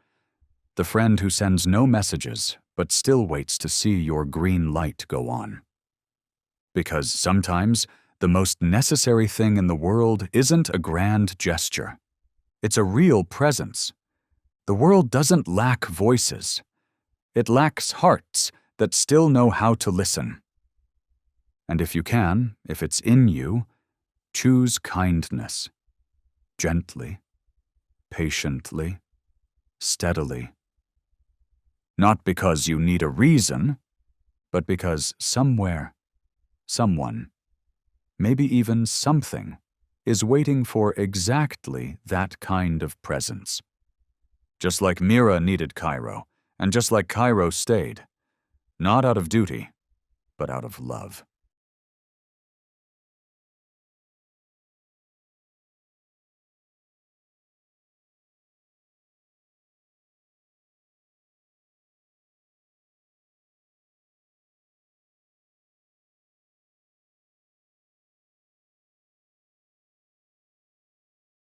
the friend who sends no messages but still waits to see your green light go on. Because sometimes the most necessary thing in the world isn't a grand gesture. It's a real presence. The world doesn't lack voices. It lacks hearts that still know how to listen. And if you can, if it's in you, choose kindness. Gently, patiently, steadily. Not because you need a reason, but because somewhere, someone, maybe even something, is waiting for exactly that kind of presence. Just like Mira needed Cairo, and just like Cairo stayed, not out of duty, but out of love.